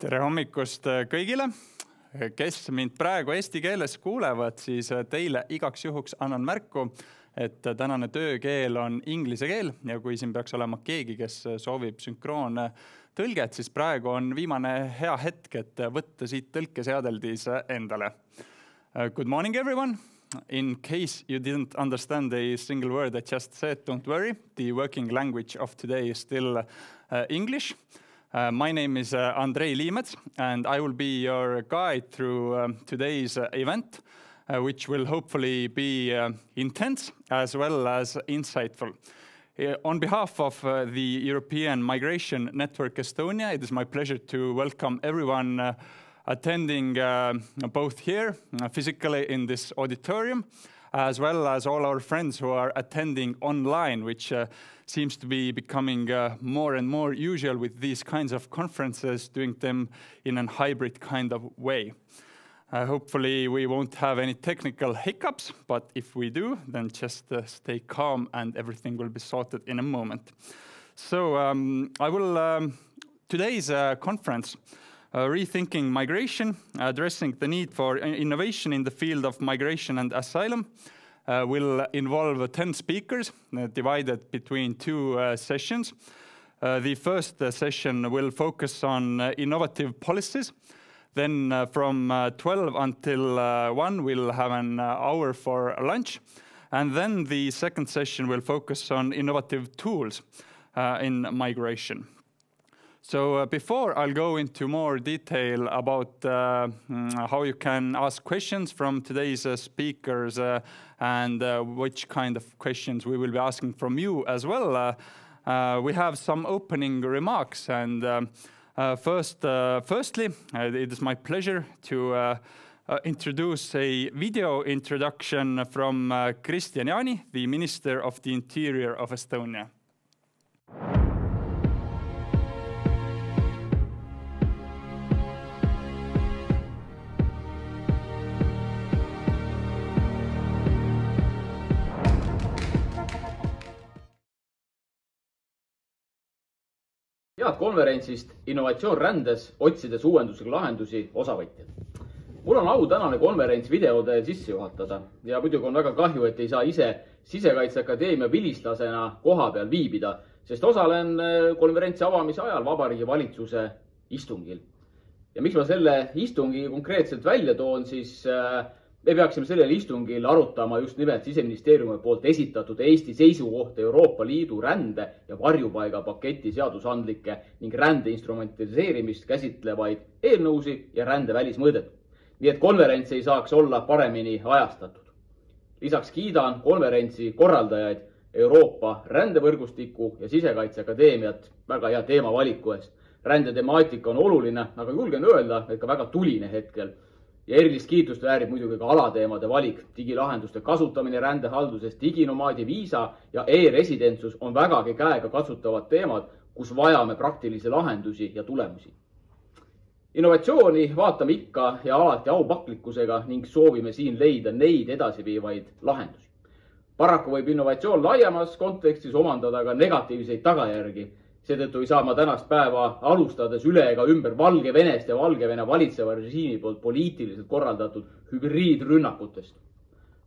Tere hommikust kõigile, kes mind praegu eesti keeles kuulevad, siis teile igaks juhuks annan märku, et tänane töökeel on inglise keel ja kui siin peaks olema keegi, kes soovib sünkroon tõlget, siis praegu on viimane hea hetk, et võtta siit tõlkeseadeldis endale. Good morning everyone. In case you didn't understand a single word I just said, don't worry. The working language of today is still English. My name is Andrei Liimets, and I will be your guide through today's event, which will hopefully be intense as well as insightful. On behalf of the European Migration Network Estonia, it is my pleasure to welcome everyone attending both here physically in this auditorium, as well as all our friends who are attending online, which seems to be becoming more and more usual with these kinds of conferences, doing them in a hybrid kind of way. Hopefully we won't have any technical hiccups, but if we do, then just stay calm and everything will be sorted in a moment. So today's conference, Rethinking Migration, addressing the need for innovation in the field of migration and asylum, will involve 10 speakers divided between two sessions. The first session will focus on innovative policies. Then from 12 until 1, we'll have an hour for lunch. And then the second session will focus on innovative tools in migration. So before I'll go into more detail about how you can ask questions from today's speakers and which kind of questions we will be asking from you as well, we have some opening remarks. And firstly, it is my pleasure to introduce a video introduction from Kristian Jaani, the Minister of the Interior of Estonia. Head konverentsist Innovatsioon rändes, otsides uuendusega lahendusi osavõtjad. Mul on au tänane konverents videode sisse juhatada ja muidugi on väga kahju, et ei saa ise Sisekaitseakadeemia vilistlasena koha peal viibida, sest osalen konverentsi avamise ajal Vabariigi Valitsuse istungil. Ja miks ma selle istungi konkreetselt välja toon, siis me peaksime sellel istungil arutama just nimelt Siseministeeriumi poolt esitatud Eesti seisukohta Euroopa Liidu rände ja varjupaiga paketi seadusandlikke ning rände instrumentaliseerimist käsitlevaid eelnõusid ja rände välismõõdet. Nii et konverents ei saaks olla paremini ajastatud. Lisaks kiidan konverentsi korraldajaid Euroopa rändevõrgustiku ja Sisekaitseakadeemiat väga hea teemavaliku eest. Rändetemaatika on oluline, aga julgen öelda, et ka väga tuline hetkel. Ja erilist kiitust väärib muidugi ka alateemade valik. Digilahenduste kasutamine rändehalduses, diginomaadi viisa ja e-residentsus on vägagi käega katsutavad teemad, kus vajame praktilisi lahendusi ja tulemusi. Innovatsiooni vaatame ikka ja alati aupaklikkusega ning soovime siin leida neid edasiviivaid lahendusi. Paraku võib innovatsioon laiemas kontekstis omandada ka negatiivseid tagajärgi. Seetõttu ei saa ma tänast päeva alustades üle ega ümber Valgevenest ja Valgevene valitseva režiimi poolt poliitiliselt korraldatud hübriidrünnakutest.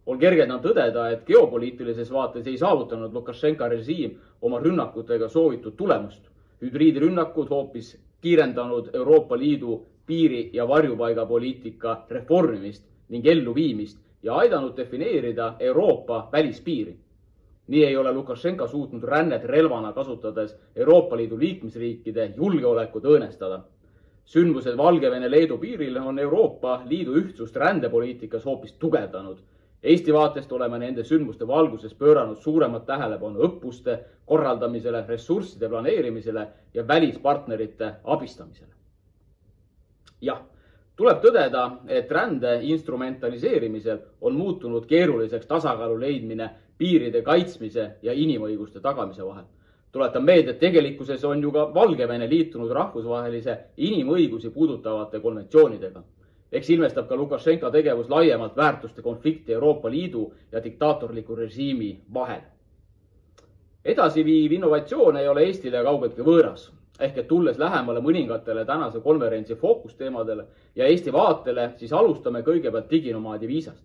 On kergendam tõdeda, et geopoliitilises vaates ei saavutanud Lukašenka režiim oma rünnakutega soovitud tulemust. Hübriidrünnakud hoopis kiirendanud Euroopa Liidu piiri- ja varjupaigapoliitika reformimist ning elluviimist ja aidanud defineerida Euroopa välispiiri. Nii ei ole Lukašenka suutnud rännet relvana kasutades Euroopa Liidu liikmesriikide julgeolekut õõnestada. Sündmused Valgevene-Leedu piiril on Euroopa Liidu ühtsust rändepoliitikas hoopis tugevdanud. Eesti vaatest oleme nende sündmuste valguses pööranud suuremat tähelepanu õppuste korraldamisele, ressursside planeerimisele ja välispartnerite abistamisele. Jah, tuleb tõdeda, et rände instrumentaliseerimisel on muutunud keeruliseks tasakaalu leidmine piiride kaitsmise ja inimõiguste tagamise vahel. Tuletan meelde, et tegelikkuses on ju ka Valgevene liitunud rahvusvahelise inimõigusi puudutavate konventsioonidega. Eks ilmestab ka Lukašenka tegevus laiemalt väärtuste konflikti Euroopa Liidu ja diktaatorliku režiimi vahel. Edasiviiv innovatsioon ei ole Eestile kaugeltki võõras. Ehk et tulles lähemale mõningatele tänase konverentsi fookusteemadele ja Eesti vaatele, siis alustame kõigepealt diginomaadi viisast.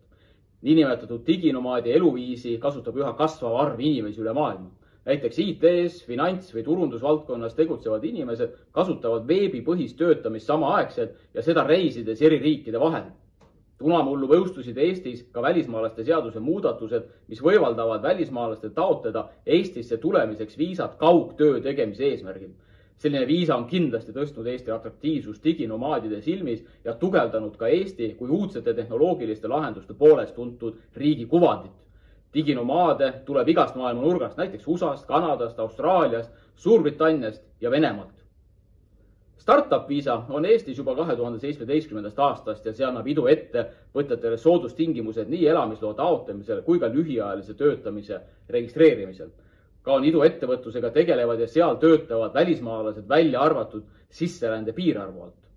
Niinimetatud diginomaadi eluviisi kasutab üha kasvav arv inimesi üle maailma. Näiteks IT-s, finants- või turundusvaldkonnas tegutsevad inimesed kasutavad veebipõhist töötamist samaaegselt ja seda reisides eri riikide vahel. Tunamullu jõustusid Eestis ka välismaalaste seaduse muudatused, mis võimaldavad välismaalastel taotleda Eestisse tulemiseks viisat kaugtöö tegemise eesmärgil. Selline viisa on kindlasti tõstnud Eesti atraktiivsust diginomaadide silmis ja tugevdanud ka Eesti kui uudsete tehnoloogiliste lahenduste poolest tuntud riigi kuvandit. Diginomaade tuleb igast maailma nurgast, näiteks USAst, Kanadast, Austraaliast, Suurbritanniast ja Venemaalt. Startup viisa on Eestis juba 2017. aastast ja see annab iduettevõtetele soodustingimused nii elamisloa taotlemisel kui ka lühiajalise töötamise registreerimisel. Ka on iduettevõtlusega tegelevad ja seal töötavad välismaalased välja arvatud sisserände piirarvu alt.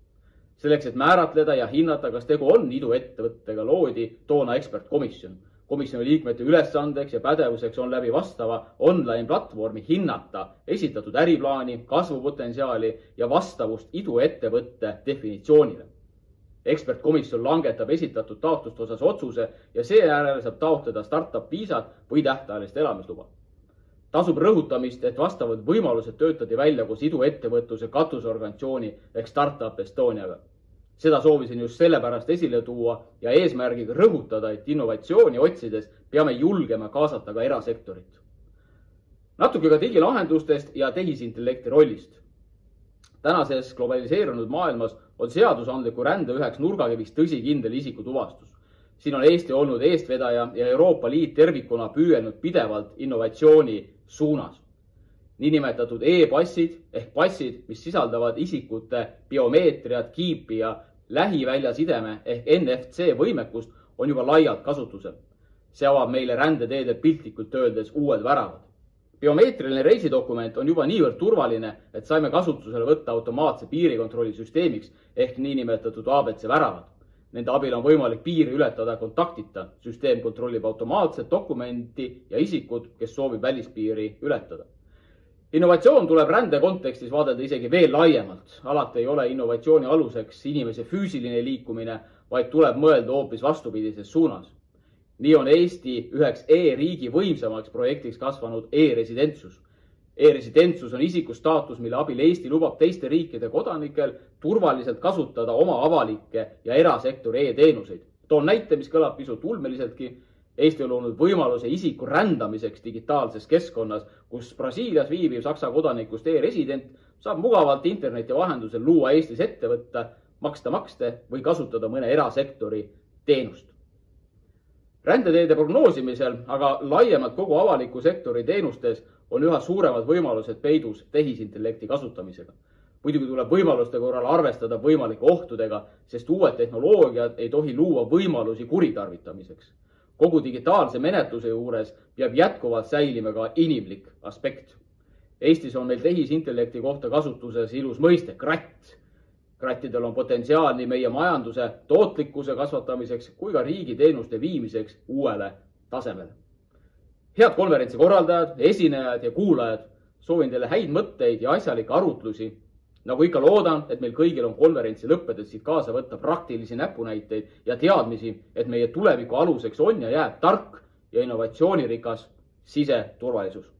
Selleks, et määratleda ja hinnata, kas tegu on iduettevõttega, loodi toona ekspertkomisjon. Komisjoni liikmete ülesandeks ja pädevuseks on läbi vastava online-platvormi hinnata esitatud äriplaani, kasvupotentsiaali ja vastavust iduettevõtte definitsioonile. Ekspertkomisjon langetab esitatud taotluste osas otsuse ja seejärel saab taotleda startup viisat või tähtajalist elamisluba. Tasub rõhutamist, et vastavad võimalused töötati välja koos iduettevõtluse katusorganisatsiooni ehk Startup Estoniaga. Seda soovisin just sellepärast esile tuua ja eesmärgiga rõhutada, et innovatsiooni otsides peame julgema kaasata ka erasektorit. Natuke ka digilahendustest ja tehisintellekti rollist. Tänases globaliseerunud maailmas on seadusandliku rände üheks nurgakiviks tõsikindel isikutuvastus. Siin on Eesti olnud eestvedaja ja Euroopa Liit tervikuna püüelnud pidevalt innovatsiooni suunas. Niinimetatud e-passid ehk passid, mis sisaldavad isikute biomeetriat, kiipi ja lähiväljasideme ehk NFC võimekust, on juba laialt kasutusel. See avab meile rändeteede piltlikult öeldes uued väravad. Biomeetriline reisidokument on juba niivõrd turvaline, et saime kasutusele võtta automaatse piirikontrolli süsteemiks ehk niinimetatud ABC väravad. Nende abil on võimalik piiri ületada kontaktita. Süsteem kontrollib automaatset dokumenti ja isikut, kes soovib välispiiri ületada. Innovatsioon tuleb rände kontekstis vaadata isegi veel laiemalt. Alati ei ole innovatsiooni aluseks inimese füüsiline liikumine, vaid tuleb mõelda hoopis vastupidises suunas. Nii on Eesti üheks e-riigi võimsamaks projektiks kasvanud e-residentsus. E-residentsus on isikustaatus, mille abil Eesti lubab teiste riikide kodanikel turvaliselt kasutada oma avalikke ja erasektori e-teenuseid. Toon näite, mis kõlab pisut ulmeliseltki. Eesti on loonud võimaluse isiku rändamiseks digitaalses keskkonnas, kus Brasiilias viibiv Saksa kodanikust e-resident saab mugavalt interneti vahendusel luua Eestis ettevõtte, maksta makste või kasutada mõne erasektori teenust. Rändeteede prognoosimisel, aga laiemalt kogu avaliku sektori teenustes on üha suuremad võimalused peidus tehisintellekti kasutamisega. Muidugi tuleb võimaluste korral arvestada võimalike ohtudega, sest uued tehnoloogiad ei tohi luua võimalusi kuritarvitamiseks. Kogu digitaalse menetluse juures peab jätkuvalt säilima ka inimlik aspekt. Eestis on meil tehisintellekti kohta kasutuses ilus mõiste kratt. Krattidel on potentsiaal nii meie majanduse tootlikkuse kasvatamiseks kui ka riigi teenuste viimiseks uuele tasemele. Head konverentsi korraldajad, esinejad ja kuulajad, soovin teile häid mõtteid ja asjalikke arutlusi. Nagu ikka loodan, et meil kõigil on konverentsi lõppedes siit kaasa võtta praktilisi näpunäiteid ja teadmisi, et meie tuleviku aluseks on ja jääb tark ja innovatsioonirikas siseturvalisus.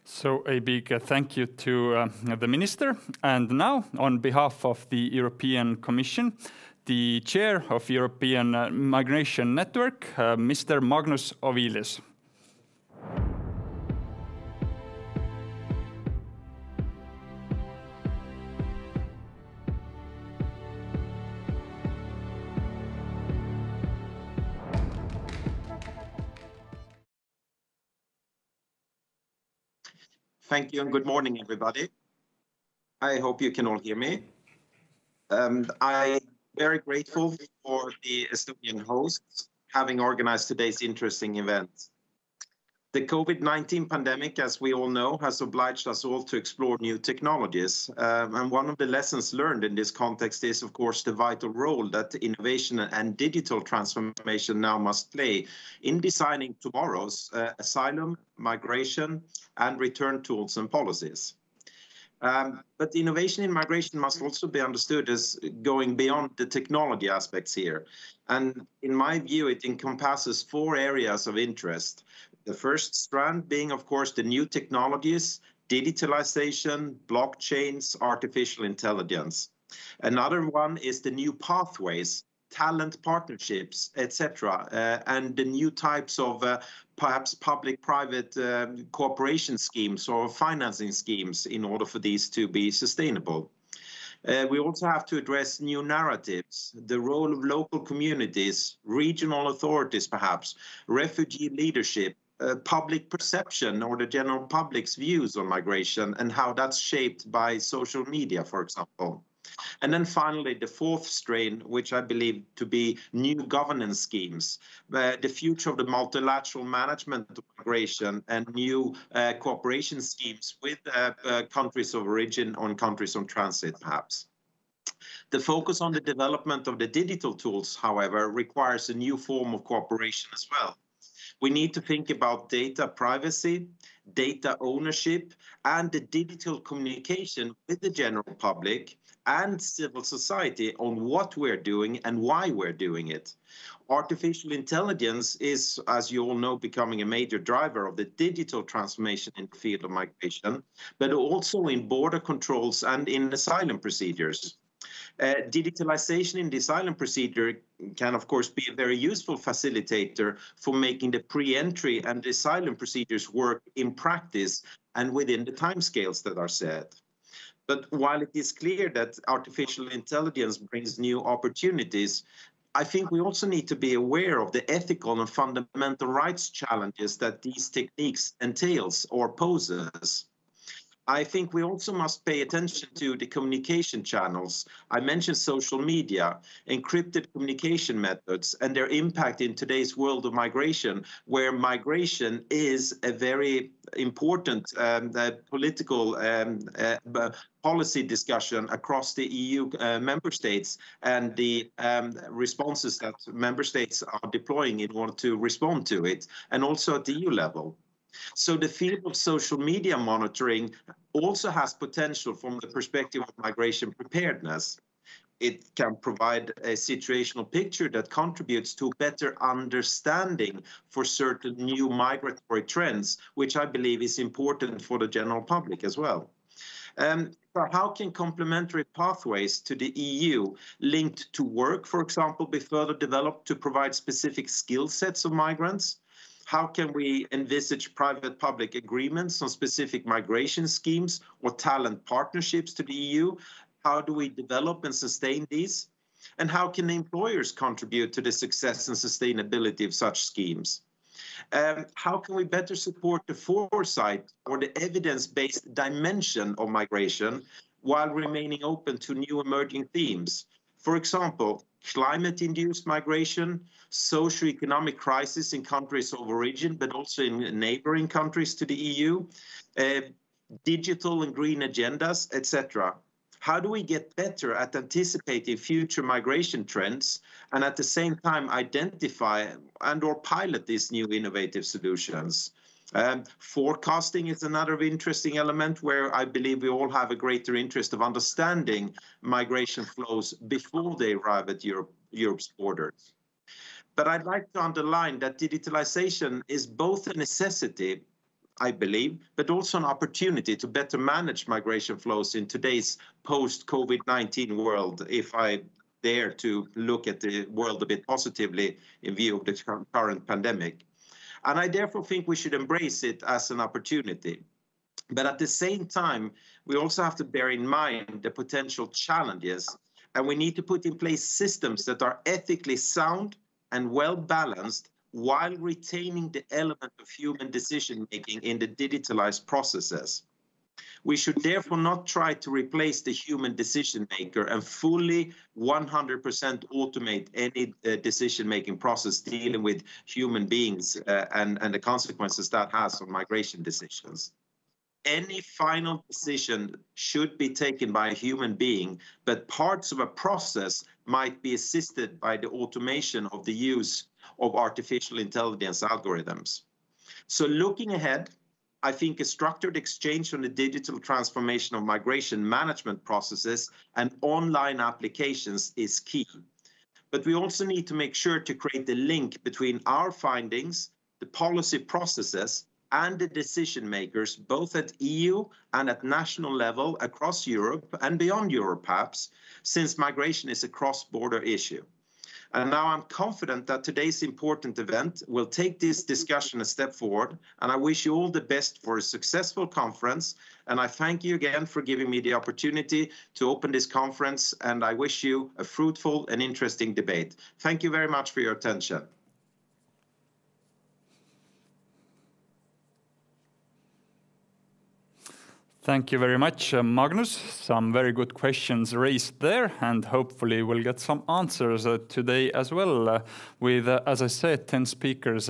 So a big thank you to the Minister. And now, on behalf of the European Commission, the Chair of European Migration Network, Mr. Magnus Ovilis. Thank you and good morning, everybody. I hope you can all hear me. I'm very grateful for the Estonian hosts having organized today's interesting event. The COVID-19 pandemic, as we all know, has obliged us all to explore new technologies. And one of the lessons learned in this context is, of course, the vital role that innovation and digital transformation now must play in designing tomorrow's asylum, migration, and return tools and policies. But innovation in migration must also be understood as going beyond the technology aspects here. And in my view, it encompasses 4 areas of interest. The first strand being, of course, the new technologies, digitalization, blockchains, artificial intelligence. Another one is the new pathways, talent partnerships, etc., and the new types of perhaps public-private cooperation schemes or financing schemes in order for these to be sustainable. We also have to address new narratives, the role of local communities, regional authorities perhaps, refugee leadership, public perception or the general public's views on migration and how that's shaped by social media, for example. And then finally, the 4th strain, which I believe to be new governance schemes, the future of the multilateral management of migration and new cooperation schemes with countries of origin or countries on transit, perhaps. The focus on the development of the digital tools, however, requires a new form of cooperation as well. We need to think about data privacy, data ownership, and the digital communication with the general public and civil society on what we're doing and why we're doing it. Artificial intelligence is, as you all know, becoming a major driver of the digital transformation in the field of migration, but also in border controls and in asylum procedures. Digitalization in the asylum procedure can, of course, be a very useful facilitator for making the pre-entry and the asylum procedures work in practice and within the timescales that are set. But while it is clear that artificial intelligence brings new opportunities, I think we also need to be aware of the ethical and fundamental rights challenges that these techniques entails or poses. I think we also must pay attention to the communication channels. I mentioned social media, encrypted communication methods, and their impact in today's world of migration, where migration is a very important political policy discussion across the EU member states and the responses that member states are deploying in order to respond to it, and also at the EU level. So the field of social media monitoring also has potential from the perspective of migration preparedness. It can provide a situational picture that contributes to better understanding for certain new migratory trends, which I believe is important for the general public as well. So how can complementary pathways to the EU linked to work, for example, be further developed to provide specific skill sets of migrants? How can we envisage private-public agreements on specific migration schemes or talent partnerships to the EU? How do we develop and sustain these? And how can employers contribute to the success and sustainability of such schemes? How can we better support the foresight or the evidence-based dimension of migration while remaining open to new emerging themes? For example, climate-induced migration, socio-economic crisis in countries of origin, but also in neighboring countries to the EU, digital and green agendas, etc. How do we get better at anticipating future migration trends and at the same time identify and or pilot these new innovative solutions? Forecasting is another interesting element where I believe we all have a greater interest of understanding migration flows before they arrive at Europe's borders. But I'd like to underline that digitalization is both a necessity, I believe, but also an opportunity to better manage migration flows in today's post-COVID-19 world, if I dare to look at the world a bit positively in view of the current pandemic. And I therefore think we should embrace it as an opportunity. But at the same time, we also have to bear in mind the potential challenges, and we need to put in place systems that are ethically sound and well-balanced while retaining the element of human decision-making in the digitalized processes. We should therefore not try to replace the human decision maker and fully 100% automate any decision-making process dealing with human beings and the consequences that has on migration decisions. Any final decision should be taken by a human being, but parts of a process might be assisted by the automation of the use of artificial intelligence algorithms. So looking ahead, I think a structured exchange on the digital transformation of migration management processes and online applications is key. But we also need to make sure to create the link between our findings, the policy processes, and the decision makers, both at EU and at national level across Europe and beyond Europe, perhaps, since migration is a cross-border issue. And now I'm confident that today's important event will take this discussion a step forward, and I wish you all the best for a successful conference. And I thank you again for giving me the opportunity to open this conference, and I wish you a fruitful and interesting debate. Thank you very much for your attention. Thank you very much, Magnus. Some very good questions raised there, and hopefully we'll get some answers today as well with, as I said, 10 speakers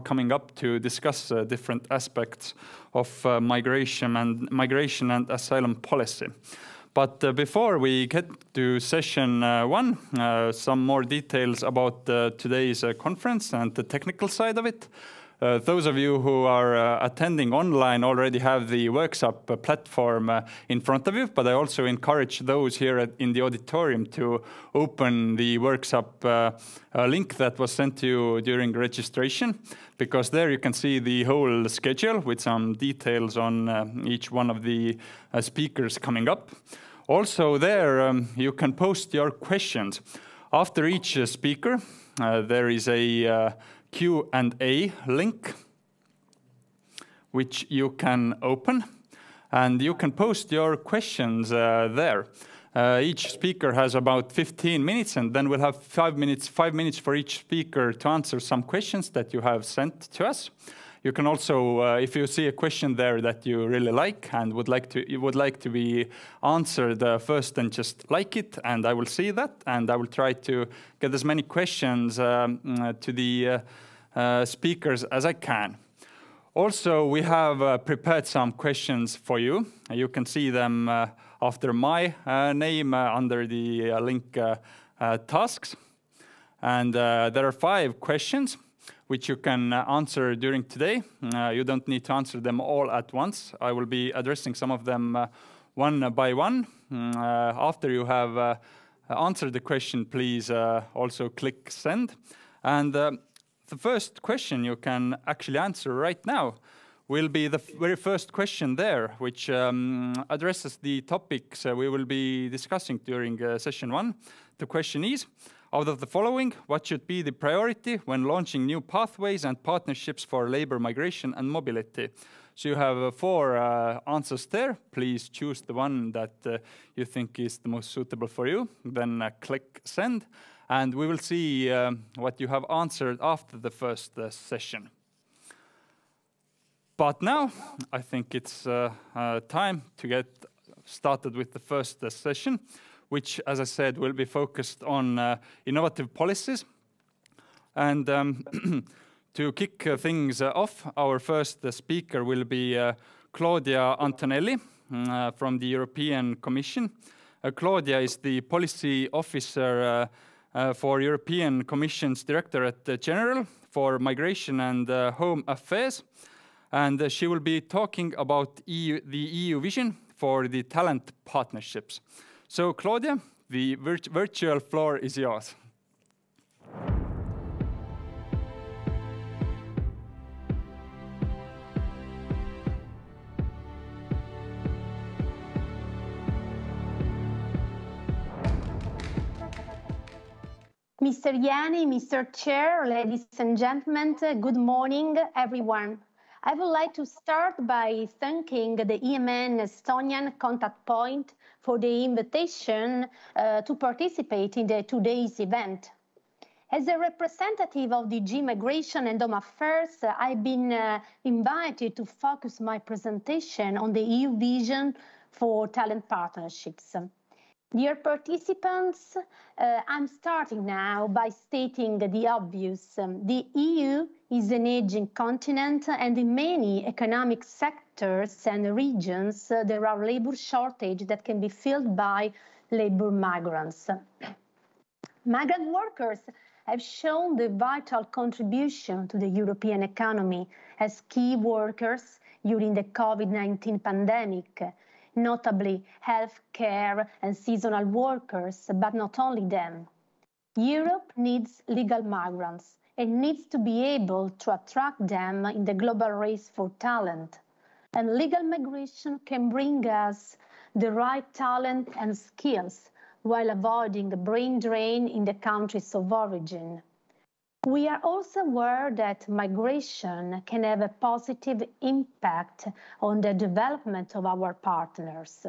coming up to discuss different aspects of migration and asylum policy. But before we get to session one, some more details about today's conference and the technical side of it. Those of you who are attending online already have the workshop platform in front of you, but I also encourage those here in the auditorium to open the workshop link that was sent to you during registration, because there you can see the whole schedule with some details on each one of the speakers coming up. Also there you can post your questions. After each speaker, there is a Q&A link, which you can open, and you can post your questions there. Each speaker has about 15 minutes, and then we'll have 5 minutes for each speaker to answer some questions that you have sent to us. You can also, if you see a question there that you really like and would like to be answered first, then just like it, and I will see that, and I will try to get as many questions to the speakers as I can. Also, we have prepared some questions for you. You can see them after my name under the link tasks. And there are 5 questions which you can answer during today. You don't need to answer them all at once. I will be addressing some of them one by one. After you have answered the question, please also click send. And the first question you can actually answer right now will be the very first question there, which addresses the topics we will be discussing during session 1. The question is, out of the following, what should be the priority when launching new pathways and partnerships for labor migration and mobility? So you have 4 answers there. Please choose the one that you think is the most suitable for you. Then click send, and we will see what you have answered after the first session. But now, I think it's time to get started with the first session, which, as I said, will be focused on innovative policies. And to kick things off, our first speaker will be Claudia Antonelli from the European Commission. Claudia is the Policy Officer for European Commission's Directorate General for Migration and Home Affairs. And she will be talking about the EU vision for the talent partnerships. So, Claudia, the virtual floor is yours. Mr. Yanni, Mr. Chair, ladies and gentlemen, good morning, everyone. I would like to start by thanking the EMN Estonian contact point for the invitation to participate in today's event. As a representative of DG Migration and Home Affairs, I've been invited to focus my presentation on the EU vision for talent partnerships. Dear participants, I'm starting now by stating the obvious. The EU is an aging continent, and in many economic sectors and regions, there are labor shortages that can be filled by labor migrants. Migrant workers have shown the vital contribution to the European economy as key workers during the COVID-19 pandemic, notably healthcare and seasonal workers, but not only them. Europe needs legal migrants and needs to be able to attract them in the global race for talent. And legal migration can bring us the right talent and skills while avoiding a brain drain in the countries of origin. We are also aware that migration can have a positive impact on the development of our partners.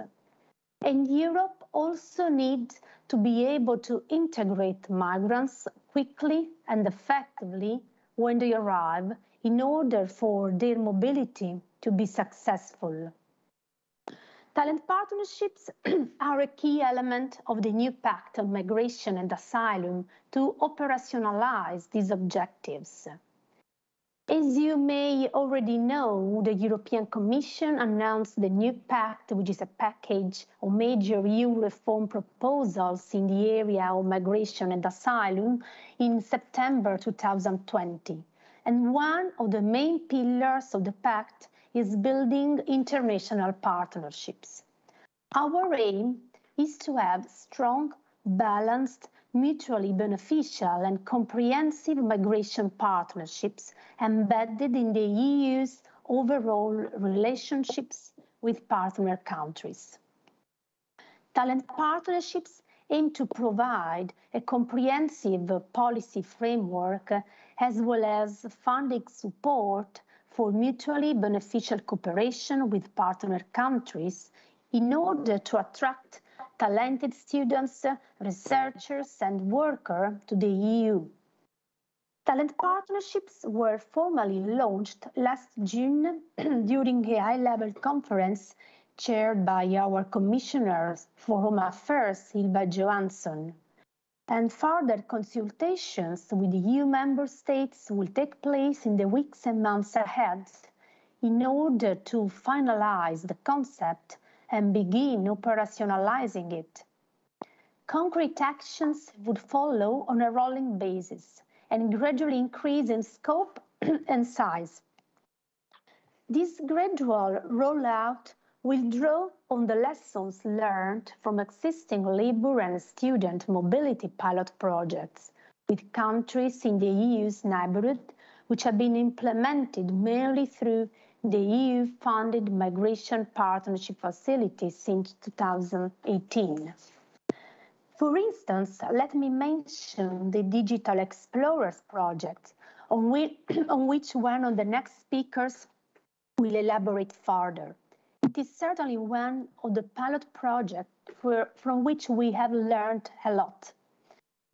And Europe also needs to be able to integrate migrants quickly and effectively when they arrive in order for their mobility to be successful. Talent partnerships are a key element of the new Pact on Migration and Asylum to operationalize these objectives. As you may already know, the European Commission announced the new Pact, which is a package of major EU reform proposals in the area of migration and asylum, in September 2020. And one of the main pillars of the Pact is building international partnerships. Our aim is to have strong, balanced, mutually beneficial and comprehensive migration partnerships embedded in the EU's overall relationships with partner countries. Talent partnerships aim to provide a comprehensive policy framework as well as funding support for mutually beneficial cooperation with partner countries in order to attract talented students, researchers, and workers to the EU. Talent partnerships were formally launched last June during a high-level conference chaired by our Commissioner for Home Affairs, Ylva Johansson. And further consultations with the EU member states will take place in the weeks and months ahead in order to finalize the concept and begin operationalizing it. Concrete actions would follow on a rolling basis and gradually increase in scope and size. This gradual rollout will draw on the lessons learned from existing labor and student mobility pilot projects with countries in the EU's neighborhood, which have been implemented mainly through the EU-funded Migration Partnership Facility since 2018. For instance, let me mention the Digital Explorers project, on which one of the next speakers will elaborate further. It is certainly one of the pilot projects from which we have learned a lot.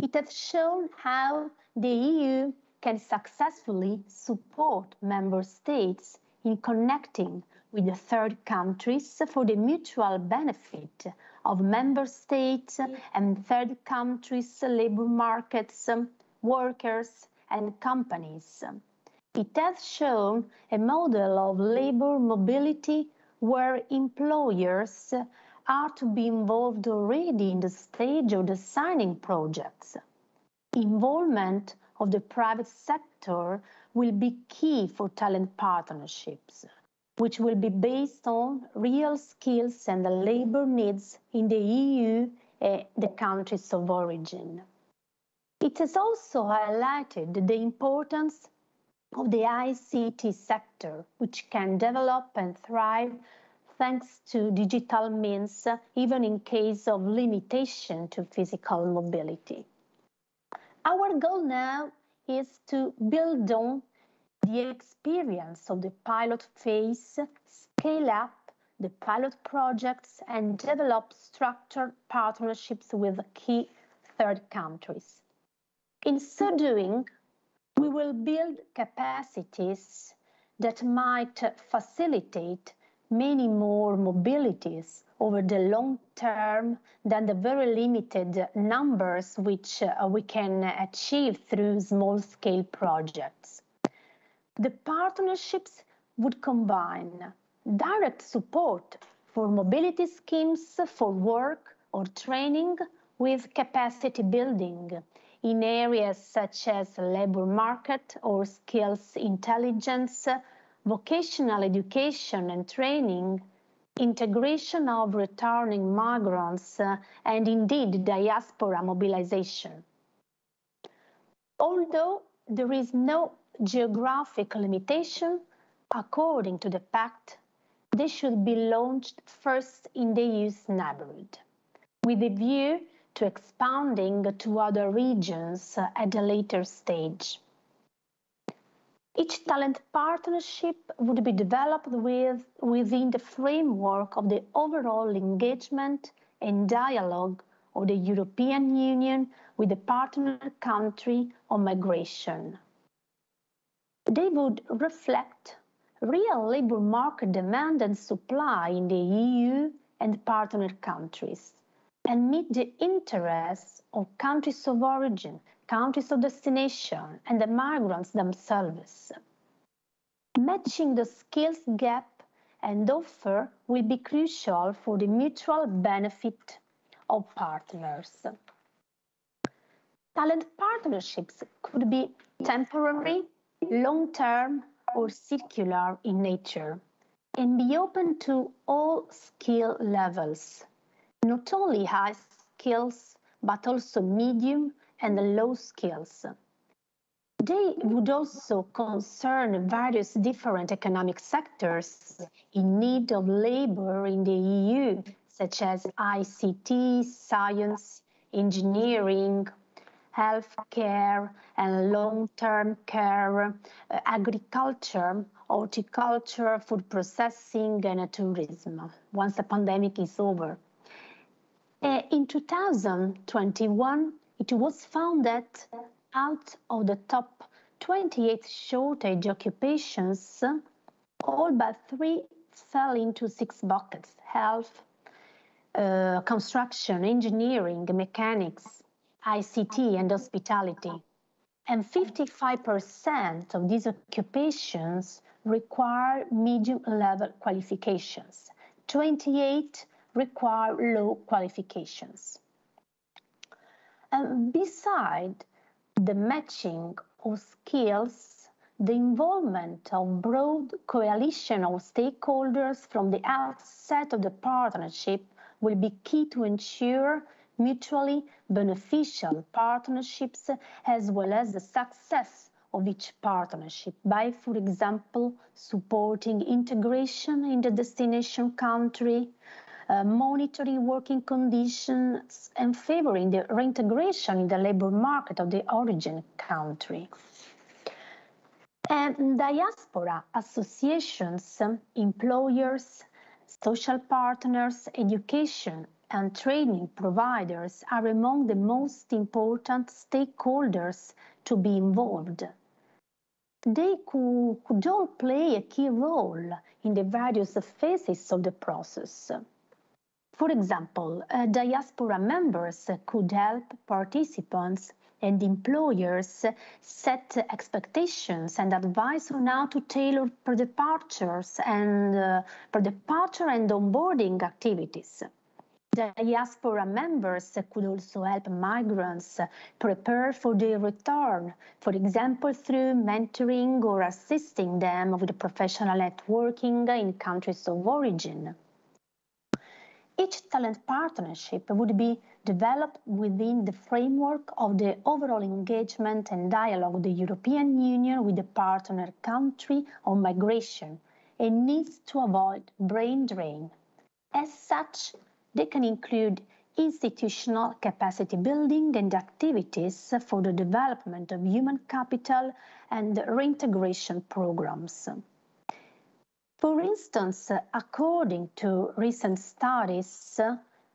It has shown how the EU can successfully support member states in connecting with the third countries for the mutual benefit of member states and third countries' labor markets, workers, and companies. It has shown a model of labor mobility where employers are to be involved already in the stage of designing projects. Involvement of the private sector will be key for talent partnerships, which will be based on real skills and the labor needs in the EU and the countries of origin. It has also highlighted the importance of the ICT sector, which can develop and thrive thanks to digital means, even in case of limitation to physical mobility. Our goal now is to build on the experience of the pilot phase, scale up the pilot projects, and develop structured partnerships with key third countries. In so doing, we will build capacities that might facilitate many more mobilities over the long term than the very limited numbers which we can achieve through small-scale projects. The partnerships would combine direct support for mobility schemes for work or training with capacity building in areas such as labor market or skills intelligence, vocational education and training, integration of returning migrants, and indeed diaspora mobilization. Although there is no geographic limitation, according to the pact, they should be launched first in the EU's neighborhood, with a view to expanding to other regions at a later stage. Each talent partnership would be developed within the framework of the overall engagement and dialogue of the European Union with the partner country on migration. They would reflect real labor market demand and supply in the EU and partner countries, and meet the interests of countries of origin, countries of destination, and the migrants themselves. Matching the skills gap and offer will be crucial for the mutual benefit of partners. Talent partnerships could be temporary, long-term, or circular in nature, and be open to all skill levels, not only high skills, but also medium and low skills. They would also concern various different economic sectors in need of labor in the EU, such as ICT, science, engineering, healthcare and long-term care, agriculture, horticulture, food processing, and tourism, once the pandemic is over. In 2021, it was found that out of the top 28 shortage occupations, all but 3 fell into 6 buckets: health, construction, engineering, mechanics, ICT, and hospitality. And 55% of these occupations require medium-level qualifications. 28 require low qualifications. Beside the matching of skills, the involvement of broad coalition of stakeholders from the outset of the partnership will be key to ensure mutually beneficial partnerships as well as the success of each partnership by, for example, supporting integration in the destination country, monitoring working conditions, and favoring the reintegration in the labor market of the origin country. And diaspora associations, employers, social partners, education and training providers are among the most important stakeholders to be involved. They could all play a key role in the various phases of the process. For example, diaspora members could help participants and employers set expectations and advise on how to tailor departure and onboarding activities. Diaspora members could also help migrants prepare for their return, for example, through mentoring or assisting them with professional networking in countries of origin. Each talent partnership would be developed within the framework of the overall engagement and dialogue of the European Union with the partner country on migration and needs to avoid brain drain. As such, they can include institutional capacity building and activities for the development of human capital and reintegration programs. For instance, according to recent studies,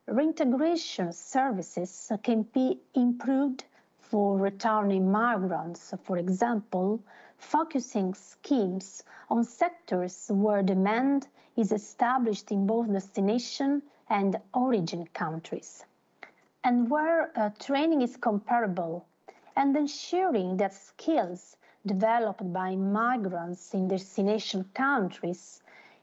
reintegration services can be improved for returning migrants, for example, focusing schemes on sectors where demand is established in both destination and origin countries, and where training is comparable, and ensuring that skills developed by migrants in destination countries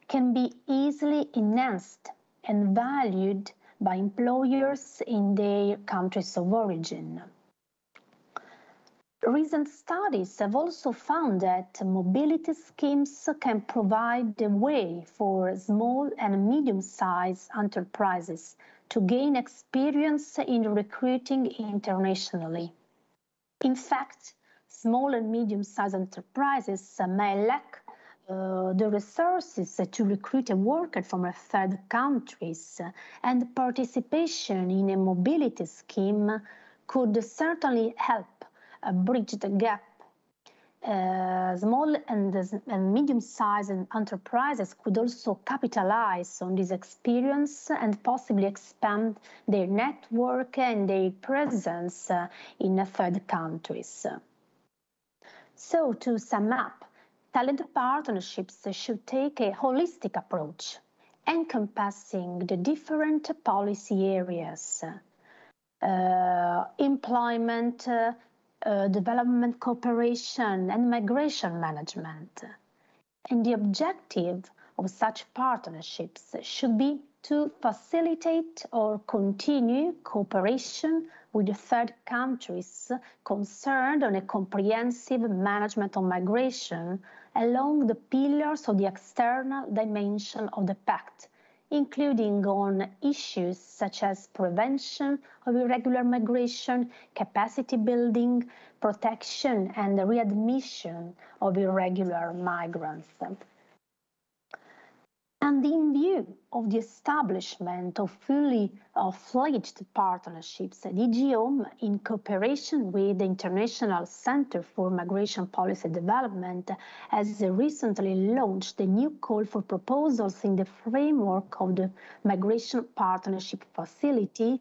can be easily enhanced and valued by employers in their countries of origin. Recent studies have also found that mobility schemes can provide a way for small and medium-sized enterprises to gain experience in recruiting internationally. In fact, small and medium-sized enterprises may lack the resources to recruit a worker from third countries, and participation in a mobility scheme could certainly help bridge the gap. Small and medium-sized enterprises could also capitalize on this experience and possibly expand their network and their presence in third countries. So, to sum up, talent partnerships should take a holistic approach, encompassing the different policy areas, employment, development cooperation, and migration management. And the objective of such partnerships should be to facilitate or continue cooperation with the third countries concerned on a comprehensive management of migration along the pillars of the external dimension of the pact, including on issues such as prevention of irregular migration, capacity building, protection, and readmission of irregular migrants. And in view of the establishment of fully fledged partnerships, DG Home, in cooperation with the International Center for Migration Policy Development, has recently launched a new call for proposals in the framework of the Migration Partnership Facility,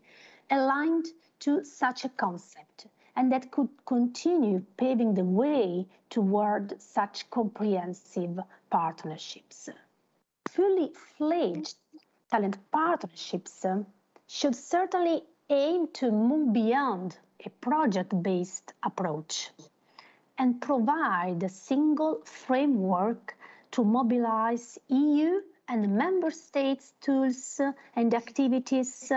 aligned to such a concept, and that could continue paving the way toward such comprehensive partnerships. Fully fledged talent partnerships should certainly aim to move beyond a project-based approach and provide a single framework to mobilize EU and member states' tools and activities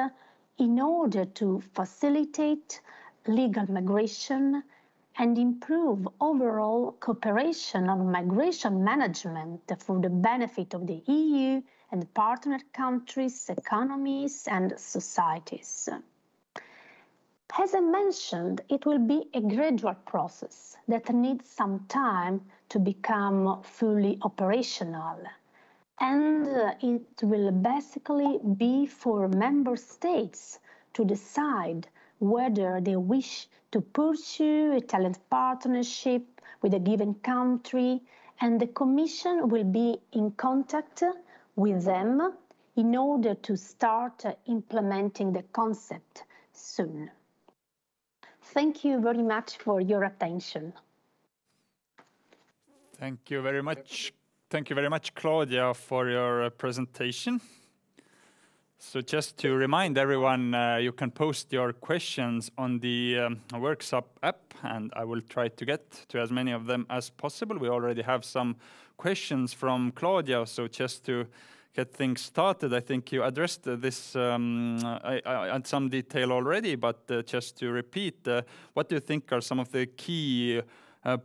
in order to facilitate legal migration and improve overall cooperation on migration management for the benefit of the EU and partner countries' economies and societies. As I mentioned, it will be a gradual process that needs some time to become fully operational, and it will basically be for member states to decide whether they wish to pursue a talent partnership with a given country, and the Commission will be in contact with them in order to start implementing the concept soon. Thank you very much for your attention. Thank you very much. Thank you very much, Claudia, for your presentation. So just to remind everyone, you can post your questions on the Workshop app, and I will try to get to as many of them as possible. We already have some questions from Claudia, so just to get things started, I think you addressed this at some detail already, but just to repeat, what do you think are some of the key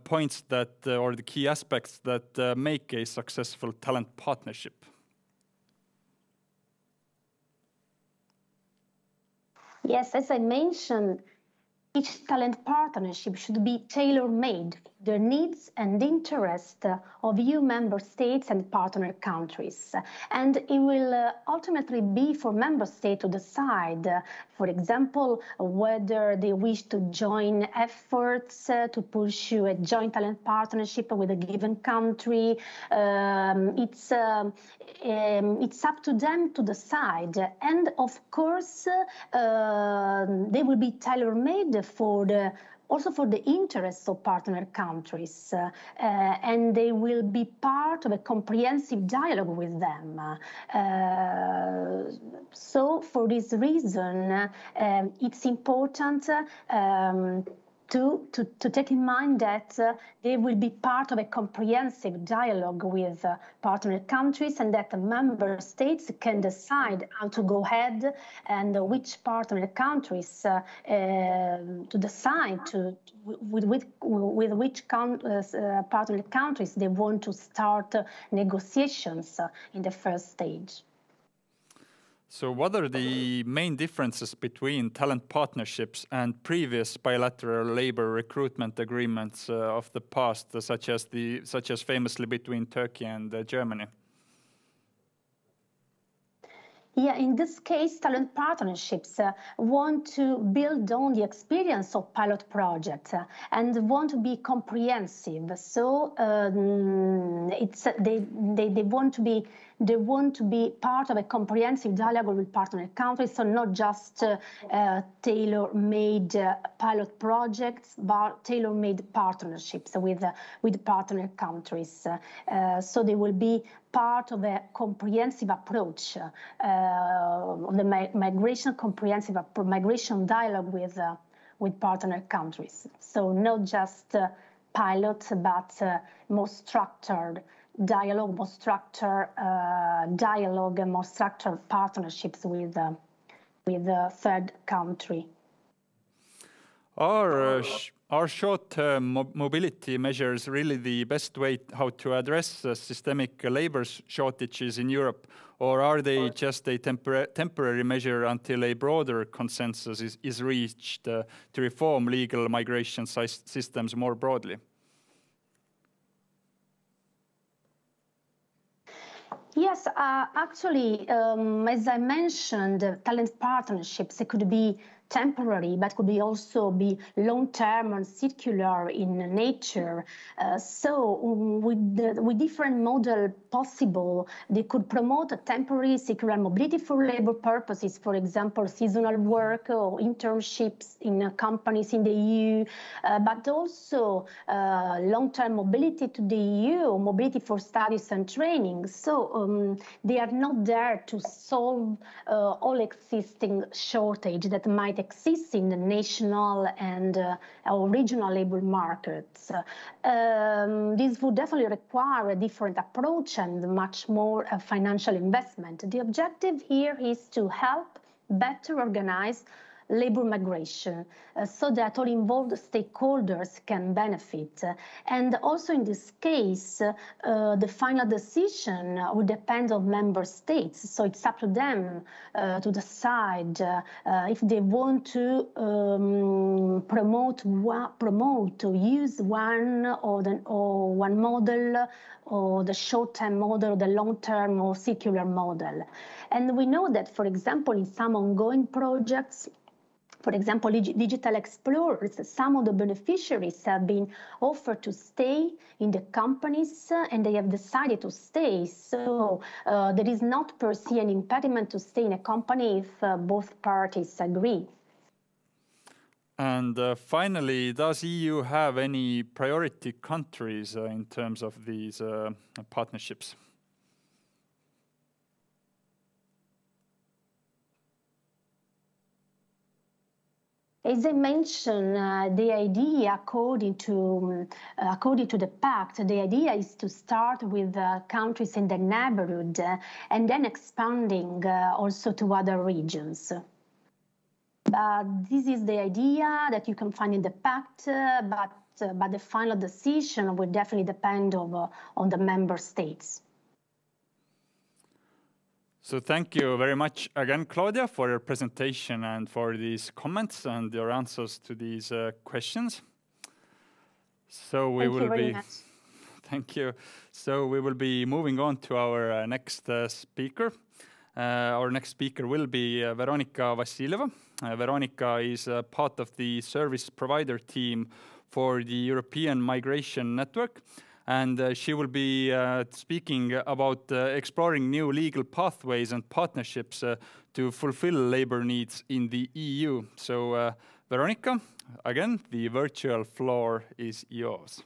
points that, or the key aspects that make a successful talent partnership? Yes, as I mentioned, each talent partnership should be tailor-made for the needs and interest of EU member states and partner countries. And it will ultimately be for member states to decide, for example, whether they wish to join efforts to pursue a joint talent partnership with a given country. It's up to them to decide. And of course, they will be tailor-made for the also for the interests of partner countries, and they will be part of a comprehensive dialogue with them. So for this reason, it's important to take in mind that they will be part of a comprehensive dialogue with partner countries, and that the member states can decide how to go ahead and which partner countries to decide with which partner countries they want to start negotiations in the first stage. So what are the main differences between talent partnerships and previous bilateral labor recruitment agreements of the past, such as famously between Turkey and Germany? Yeah, in this case, talent partnerships want to build on the experience of pilot projects and want to be comprehensive. So they want to be part of a comprehensive dialogue with partner countries, so not just tailor-made pilot projects, but tailor-made partnerships with partner countries. So they will be part of a comprehensive approach of the migration dialogue with partner countries. So not just pilots, but more structured dialogue, more structured and more structured partnerships with the third country. Are short-term mobility measures really the best way how to address systemic labor shortages in Europe, or are they just a temporary measure until a broader consensus is reached to reform legal migration systems more broadly? Yes, actually, as I mentioned, talent partnerships, it could be temporary, but could also be long-term and circular in nature. So with different models possible, they could promote a temporary circular mobility for labor purposes, for example, seasonal work or internships in companies in the EU, but also long-term mobility to the EU, mobility for studies and training. So they are not there to solve all existing shortage that might exist in the national and or regional labor markets. This would definitely require a different approach and much more financial investment. The objective here is to help better organize labor migration so that all involved stakeholders can benefit. And also in this case, the final decision will depend on member states. So it's up to them to decide if they want to promote to use one or one model, or the short-term model, or the long-term or circular model. And we know that, for example, in some ongoing projects, for example, Digital Explorers, some of the beneficiaries have been offered to stay in the companies and they have decided to stay. So there is not per se an impediment to stay in a company if both parties agree. And finally, does EU have any priority countries in terms of these partnerships? As I mentioned, the idea, according to the pact, the idea is to start with countries in the neighborhood and then expanding also to other regions. This is the idea that you can find in the pact, but the final decision will definitely depend on the member states. So thank you very much again, Claudia, for your presentation and for these comments and your answers to these questions. So we will be. Thank you. So we will be moving on to our next speaker. Our next speaker will be Veronika Vassiljeva. Veronika is part of the service provider team for the European Migration Network. And she will be speaking about exploring new legal pathways and partnerships to fulfill labor needs in the EU. So Veronica, again, the virtual floor is yours.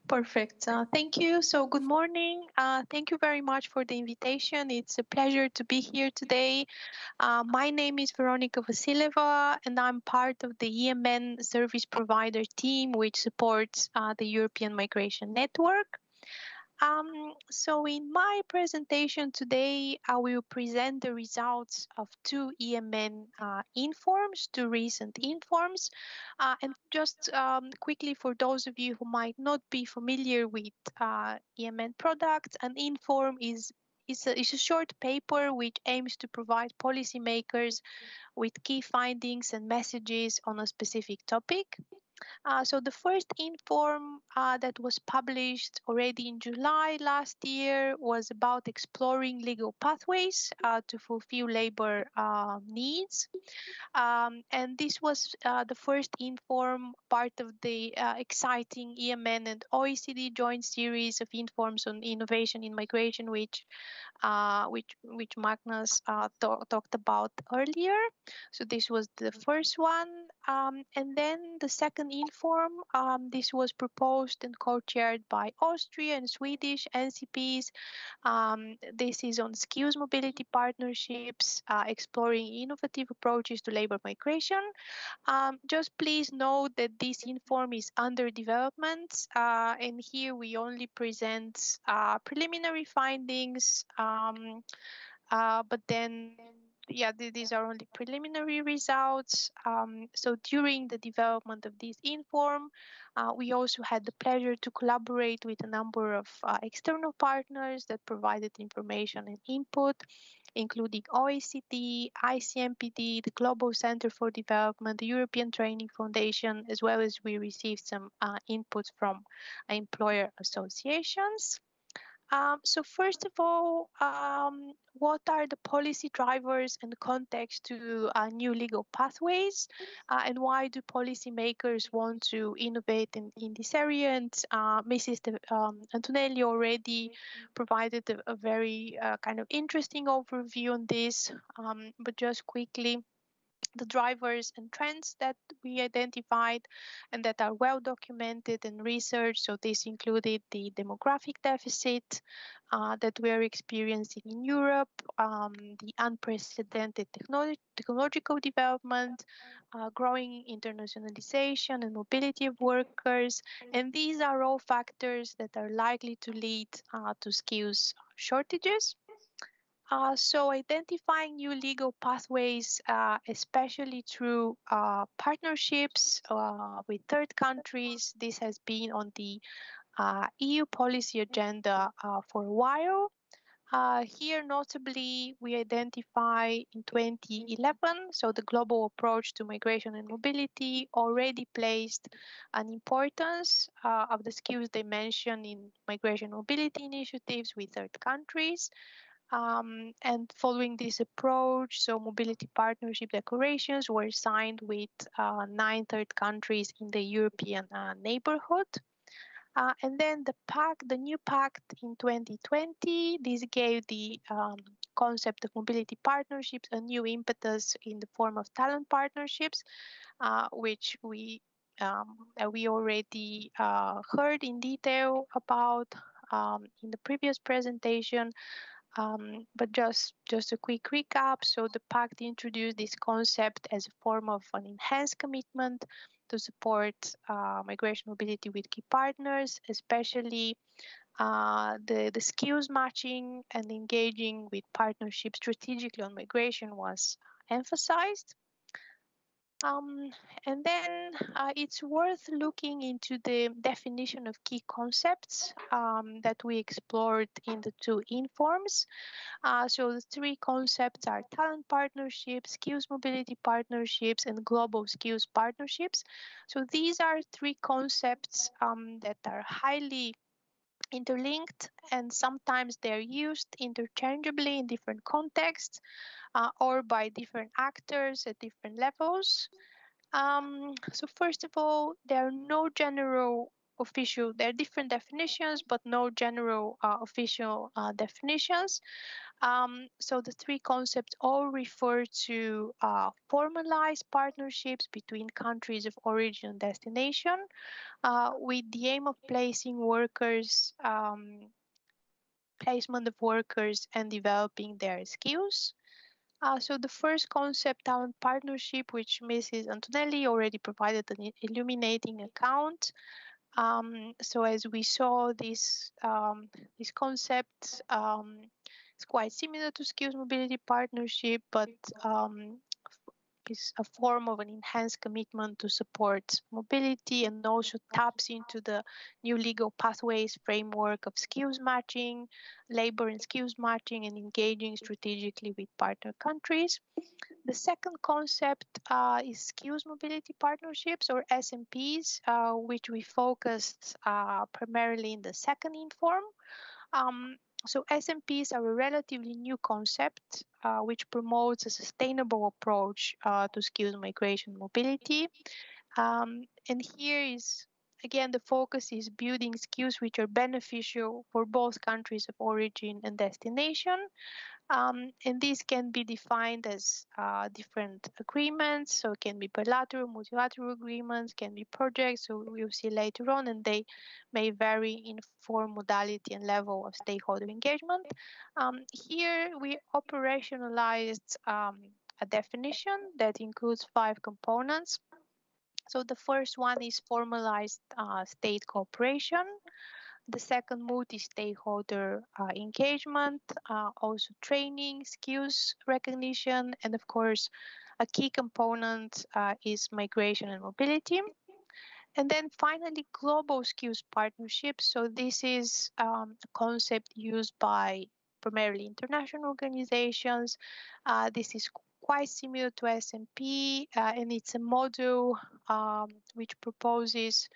Perfect. Thank you. So good morning. Thank you very much for the invitation. It's a pleasure to be here today. My name is Veronica Vasileva, and I'm part of the EMN service provider team, which supports the European Migration Network. So in my presentation today, I will present the results of two EMN informs, two recent informs. And just quickly, for those of you who might not be familiar with EMN products, an inform is a short paper which aims to provide policymakers with key findings and messages on a specific topic. So the first inform that was published already in July last year was about exploring legal pathways to fulfill labor needs. And this was the first inform part of the exciting EMN and OECD joint series of informs on innovation in migration, which Magnus talked about earlier. So this was the first one. And then the second inform, this was proposed and co-chaired by Austria and Swedish NCPs. This is on skills mobility partnerships, exploring innovative approaches to labor migration. Just please note that this inform is under development, and here we only present preliminary findings, but then these are only preliminary results. So during the development of this inform, we also had the pleasure to collaborate with a number of external partners that provided information and input, including OECD, ICMPD, the Global Center for Development, the European Training Foundation, as well as we received some inputs from employer associations. So first of all, what are the policy drivers and context to new legal pathways, and why do policymakers want to innovate in this area? And Mrs. Antonelli already provided a very kind of interesting overview on this, but just quickly, the drivers and trends that we identified and that are well documented and researched. So this included the demographic deficit that we are experiencing in Europe, the unprecedented technological development, growing internationalization and mobility of workers. And these are all factors that are likely to lead to skills shortages. So identifying new legal pathways, especially through partnerships with third countries, this has been on the EU policy agenda for a while. Here, notably, we identify in 2011, so the global approach to migration and mobility already placed an importance of the skills dimension in migration mobility initiatives with third countries. And following this approach, so mobility partnership declarations were signed with 9 third countries in the European neighborhood. And then the new pact in 2020, this gave the concept of mobility partnerships a new impetus in the form of talent partnerships, which we already heard in detail about in the previous presentation. But just a quick recap. So the pact introduced this concept as a form of an enhanced commitment to support migration mobility with key partners, especially the skills matching and engaging with partnerships strategically on migration was emphasized. And then it's worth looking into the definition of key concepts that we explored in the two informs. So the 3 concepts are talent partnerships, skills mobility partnerships, and global skills partnerships. So these are 3 concepts that are highly interlinked, and sometimes they're used interchangeably in different contexts or by different actors at different levels. So first of all, there are no general official, there are different definitions, but no general official definitions. So the three concepts all refer to formalized partnerships between countries of origin and destination with the aim of placing workers, placement of workers and developing their skills. So the first concept, talent partnership, which Mrs. Antonelli already provided an illuminating account. So as we saw, this concept is quite similar to skills mobility partnership, but is a form of an enhanced commitment to support mobility and also taps into the new legal pathways framework of skills matching, labor and skills matching, and engaging strategically with partner countries. The second concept is skills mobility partnerships, or SMPs, which we focused primarily in the second inform. So SMPs are a relatively new concept which promotes a sustainable approach to skills migration mobility. And here is, again, the focus is building skills which are beneficial for both countries of origin and destination. And these can be defined as different agreements. So it can be bilateral, multilateral agreements, can be projects. So we'll see later on, and they may vary in form, modality, and level of stakeholder engagement. Here we operationalized a definition that includes 5 components. So the first one is formalized state cooperation. The second, multi-stakeholder engagement, also training, skills recognition, and of course, a key component is migration and mobility. And then finally, global skills partnerships. So this is a concept used by primarily international organizations. This is quite similar to SMP, and it's a model which proposes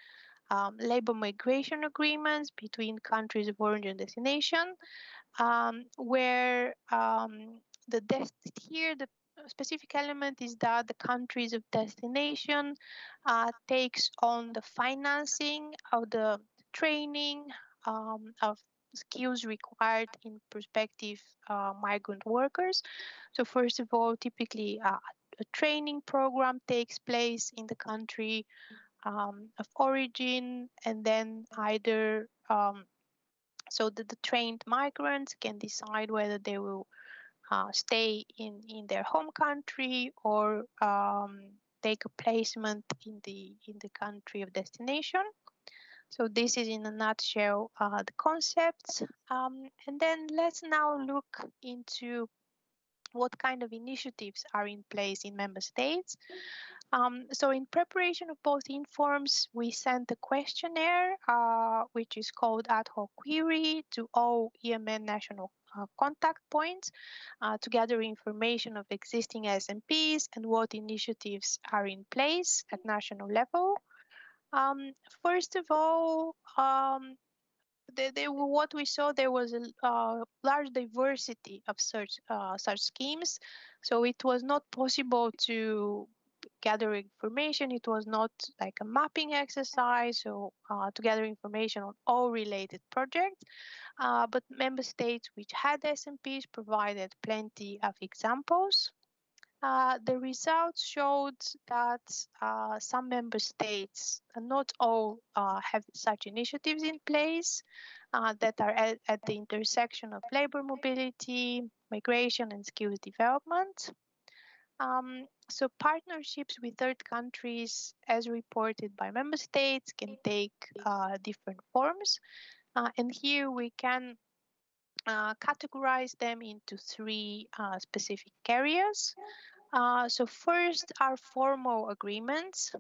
labor migration agreements between countries of origin and destination, where here the specific element is that the countries of destination takes on the financing of the training of skills required in prospective migrant workers. So first of all, typically a training program takes place in the country of origin, and then either so that the trained migrants can decide whether they will stay in their home country or take a placement in the country of destination. So this is in a nutshell the concepts, and then let's now look into what kind of initiatives are in place in member states. So in preparation of both informs, we sent a questionnaire, which is called ad hoc query, to all EMN national contact points to gather information of existing SMPs and what initiatives are in place at national level. First of all, what we saw, there was a large diversity of such schemes, so it was not possible to gather information. It was not like a mapping exercise, so to gather information on all related projects, but member states which had SMPs provided plenty of examples. The results showed that some member states, not all, have such initiatives in place that are at the intersection of labor mobility, migration, and skills development. So partnerships with third countries, as reported by member states, can take different forms. And here we can categorize them into 3 specific areas. So first are formal agreements.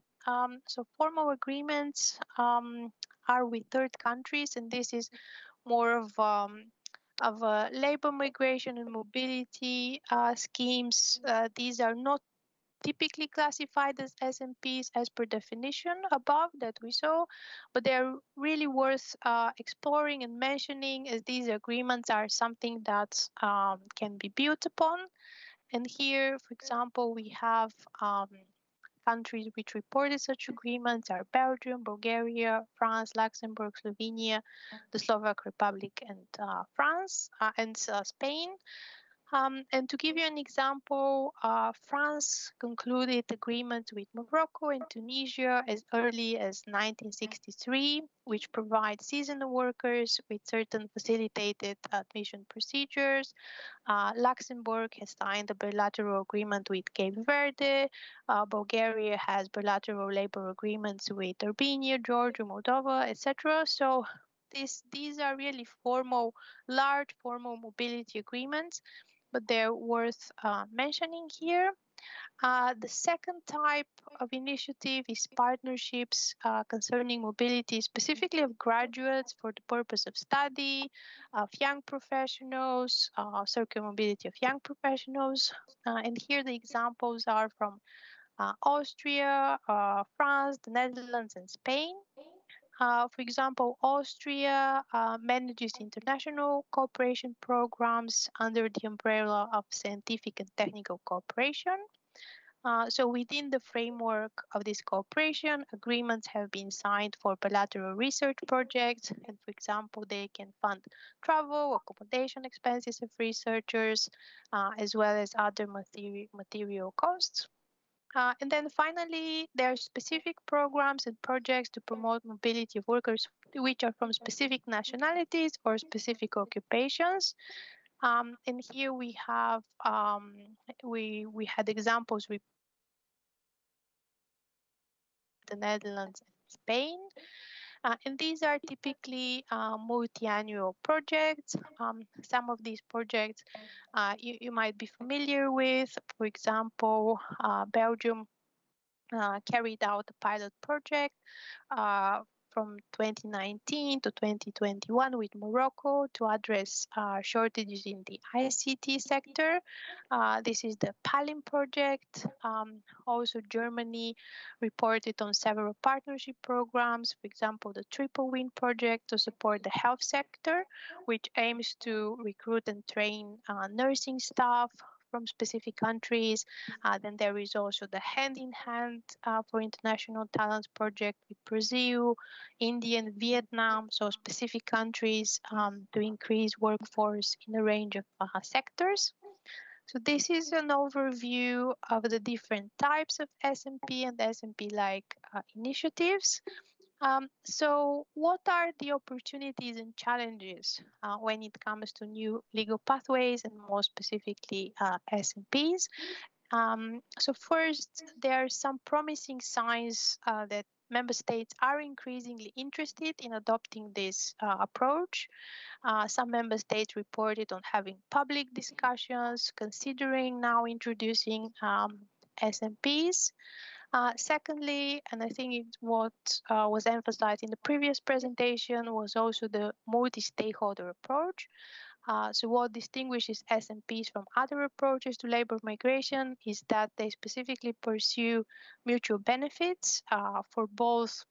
So formal agreements are with third countries, and this is more of labor migration and mobility schemes. These are not typically classified as SMPs as per definition above that we saw, but they're really worth exploring and mentioning, as these agreements are something that can be built upon. And here, for example, we have countries which reported such agreements are Belgium, Bulgaria, France, Luxembourg, Slovenia, the Slovak Republic, and France and Spain. And to give you an example, France concluded agreements with Morocco and Tunisia as early as 1963, which provide seasonal workers with certain facilitated admission procedures. Luxembourg has signed a bilateral agreement with Cape Verde. Bulgaria has bilateral labor agreements with Albania, Georgia, Moldova, etc. So these are really large formal mobility agreements, but they're worth mentioning here. The second type of initiative is partnerships concerning mobility, specifically of graduates for the purpose of study, of young professionals, circular mobility of young professionals. And here the examples are from Austria, France, the Netherlands, and Spain. For example, Austria manages international cooperation programs under the umbrella of scientific and technical cooperation. So within the framework of this cooperation, agreements have been signed for bilateral research projects. And for example, they can fund travel, accommodation expenses of researchers, as well as other material costs. And then finally, there are specific programs and projects to promote mobility of workers which are from specific nationalities or specific occupations. And here we have we had examples with the Netherlands and Spain. And these are typically multi-annual projects. Some of these projects you might be familiar with. For example, Belgium carried out a pilot project from 2019 to 2021 with Morocco to address shortages in the ICT sector. This is the PALIM project. Also, Germany reported on several partnership programs, for example, the Triple Win project to support the health sector, which aims to recruit and train nursing staff from specific countries. Then there is also the Hand in Hand for International Talents project with Brazil, India, and Vietnam, so specific countries to increase workforce in a range of sectors. So this is an overview of the different types of SMP and SMP-like initiatives. So what are the opportunities and challenges when it comes to new legal pathways and more specifically SMPs? So first, there are some promising signs that member states are increasingly interested in adopting this approach. Some member states reported on having public discussions, considering now introducing SMPs. Secondly, and I think it's what was emphasized in the previous presentation, was also the multi-stakeholder approach. So what distinguishes SMPs from other approaches to labor migration is that they specifically pursue mutual benefits for both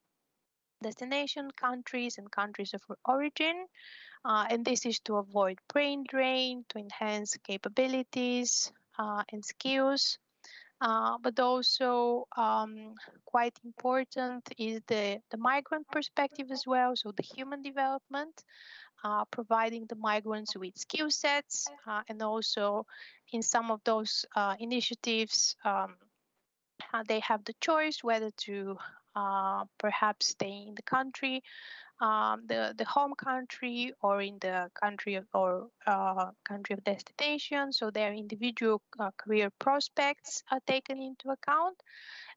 destination countries and countries of origin. And this is to avoid brain drain, to enhance capabilities and skills. But also quite important is the migrant perspective as well, so the human development, providing the migrants with skill sets, and also in some of those initiatives, they have the choice whether to perhaps stay in the country, the home country, or in the country country of destination. So their individual career prospects are taken into account.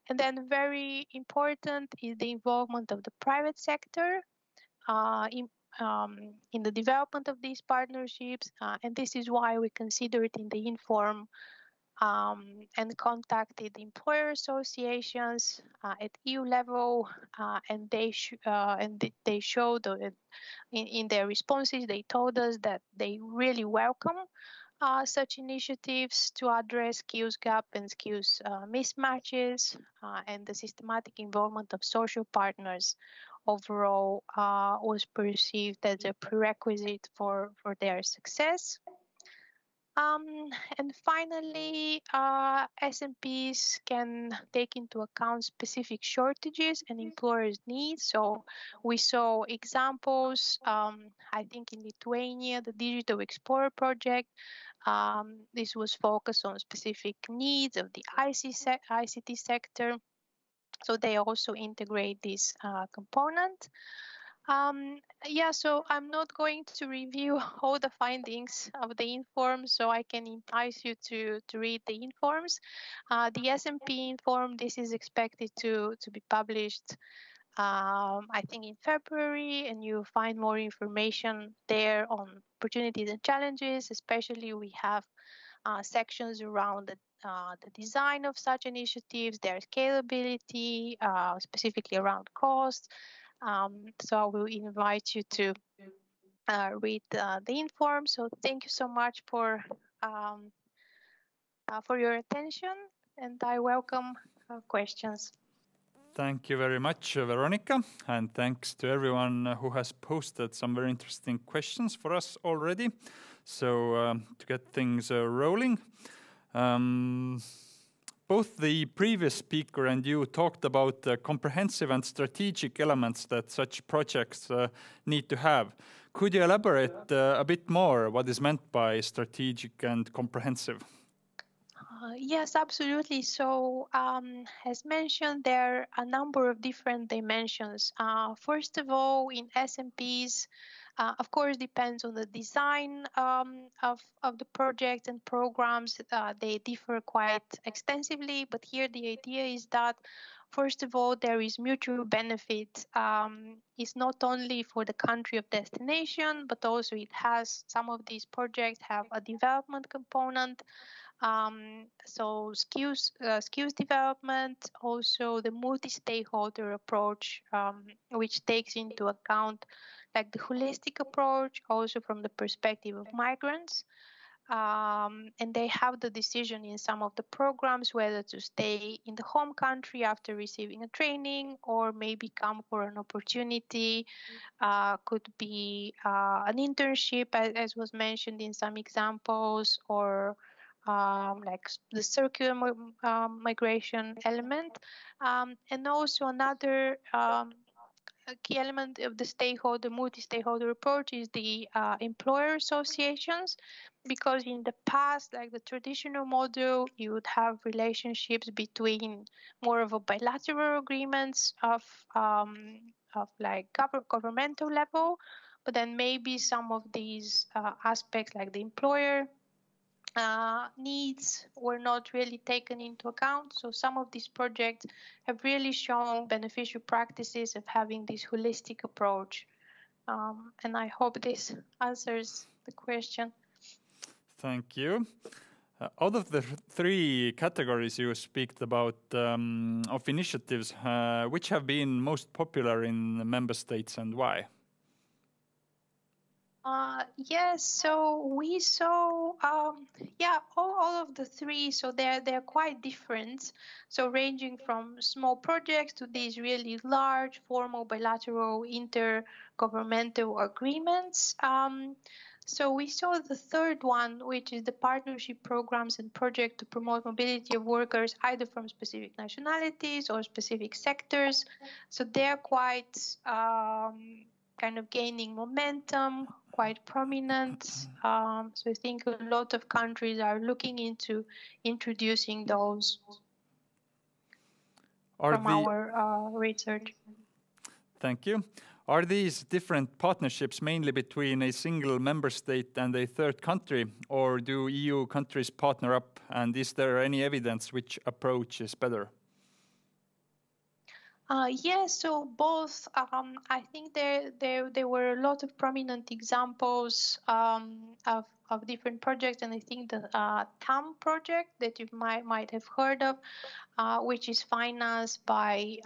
And then very important is the involvement of the private sector in the development of these partnerships. And this is why we consider it in the inform and contacted employer associations at EU level, and they showed in their responses, they told us that they really welcome such initiatives to address skills gap and skills mismatches and the systematic involvement of social partners overall was perceived as a prerequisite for their success. And finally, SMPs can take into account specific shortages and employers' needs. So we saw examples, I think in Lithuania, the Digital Explorer project. This was focused on specific needs of the ICT sector. So they also integrate this component. So I'm not going to review all the findings of the informs, so I can entice you to read the informs. The SMP inform, this is expected to be published, I think in February, and you'll find more information there on opportunities and challenges. Especially we have sections around the design of such initiatives, their scalability, specifically around cost. So I will invite you to read the inform. So thank you so much for your attention, and I welcome questions. Thank you very much, Veronica, and thanks to everyone who has posted some very interesting questions for us already. So to get things rolling, both the previous speaker and you talked about the comprehensive and strategic elements that such projects need to have. Could you elaborate a bit more what is meant by strategic and comprehensive? Yes, absolutely. So as mentioned, there are a number of different dimensions. First of all, in SMPs, of course, depends on the design of the project and programs. They differ quite extensively, but here the idea is that, first of all, there is mutual benefit. It's not only for the country of destination, but also it has, some of these projects have a development component. So skills development, also the multi-stakeholder approach, which takes into account like the holistic approach, also from the perspective of migrants. And they have the decision in some of the programs whether to stay in the home country after receiving a training, or maybe come for an opportunity. Could be an internship, as was mentioned in some examples, or like the circular migration element. And also another a key element of the multi-stakeholder approach is the employer associations, because in the past, like the traditional model, you would have relationships between more of a bilateral agreements of like governmental level, but then maybe some of these aspects like the employer needs were not really taken into account. So some of these projects have really shown beneficial practices of having this holistic approach. And I hope this answers the question. Thank you. Out of the three categories you speak about of initiatives, which have been most popular in the member states and why? Yes, so we saw, all of the three. So they're quite different. So ranging from small projects to these really large, formal, bilateral, intergovernmental agreements. So we saw the third one, which is the partnership programs and project to promote mobility of workers, either from specific nationalities or specific sectors. So they're quite kind of gaining momentum, quite prominent. So I think a lot of countries are looking into introducing those from our research. Thank you. Are these different partnerships mainly between a single member state and a third country, or do EU countries partner up? And is there any evidence which approach is better? Yes, so both. I think there were a lot of prominent examples of different projects, and I think the TAM project that you might have heard of, which is financed by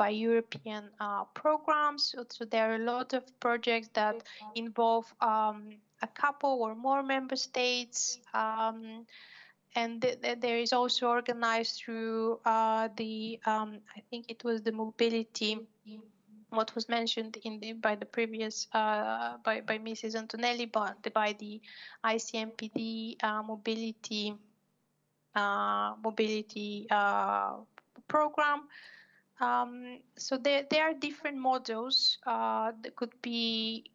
European programs. So there are a lot of projects that involve a couple or more member states. And there is also organized through I think it was the mobility, what was mentioned by the previous by Mrs. Antonelli, but by the ICMPD mobility program. So there are different models that could be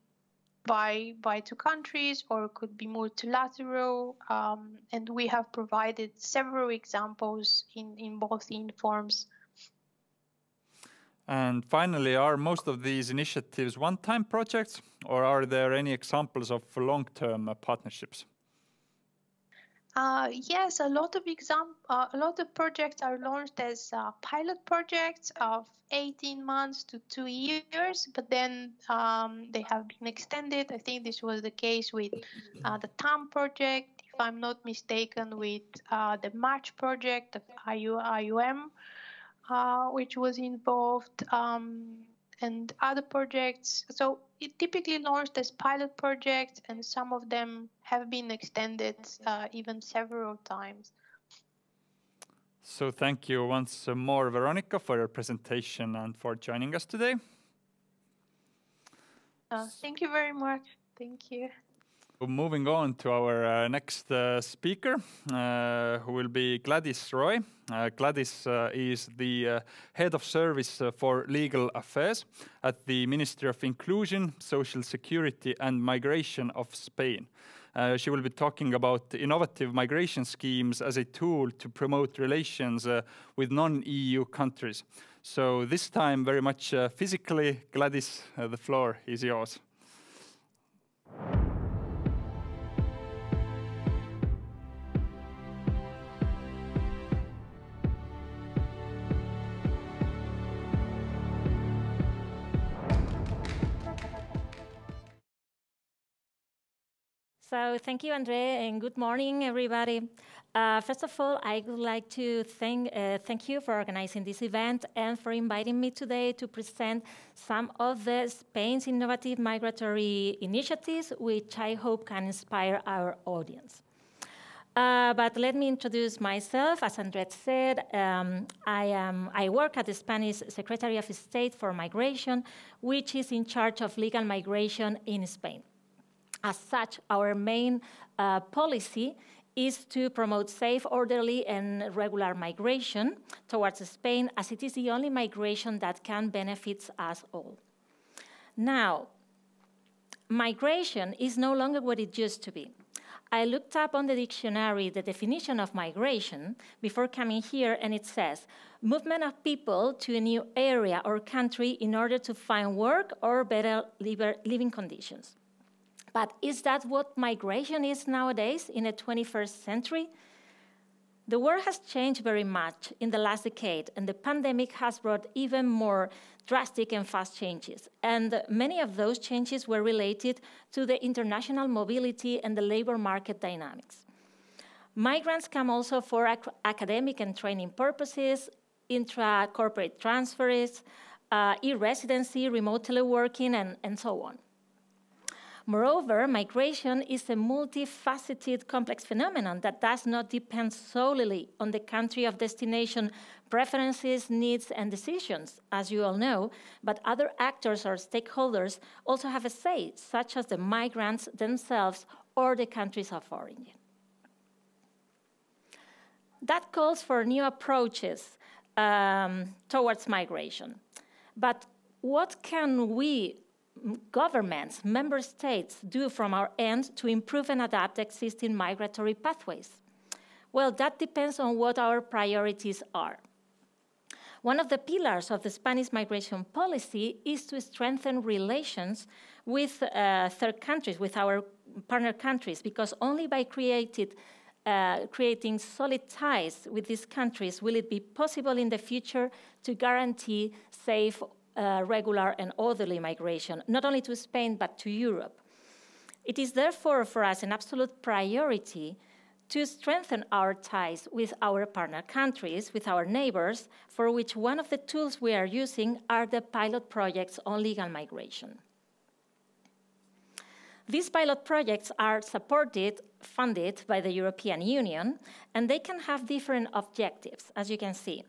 by two countries or could be multilateral, and we have provided several examples in both informs. And finally, are most of these initiatives one-time projects, or are there any examples of long-term partnerships? Yes, a lot of projects are launched as pilot projects of 18 months to 2 years, but then they have been extended. I think this was the case with the TAM project, if I'm not mistaken, with the March project of IUM, which was involved, and other projects. So it typically launched as pilot projects, and some of them have been extended even several times. So thank you once more, Veronica, for your presentation and for joining us today. Thank you very much. Thank you. Moving on to our next speaker, who will be Gladys Roy. Gladys is the Head of Service for Legal Affairs at the Ministry of Inclusion, Social Security and Migration of Spain. She will be talking about innovative migration schemes as a tool to promote relations with non-EU countries. So this time very much physically. Gladys, the floor is yours. So thank you, Andre, and good morning, everybody. First of all, I would like to thank you for organizing this event and for inviting me today to present some of the Spain's innovative migratory initiatives, which I hope can inspire our audience. But let me introduce myself. As Andre said, I work at the Spanish Secretary of State for Migration, which is in charge of legal migration in Spain. As such, our main policy is to promote safe, orderly, and regular migration towards Spain, as it is the only migration that can benefit us all. Now, migration is no longer what it used to be. I looked up on the dictionary the definition of migration before coming here, and it says, movement of people to a new area or country in order to find work or better living conditions. But is that what migration is nowadays in the 21st century? The world has changed very much in the last decade, and the pandemic has brought even more drastic and fast changes. And many of those changes were related to the international mobility and the labor market dynamics. Migrants come also for academic and training purposes, intra-corporate transfers, e-residency, remote teleworking, and so on. Moreover, migration is a multifaceted, complex phenomenon that does not depend solely on the country of destination preferences, needs, and decisions, as you all know, but other actors or stakeholders also have a say, such as the migrants themselves or the countries of origin. That calls for new approaches towards migration. But what can we, governments, member states, do from our end to improve and adapt existing migratory pathways? Well, that depends on what our priorities are. One of the pillars of the Spanish migration policy is to strengthen relations with third countries, with our partner countries, because only by creating solid ties with these countries will it be possible in the future to guarantee safe, regular and orderly migration, not only to Spain, but to Europe. It is therefore for us an absolute priority to strengthen our ties with our partner countries, with our neighbors, for which one of the tools we are using are the pilot projects on legal migration. These pilot projects are supported, funded by the European Union, and they can have different objectives, as you can see.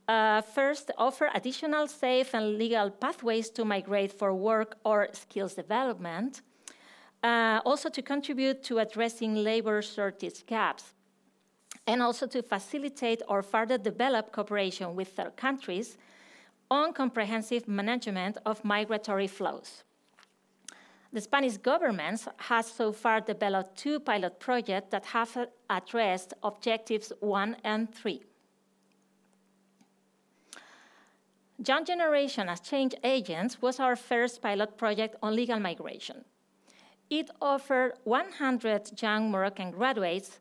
First, offer additional safe and legal pathways to migrate for work or skills development. Also to contribute to addressing labor shortage gaps, and also to facilitate or further develop cooperation with third countries on comprehensive management of migratory flows. The Spanish government has so far developed 2 pilot projects that have addressed objectives 1 and 3. Young Generation as Change Agents was our first pilot project on legal migration. It offered 100 young Moroccan graduates,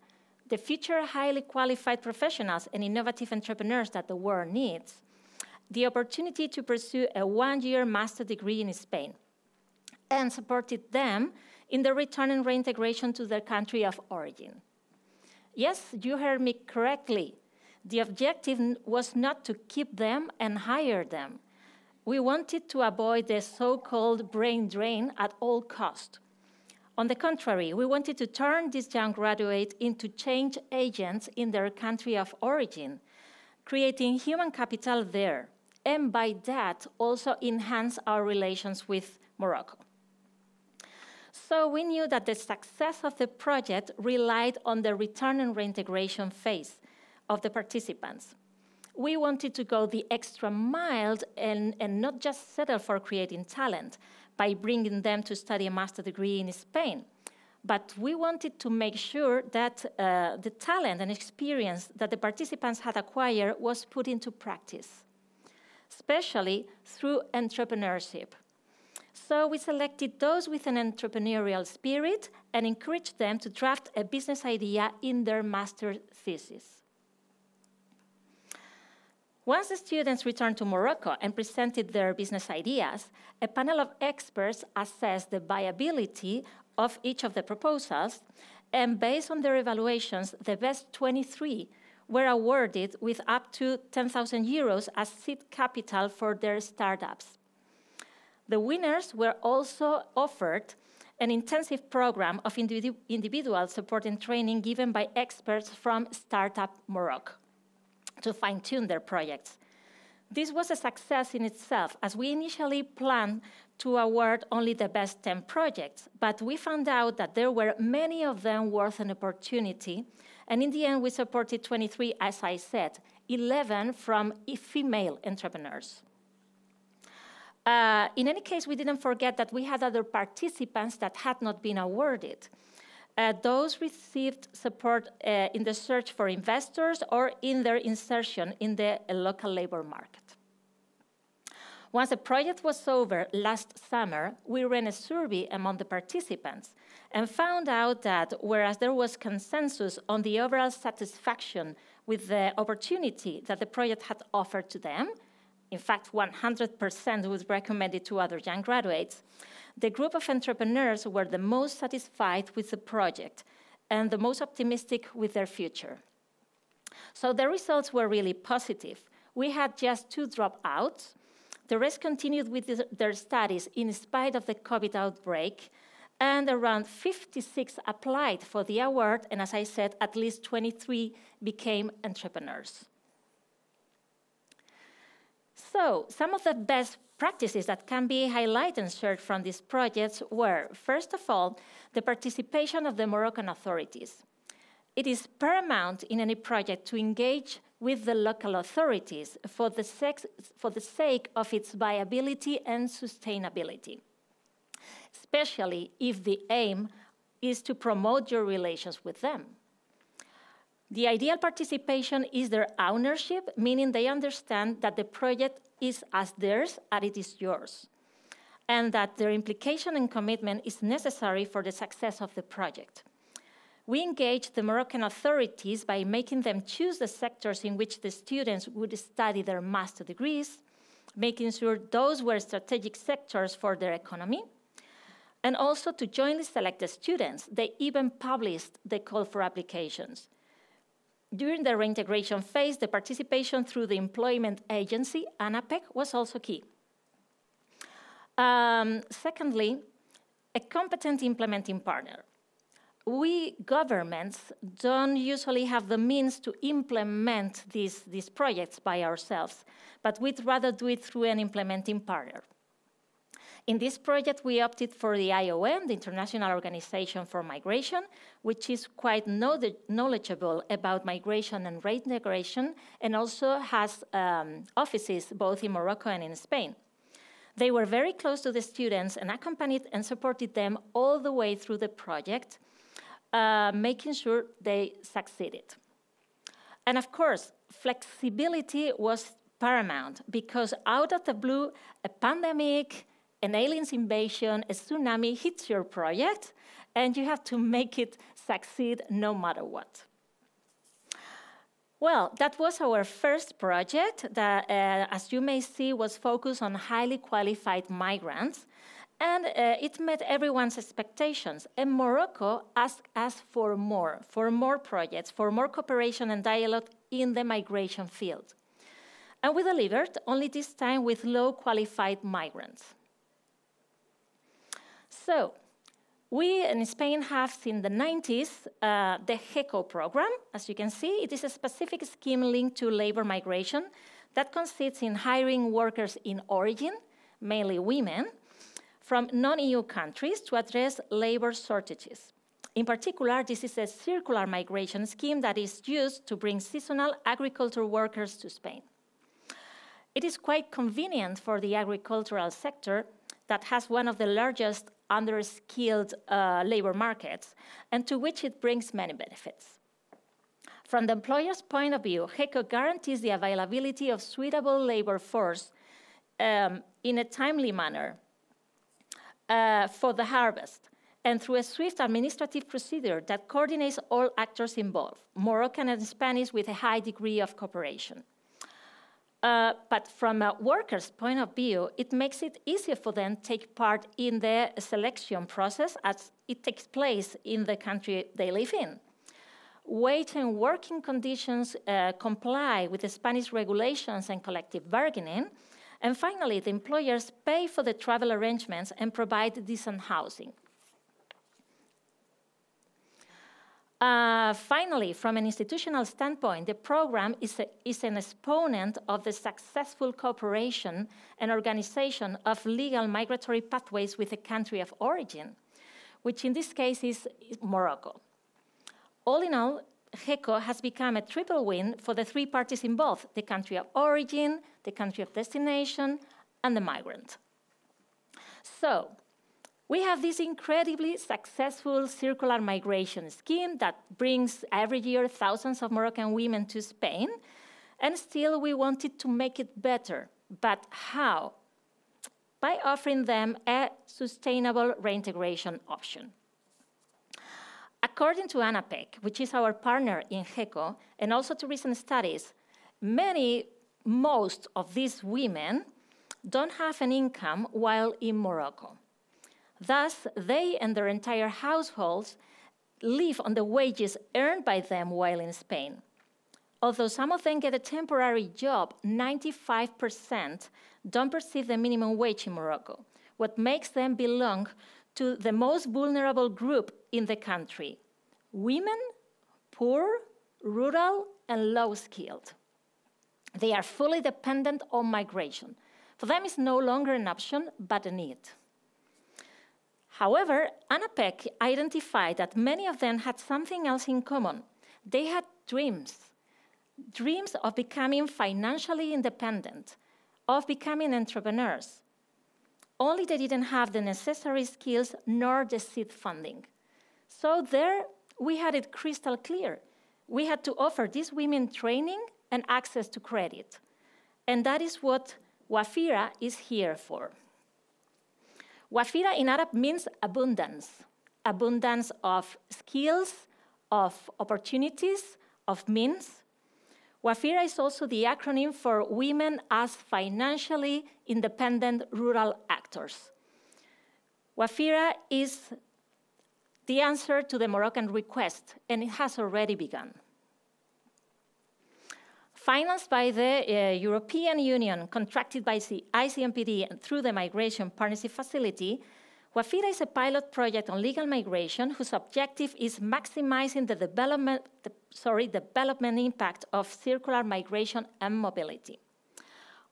the future highly qualified professionals and innovative entrepreneurs that the world needs, the opportunity to pursue a 1-year master degree in Spain, and supported them in the return and reintegration to their country of origin. Yes, you heard me correctly. The objective was not to keep them and hire them. We wanted to avoid the so-called brain drain at all costs. On the contrary, we wanted to turn these young graduates into change agents in their country of origin, creating human capital there, and by that also enhance our relations with Morocco. So we knew that the success of the project relied on the return and reintegration phase of the participants. We wanted to go the extra mile and not just settle for creating talent by bringing them to study a master degree in Spain, but we wanted to make sure that the talent and experience that the participants had acquired was put into practice, especially through entrepreneurship. So we selected those with an entrepreneurial spirit and encouraged them to draft a business idea in their master's thesis. Once the students returned to Morocco and presented their business ideas, a panel of experts assessed the viability of each of the proposals, and based on their evaluations, the best 23 were awarded with up to 10,000 euros as seed capital for their startups. The winners were also offered an intensive program of individual support and training given by experts from Startup Morocco to fine-tune their projects. This was a success in itself, as we initially planned to award only the best 10 projects, but we found out that there were many of them worth an opportunity, and in the end we supported 23, as I said, 11 from female entrepreneurs. In any case, we didn't forget that we had other participants that had not been awarded. Those received support in the search for investors or in their insertion in the local labor market. Once the project was over last summer, we ran a survey among the participants and found out that whereas there was consensus on the overall satisfaction with the opportunity that the project had offered to them, in fact, 100% was recommended to other young graduates, the group of entrepreneurs were the most satisfied with the project and the most optimistic with their future. So the results were really positive. We had just 2 dropouts. The rest continued with their studies in spite of the COVID outbreak, and around 56 applied for the award, and as I said, at least 23 became entrepreneurs. So, some of the best practices that can be highlighted and shared from these projects were, first of all, the participation of the Moroccan authorities. It is paramount in any project to engage with the local authorities for the sake of its viability and sustainability, especially if the aim is to promote your relations with them. The ideal participation is their ownership, meaning they understand that the project is as theirs as it is yours, and that their implication and commitment is necessary for the success of the project. We engaged the Moroccan authorities by making them choose the sectors in which the students would study their master degrees, making sure those were strategic sectors for their economy, and also to jointly select the students. They even published the call for applications. During the reintegration phase, the participation through the employment agency, ANAPEC, was also key. Secondly, a competent implementing partner. We governments don't usually have the means to implement these projects by ourselves, but we'd rather do it through an implementing partner. In this project, we opted for the IOM, the International Organization for Migration, which is quite knowledgeable about migration and reintegration, and also has offices both in Morocco and in Spain. They were very close to the students and accompanied and supported them all the way through the project, making sure they succeeded. And of course, flexibility was paramount, because out of the blue, a pandemic, an alien's invasion, a tsunami hits your project, and you have to make it succeed no matter what. Well, that was our first project that, as you may see, was focused on highly qualified migrants, and it met everyone's expectations. And Morocco asked us for more projects, for more cooperation and dialogue in the migration field. And we delivered, only this time with low qualified migrants. So, we in Spain have since the 90s the HECO program. As you can see, it is a specific scheme linked to labor migration that consists in hiring workers in origin, mainly women, from non-EU countries to address labor shortages. In particular, this is a circular migration scheme that is used to bring seasonal agriculture workers to Spain. It is quite convenient for the agricultural sector that has one of the largest under-skilled labor markets, and to which it brings many benefits. From the employer's point of view, HECO guarantees the availability of suitable labor force in a timely manner for the harvest, and through a swift administrative procedure that coordinates all actors involved, Moroccan and Spanish with a high degree of cooperation. But from a worker's point of view, it makes it easier for them to take part in the selection process as it takes place in the country they live in. Wage and working conditions comply with the Spanish regulations and collective bargaining. And finally, the employers pay for the travel arrangements and provide decent housing. Finally, from an institutional standpoint, the program is an exponent of the successful cooperation and organization of legal migratory pathways with the country of origin, which in this case is Morocco. All in all, HECO has become a triple win for the three parties involved: the country of origin, the country of destination, and the migrant. So, we have this incredibly successful circular migration scheme that brings every year thousands of Moroccan women to Spain, and still we wanted to make it better. But how? By offering them a sustainable reintegration option. According to ANAPEC, which is our partner in HECO, and also to recent studies, most of these women don't have an income while in Morocco. Thus, they and their entire households live on the wages earned by them while in Spain. Although some of them get a temporary job, 95% don't perceive the minimum wage in Morocco, what makes them belong to the most vulnerable group in the country: women, poor, rural, and low-skilled. They are fully dependent on migration. For them, it's no longer an option, but a need. However, ANAPEC identified that many of them had something else in common. They had dreams of becoming financially independent, of becoming entrepreneurs. Only they didn't have the necessary skills nor the seed funding. So there, we had it crystal clear. We had to offer these women training and access to credit. And that is what Wafira is here for. Wafira in Arab means abundance. Abundance of skills, of opportunities, of means. Wafira is also the acronym for Women as Financially Independent Rural Actors. Wafira is the answer to the Moroccan request, and it has already begun. Financed by the European Union, contracted by the ICMPD and through the Migration Partnership Facility, Wafira is a pilot project on legal migration whose objective is maximizing the development impact of circular migration and mobility.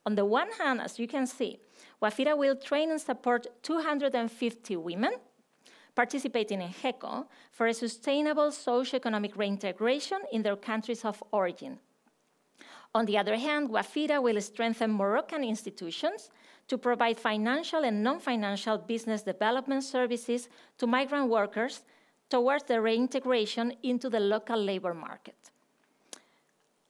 On the one hand, as you can see, Wafira will train and support 250 women participating in HECO for a sustainable socio-economic reintegration in their countries of origin. On the other hand, Wafira will strengthen Moroccan institutions to provide financial and non-financial business development services to migrant workers towards their reintegration into the local labor market.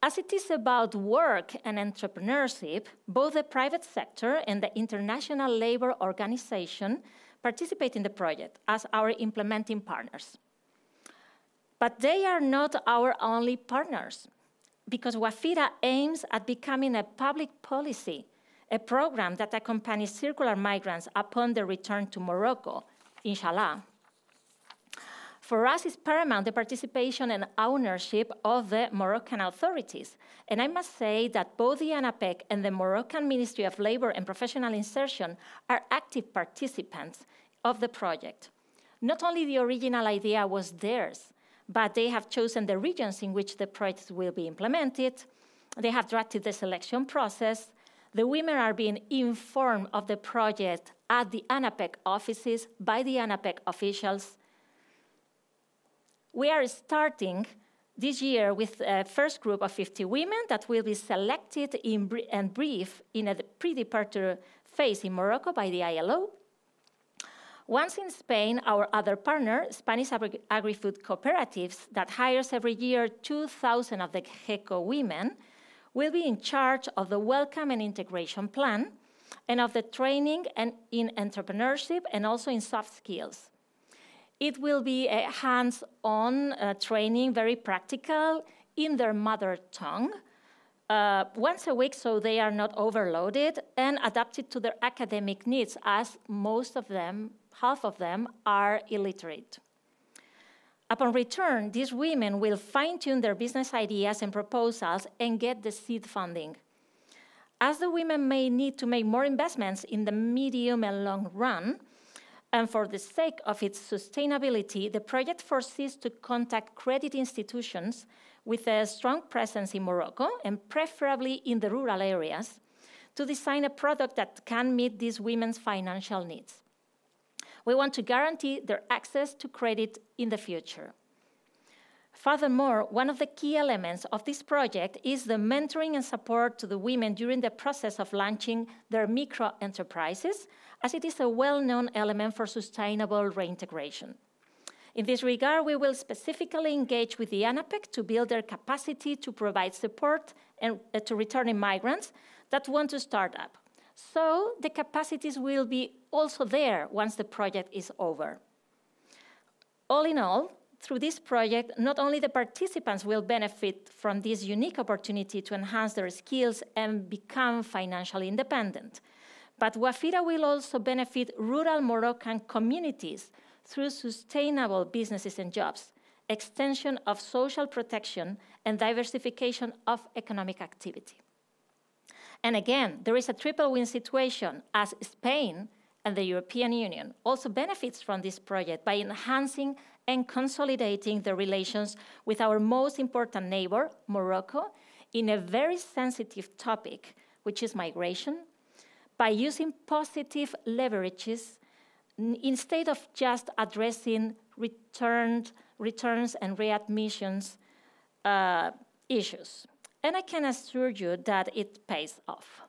As it is about work and entrepreneurship, both the private sector and the International Labour Organization participate in the project as our implementing partners. But they are not our only partners, because Wafira aims at becoming a public policy, a program that accompanies circular migrants upon their return to Morocco, inshallah. For us, it's paramount the participation and ownership of the Moroccan authorities. And I must say that both the ANAPEC and the Moroccan Ministry of Labour and Professional Insertion are active participants of the project. Not only the original idea was theirs, but they have chosen the regions in which the project will be implemented. They have drafted the selection process. The women are being informed of the project at the ANAPEC offices by the ANAPEC officials. We are starting this year with a first group of 50 women that will be selected and briefed in a pre-departure phase in Morocco by the ILO. Once in Spain, our other partner, Spanish Agri-Food Cooperatives, that hires every year 2,000 of the HECO women, will be in charge of the welcome and integration plan and of the training and in entrepreneurship and also in soft skills. It will be a hands-on training, very practical, in their mother tongue, once a week so they are not overloaded, and adapted to their academic needs, as most of them, half of them, are illiterate. Upon return, these women will fine-tune their business ideas and proposals and get the seed funding. As the women may need to make more investments in the medium and long run, and for the sake of its sustainability, the project foresees to contact credit institutions with a strong presence in Morocco, and preferably in the rural areas, to design a product that can meet these women's financial needs. We want to guarantee their access to credit in the future. Furthermore, one of the key elements of this project is the mentoring and support to the women during the process of launching their micro-enterprises, as it is a well-known element for sustainable reintegration. In this regard, we will specifically engage with the ANAPEC to build their capacity to provide support and, to returning migrants that want to start up. So the capacities will be also there once the project is over. All in all, through this project, not only the participants will benefit from this unique opportunity to enhance their skills and become financially independent, but Wafira will also benefit rural Moroccan communities through sustainable businesses and jobs, extension of social protection, and diversification of economic activity. And again, there is a triple win situation, as Spain and the European Union also benefits from this project by enhancing and consolidating the relations with our most important neighbor, Morocco, in a very sensitive topic, which is migration, by using positive leverages instead of just addressing returns and readmissions issues. And I can assure you that it pays off.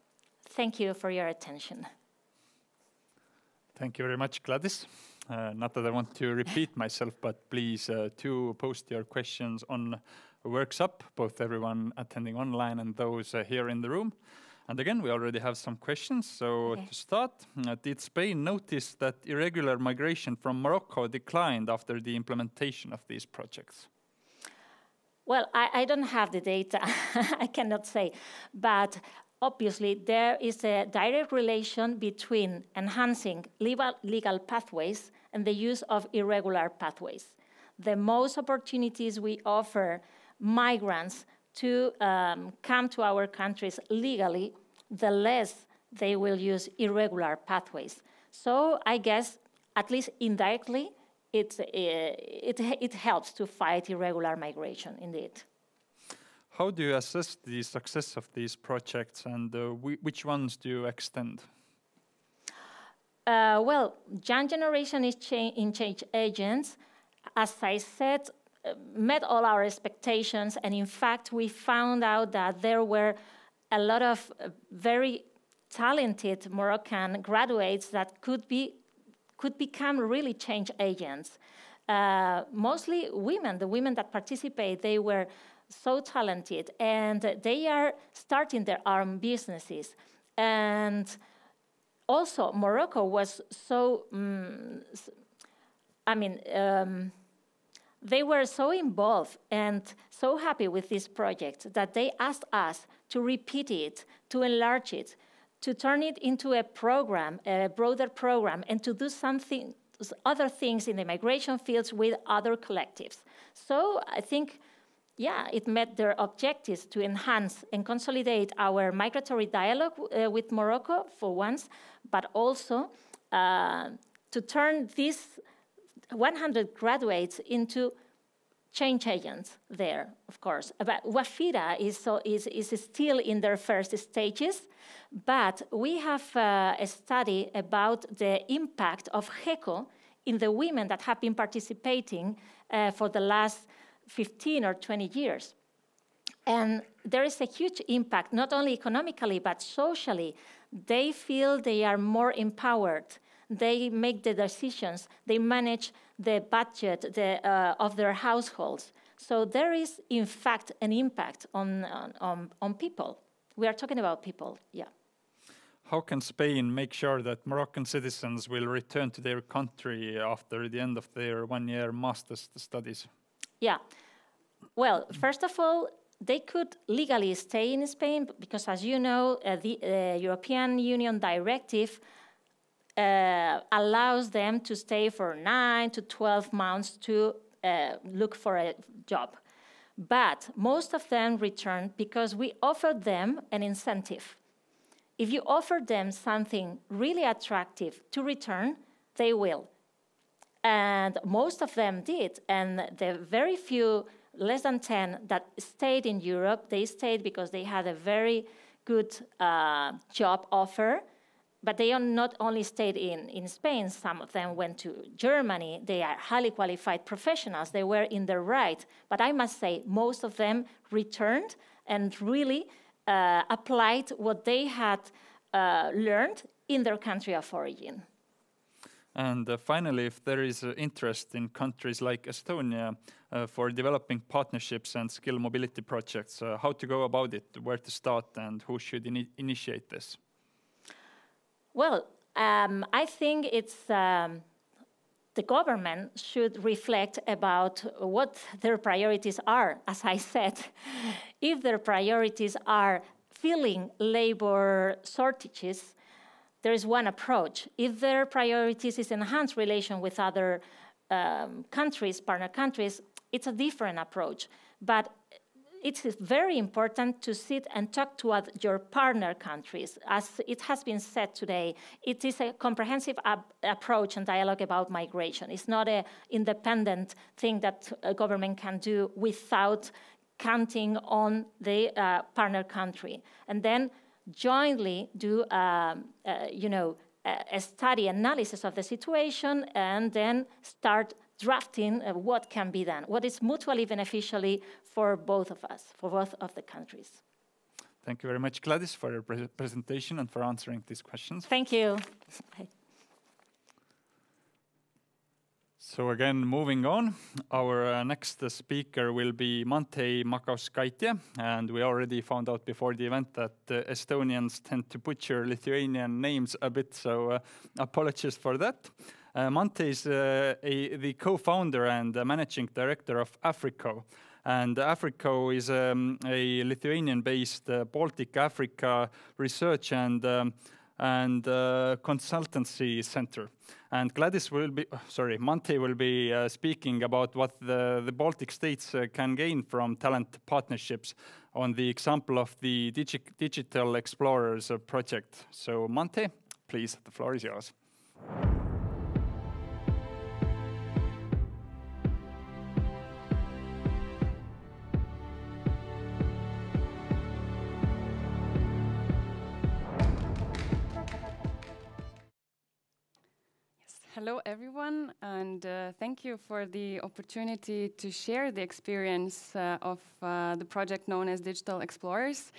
Thank you for your attention. Thank you very much, Gladys. Not that I want to repeat myself, but please do post your questions on Worksup, both everyone attending online and those here in the room. And again, we already have some questions. So to start, did Spain notice that irregular migration from Morocco declined after the implementation of these projects? Well, I don't have the data, I cannot say, but obviously there is a direct relation between enhancing legal pathways and the use of irregular pathways. The most opportunities we offer migrants to come to our countries legally, the less they will use irregular pathways. So I guess at least indirectly, it helps to fight irregular migration, indeed. How do you assess the success of these projects, and which ones do you extend? Well, young generation is in change agents, as I said, met all our expectations, and in fact, we found out that there were a lot of very talented Moroccan graduates that could become really change agents. Mostly women, the women that participate, they were so talented, and they are starting their own businesses. And also, Morocco was so, they were so involved and so happy with this project that they asked us to repeat it, to enlarge it, to turn it into a program, a broader program, and to do something, other things in the migration fields with other collectives. So I think, yeah, it met their objectives to enhance and consolidate our migratory dialogue with Morocco for once, but also to turn these 100 graduates into change agents there, of course. But Wafira is still in their first stages, but we have a study about the impact of HECO in the women that have been participating for the last 15 or 20 years. And there is a huge impact, not only economically, but socially. They feel they are more empowered. They make the decisions. They manage the budget of their households. So there is, in fact, an impact on people. We are talking about people, yeah. How can Spain make sure that Moroccan citizens will return to their country after the end of their one-year master's studies? Yeah, well, first of all, they could legally stay in Spain because, as you know, the European Union directive allows them to stay for 9 to 12 months to look for a job. But most of them return because we offered them an incentive. If you offer them something really attractive to return, they will. And most of them did. And the very few, less than 10, that stayed in Europe, they stayed because they had a very good job offer. But they not only stayed in Spain, some of them went to Germany. They are highly qualified professionals. They were in the right. But I must say, most of them returned and really applied what they had learned in their country of origin. And finally, if there is interest in countries like Estonia for developing partnerships and skill mobility projects, how to go about it, where to start, and who should initiate this? Well, I think it's the government should reflect about what their priorities are. As I said, if their priorities are filling labor shortages, there is one approach. If their priorities is enhanced relation with other countries, partner countries, it's a different approach. But it is very important to sit and talk to your partner countries. As it has been said today, it is a comprehensive approach and dialogue about migration. It's not an independent thing that a government can do without counting on the partner country. And then jointly do a study analysis of the situation and then start drafting what can be done, what is mutually beneficially for both of us, for both of the countries. Thank you very much, Gladys, for your presentation and for answering these questions. Thank you. So again, moving on, our next speaker will be Mante Makauskaitė, and we already found out before the event that Estonians tend to butcher Lithuanian names a bit, so apologies for that. Mante is the co-founder and managing director of Africo. And Africo is a Lithuanian-based Baltic Africa research and consultancy center. And Mante will be speaking about what the Baltic states can gain from talent partnerships on the example of the Digital Explorers project. So Mante, please, the floor is yours. Hello, everyone, and thank you for the opportunity to share the experience of the project known as Digital Explorers.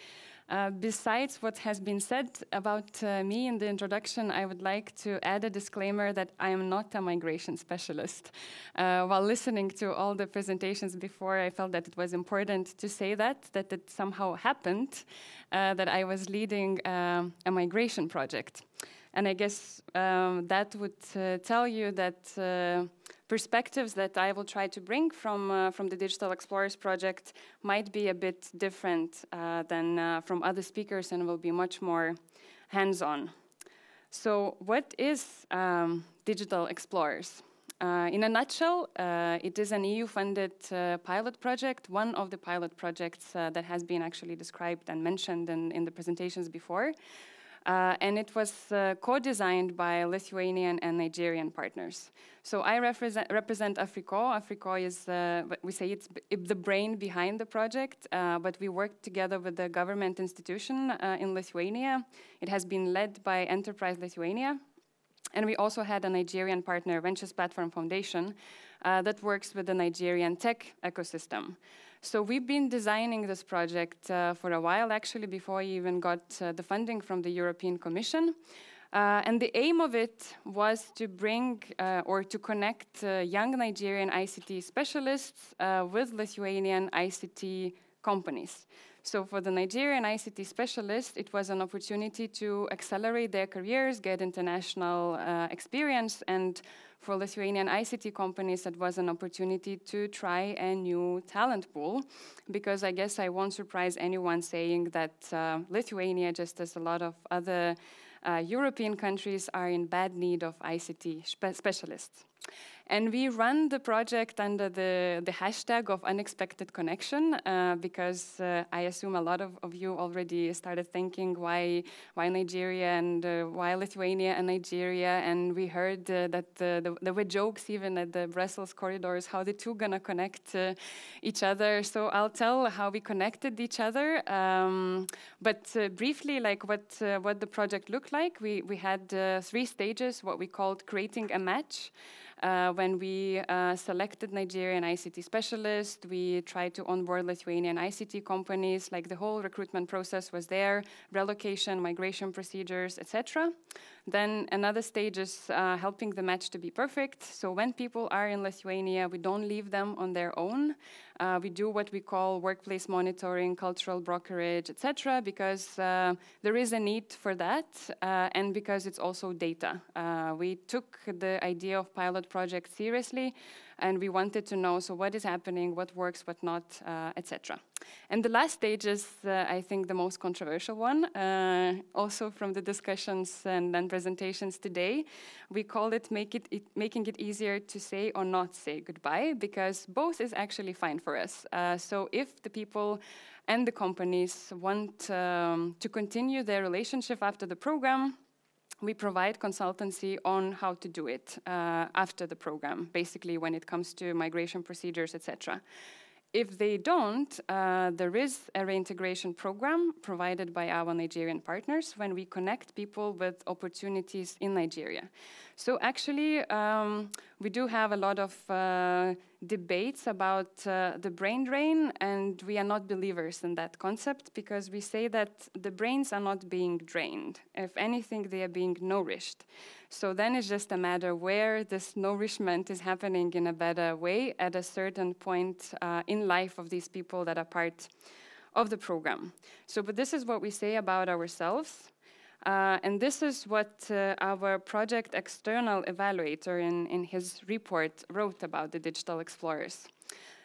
Besides what has been said about me in the introduction, I would like to add a disclaimer that I am not a migration specialist. While listening to all the presentations before, I felt that it was important to say that it somehow happened, that I was leading a migration project. And I guess that would tell you that perspectives that I will try to bring from the Digital Explorers project might be a bit different than from other speakers and will be much more hands-on. So what is Digital Explorers? In a nutshell, it is an EU-funded pilot project, one of the pilot projects that has been actually described and mentioned in the presentations before. And it was co-designed by Lithuanian and Nigerian partners. So I represent Africo. Africo is, we say it's the brain behind the project, but we work together with the government institution in Lithuania. It has been led by Enterprise Lithuania. And we also had a Nigerian partner, Ventures Platform Foundation, that works with the Nigerian tech ecosystem. So we've been designing this project for a while, actually, before we even got the funding from the European Commission. And the aim of it was to bring or to connect young Nigerian ICT specialists with Lithuanian ICT companies. So for the Nigerian ICT specialists, it was an opportunity to accelerate their careers, get international experience, and for Lithuanian ICT companies, it was an opportunity to try a new talent pool, because I guess I won't surprise anyone saying that Lithuania, just as a lot of other European countries, are in bad need of ICT specialists. And we run the project under the hashtag of unexpected connection, because I assume a lot of you already started thinking why Nigeria and why Lithuania and Nigeria, and we heard that there were jokes even at the Brussels corridors how the two gonna connect each other. So I'll tell how we connected each other, but briefly, like what the project looked like. We had 3 stages, what we called creating a match. When we selected Nigerian ICT specialists, we tried to onboard Lithuanian ICT companies, like the whole recruitment process was there, relocation, migration procedures, etc. Then another stage is helping the match to be perfect. So when people are in Lithuania, we don't leave them on their own. We do what we call workplace monitoring, cultural brokerage, etc., because there is a need for that, and because it's also data. We took the idea of pilot project seriously, and we wanted to know, so what is happening, what works, what not, etc. And the last stage is, I think, the most controversial one, also from the discussions and presentations today. We call it making it easier to say or not say goodbye, because both is actually fine for us. So if the people and the companies want to continue their relationship after the program, we provide consultancy on how to do it after the program, basically when it comes to migration procedures, etc. If they don't, there is a reintegration program provided by our Nigerian partners when we connect people with opportunities in Nigeria. So actually, we do have a lot of debates about the brain drain, and we are not believers in that concept, because we say that the brains are not being drained. If anything, they are being nourished. So then it's just a matter where this nourishment is happening in a better way at a certain point in life of these people that are part of the program. So, but this is what we say about ourselves. And this is what our project external evaluator in his report wrote about the Digital Explorers.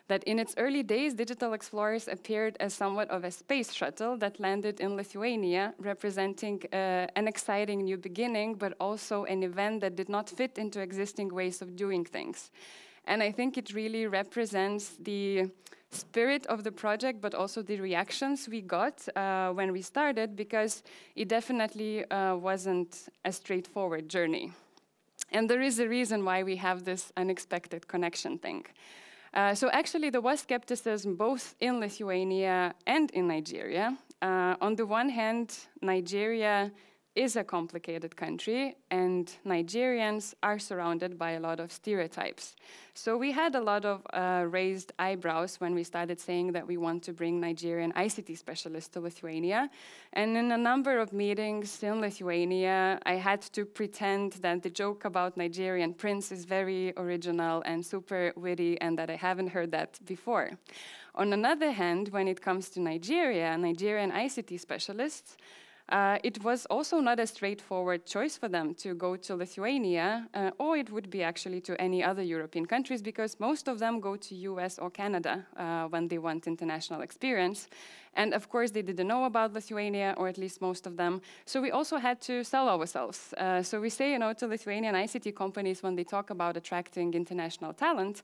That in its early days, Digital Explorers appeared as somewhat of a space shuttle that landed in Lithuania, representing an exciting new beginning, but also an event that did not fit into existing ways of doing things. And I think it really represents the spirit of the project, but also the reactions we got when we started, because it definitely wasn't a straightforward journey. And there is a reason why we have this unexpected connection thing. So actually there was skepticism both in Lithuania and in Nigeria. On the one hand, Nigeria is a complicated country, and Nigerians are surrounded by a lot of stereotypes. So we had a lot of raised eyebrows when we started saying that we want to bring Nigerian ICT specialists to Lithuania. And in a number of meetings in Lithuania, I had to pretend that the joke about Nigerian prince is very original and super witty, and that I haven't heard that before. On another hand, when it comes to Nigeria, Nigerian ICT specialists, it was also not a straightforward choice for them to go to Lithuania, or it would be actually to any other European countries, because most of them go to US or Canada when they want international experience. And of course, they didn't know about Lithuania, or at least most of them. So we also had to sell ourselves. So we say, to Lithuanian ICT companies when they talk about attracting international talent,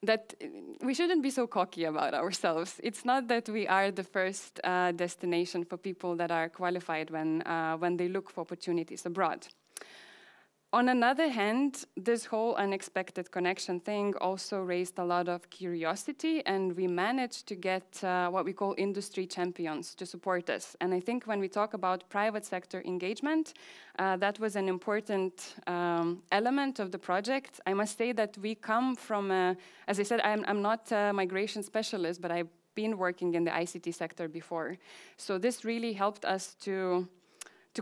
that we shouldn't be so cocky about ourselves. It's not that we are the first destination for people that are qualified when they look for opportunities abroad. On another hand, this whole unexpected connection thing also raised a lot of curiosity, and we managed to get what we call industry champions to support us. And I think when we talk about private sector engagement, that was an important element of the project. I must say that we come from, as I said, I'm not a migration specialist, but I've been working in the ICT sector before. So this really helped us to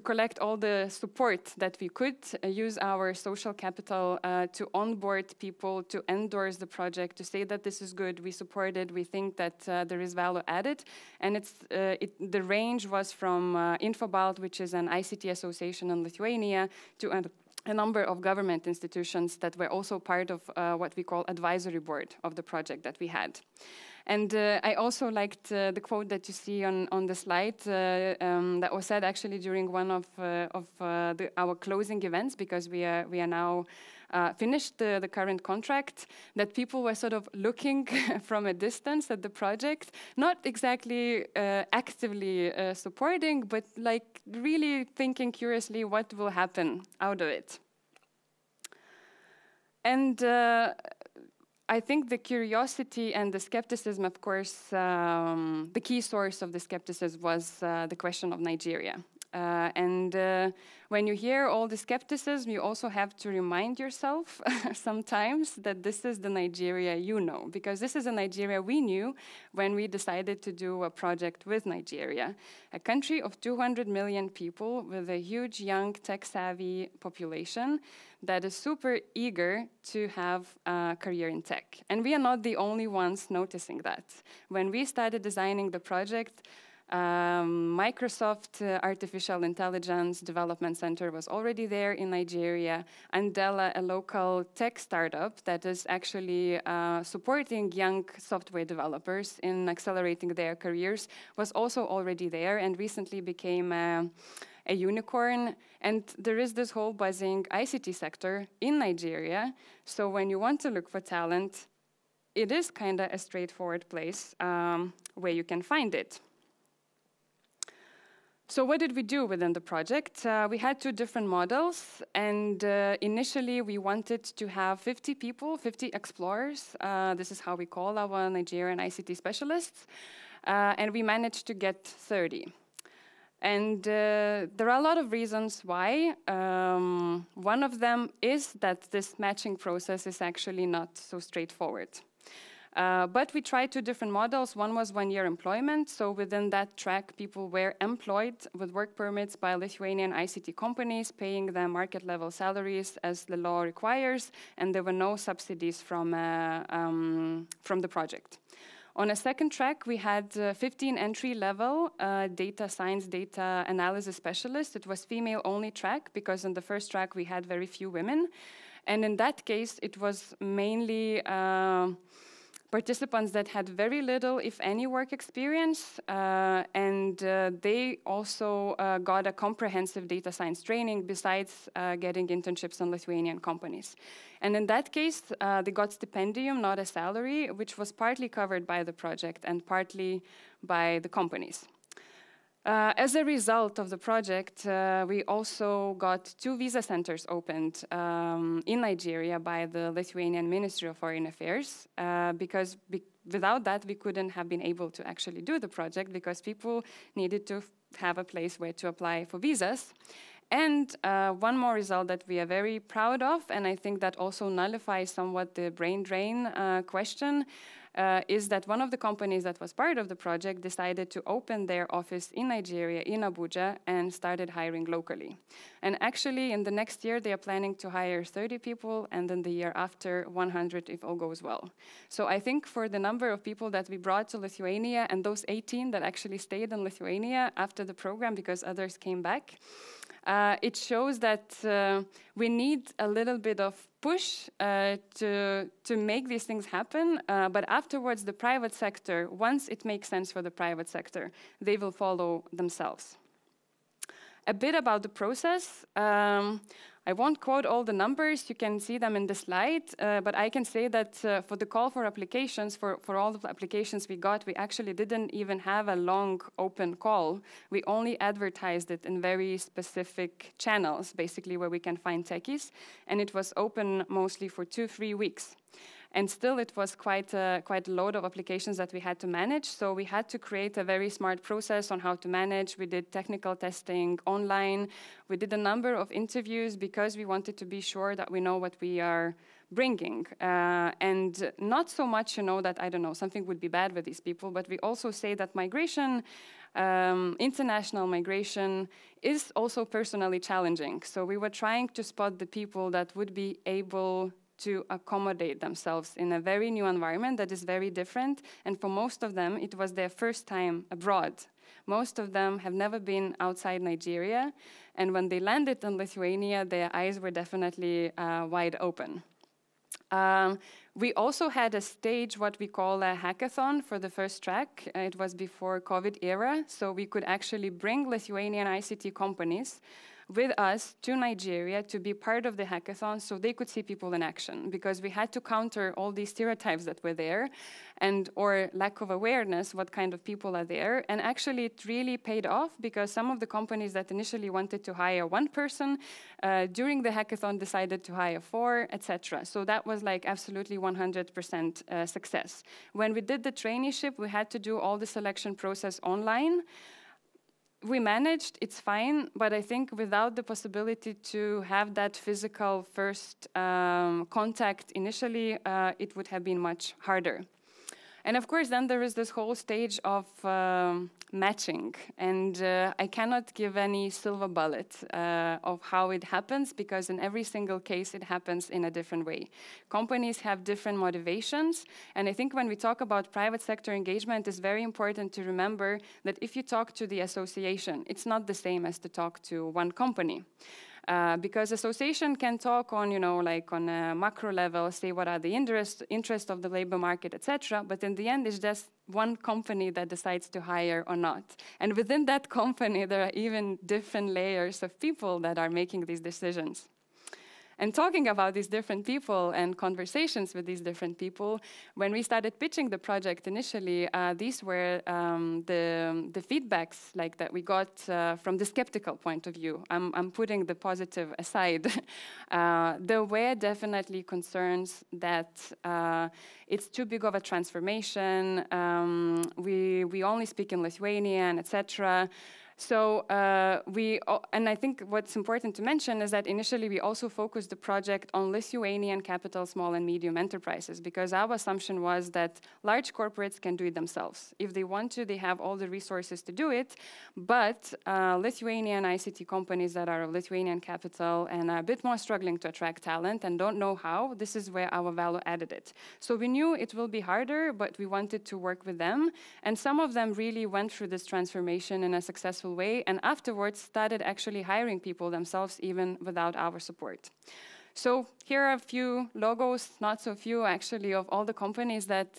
collect all the support that we could, use our social capital to onboard people, to endorse the project, to say that this is good, we support it, we think that there is value added. And the range was from Infobalt, which is an ICT association in Lithuania, to a number of government institutions that were also part of what we call advisory board of the project that we had. And I also liked the quote that you see on the slide that was said actually during one of our closing events, because we are now finished the current contract, that people were sort of looking from a distance at the project, not exactly actively supporting, but like really thinking curiously what will happen out of it. And I think the curiosity and the skepticism, of course, the key source of the skepticism was the question of Nigeria. When you hear all the skepticism, you also have to remind yourself sometimes that this is the Nigeria you know, because this is a Nigeria we knew when we decided to do a project with Nigeria, a country of 200 million people with a huge young tech-savvy population that is super eager to have a career in tech. And we are not the only ones noticing that. When we started designing the project, Microsoft Artificial Intelligence Development Center was already there in Nigeria. Andela, a local tech startup that is actually supporting young software developers in accelerating their careers, was also already there and recently became a unicorn. And there is this whole buzzing ICT sector in Nigeria. So when you want to look for talent, it is kind of a straightforward place where you can find it. So what did we do within the project? We had two different models, and initially we wanted to have 50 people, 50 explorers. This is how we call our Nigerian ICT specialists, and we managed to get 30. And there are a lot of reasons why. One of them is that this matching process is actually not so straightforward. But we tried two different models. One was 1 year employment. So within that track, people were employed with work permits by Lithuanian ICT companies, paying them market level salaries as the law requires, and there were no subsidies from the project. On a second track, we had 15 entry-level data science, data analysis specialists. It was female-only track, because in the first track, we had very few women. And in that case, it was mainly participants that had very little, if any, work experience, and they also got a comprehensive data science training besides getting internships in Lithuanian companies. And in that case, they got stipendium, not a salary, which was partly covered by the project and partly by the companies. As a result of the project, we also got 2 visa centers opened in Nigeria by the Lithuanian Ministry of Foreign Affairs, because without that, we couldn't have been able to actually do the project, because people needed to have a place where to apply for visas. And one more result that we are very proud of, and I think that also nullifies somewhat the brain drain question, is that one of the companies that was part of the project decided to open their office in Nigeria, in Abuja, and started hiring locally. And actually, in the next year, they are planning to hire 30 people, and then the year after, 100 if all goes well. So I think for the number of people that we brought to Lithuania, and those 18 that actually stayed in Lithuania after the program because others came back, it shows that we need a little bit of push to make these things happen, but afterwards the private sector, once it makes sense for the private sector, they will follow themselves. A bit about the process. I won't quote all the numbers, you can see them in the slide, but I can say that for the call for applications, for all the applications we got, we actually didn't even have a long open call. We only advertised it in very specific channels, basically where we can find techies, and it was open mostly for 2-3 weeks. And still, it was quite a load of applications that we had to manage. So we had to create a very smart process on how to manage. We did technical testing online. We did a number of interviews because we wanted to be sure that we know what we are bringing. And not so much, that, I don't know, something would be bad with these people, but we also say that migration, international migration, is also personally challenging. So we were trying to spot the people that would be able to accommodate themselves in a very new environment that is very different. And for most of them, it was their first time abroad. Most of them have never been outside Nigeria. And when they landed in Lithuania, their eyes were definitely wide open. We also had a stage, what we call a hackathon for the first track. It was before COVID era. So we could actually bring Lithuanian ICT companies with us to Nigeria to be part of the hackathon so they could see people in action, because we had to counter all these stereotypes that were there or lack of awareness what kind of people are there. And actually it really paid off, because some of the companies that initially wanted to hire one person during the hackathon decided to hire 4, etc. So that was like absolutely 100% success. When we did the traineeship, we had to do all the selection process online. We managed, it's fine, but I think without the possibility to have that physical first contact initially, it would have been much harder. And of course, then there is this whole stage of matching. And I cannot give any silver bullet of how it happens, because in every single case, it happens in a different way. Companies have different motivations. And I think when we talk about private sector engagement, it's very important to remember that if you talk to the association, it's not the same as to talk to one company. Because association can talk on, like on a macro level, say what are the interests of the labor market, etc. But in the end, it's just one company that decides to hire or not. And within that company, there are even different layers of people that are making these decisions. And talking about these different people and conversations with these different people, when we started pitching the project initially, these were the feedbacks like that we got from the skeptical point of view. I'm putting the positive aside. There were definitely concerns that it's too big of a transformation. We only speak in Lithuanian, etc. So and I think what's important to mention is that initially we also focused the project on Lithuanian capital, small and medium enterprises, because our assumption was that large corporates can do it themselves. If they want to, they have all the resources to do it, but Lithuanian ICT companies that are of Lithuanian capital and are a bit more struggling to attract talent and don't know how, this is where our value added it. So we knew it will be harder, but we wanted to work with them, and some of them really went through this transformation in a successful way, and afterwards started actually hiring people themselves even without our support. So here are a few logos, not so few actually, of all the companies that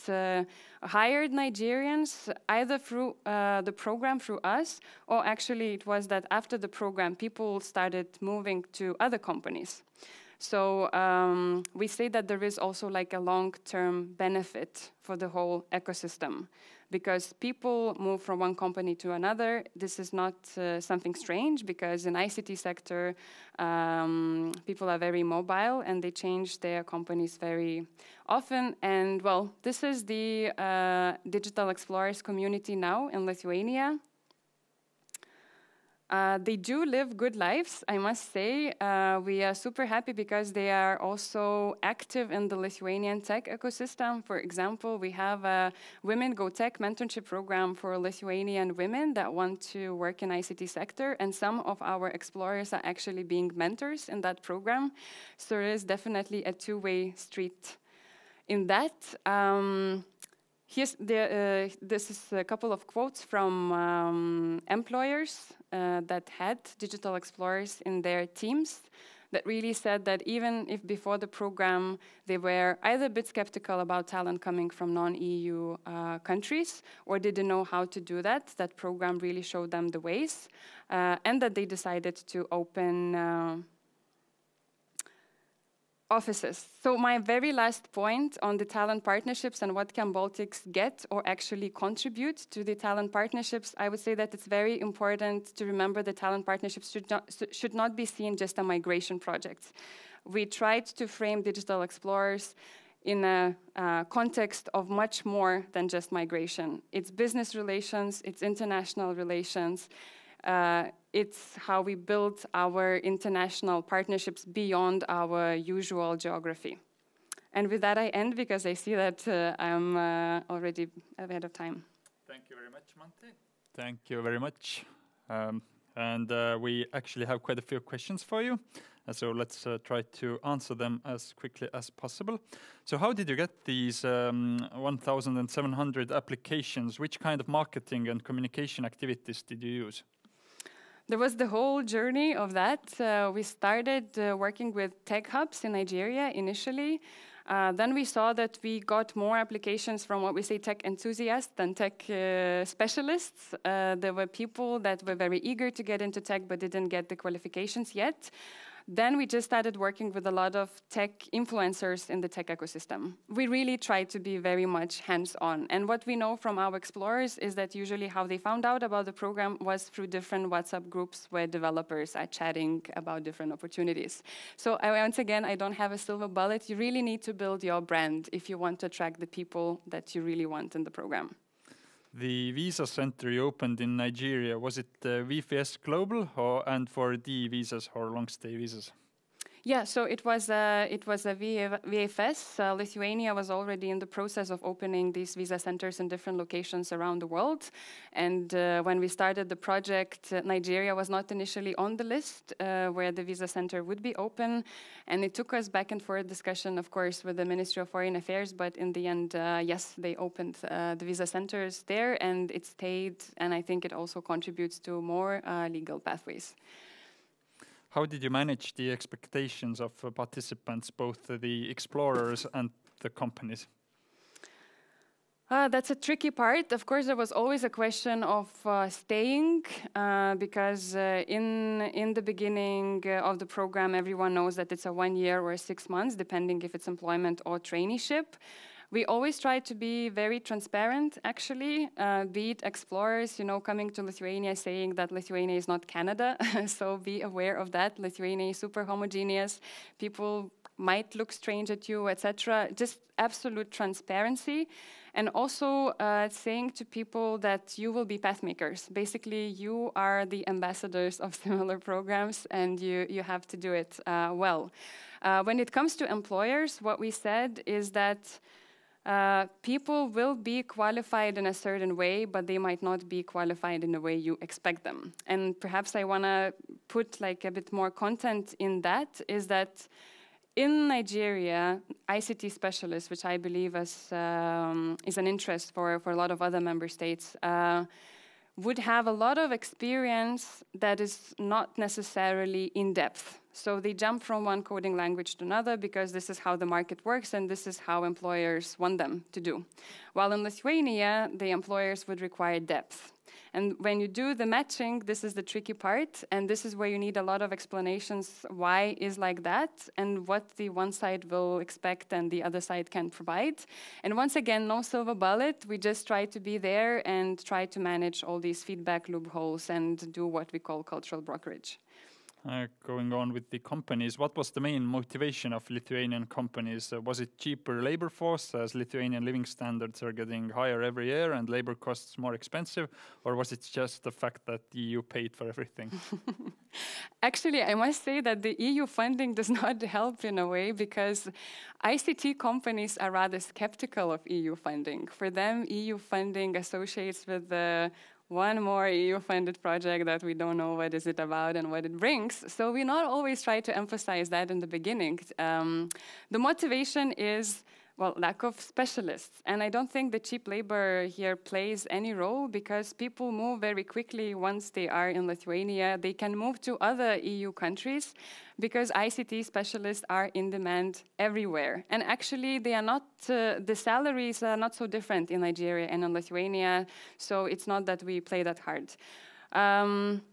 hired Nigerians either through the program through us, or actually it was that after the program people started moving to other companies. So we say that there is also like a long-term benefit for the whole ecosystem, because people move from one company to another. This is not something strange, because in ICT sector, people are very mobile and they change their companies very often. And well, this is the Digital Explorers community now in Lithuania. They do live good lives, I must say. We are super happy because they are also active in the Lithuanian tech ecosystem. For example, we have a Women Go Tech mentorship program for Lithuanian women that want to work in ICT sector, and some of our explorers are actually being mentors in that program. So there is definitely a two-way street in that. This is a couple of quotes from employers that had digital explorers in their teams that really said that even if before the program they were either a bit skeptical about talent coming from non-EU countries or didn't know how to do that, that program really showed them the ways, and that they decided to open offices. So my very last point on the talent partnerships and what can Baltics get or actually contribute to the talent partnerships, I would say that it's very important to remember the talent partnerships should not be seen just as migration projects. We tried to frame digital explorers in a context of much more than just migration. It's business relations, it's international relations, it's how we build our international partnerships beyond our usual geography. And with that I end because I see that I'm already ahead of time. Thank you very much, Monty. Thank you very much. We actually have quite a few questions for you. So let's try to answer them as quickly as possible. So how did you get these 1,700 applications? Which kind of marketing and communication activities did you use? There was the whole journey of that. We started working with tech hubs in Nigeria initially. Then we saw that we got more applications from what we say tech enthusiasts than tech specialists. There were people that were very eager to get into tech but didn't get the qualifications yet. Then we just started working with a lot of tech influencers in the tech ecosystem. We really tried to be very much hands-on. And what we know from our explorers is that usually how they found out about the program was through different WhatsApp groups where developers are chatting about different opportunities. So once again, I don't have a silver bullet. You really need to build your brand if you want to attract the people that you really want in the program. The visa center you opened in Nigeria, was it VFS Global and for D visas or long stay visas? Yeah, so it was a VFS. Lithuania was already in the process of opening these visa centers in different locations around the world. And when we started the project, Nigeria was not initially on the list where the visa center would be open. And it took us back and forth discussion, of course, with the Ministry of Foreign Affairs. But in the end, yes, they opened the visa centers there and it stayed. And I think it also contributes to more legal pathways. How did you manage the expectations of participants, both the explorers and the companies? That's a tricky part. Of course, there was always a question of staying because in the beginning of the program, everyone knows that it's a 1 year or 6 months, depending if it's employment or traineeship. We always try to be very transparent, actually, be it explorers, coming to Lithuania saying that Lithuania is not Canada, so be aware of that. Lithuania is super homogeneous. People might look strange at you, etc. Just absolute transparency. And also saying to people that you will be path makers. Basically, you are the ambassadors of similar programs and you have to do it well. When it comes to employers, what we said is that people will be qualified in a certain way, but they might not be qualified in the way you expect them. And perhaps I want to put like a bit more content in that, is that in Nigeria, ICT specialists, which I believe is an interest for a lot of other member states, would have a lot of experience that is not necessarily in depth. So they jump from one coding language to another because this is how the market works and this is how employers want them to do. While in Lithuania, the employers would require depth. And when you do the matching, this is the tricky part, and this is where you need a lot of explanations why is like that and what the one side will expect and the other side can provide. And once again, no silver bullet. We just try to be there and try to manage all these feedback loopholes and do what we call cultural brokerage. Going on with the companies, what was the main motivation of Lithuanian companies? Was it cheaper labor force, as Lithuanian living standards are getting higher every year and labor costs more expensive? Or was it just the fact that the EU paid for everything? Actually, I must say that the EU funding does not help in a way, because ICT companies are rather skeptical of EU funding. For them, EU funding associates with one more EU-funded project that we don't know what is it about and what it brings. So we not always try to emphasize that in the beginning. The motivation is, well, lack of specialists. And I don't think the cheap labor here plays any role, because people move very quickly once they are in Lithuania. They can move to other EU countries because ICT specialists are in demand everywhere. And actually, they are not, the salaries are not so different in Nigeria and in Lithuania. So it's not that we play that hard.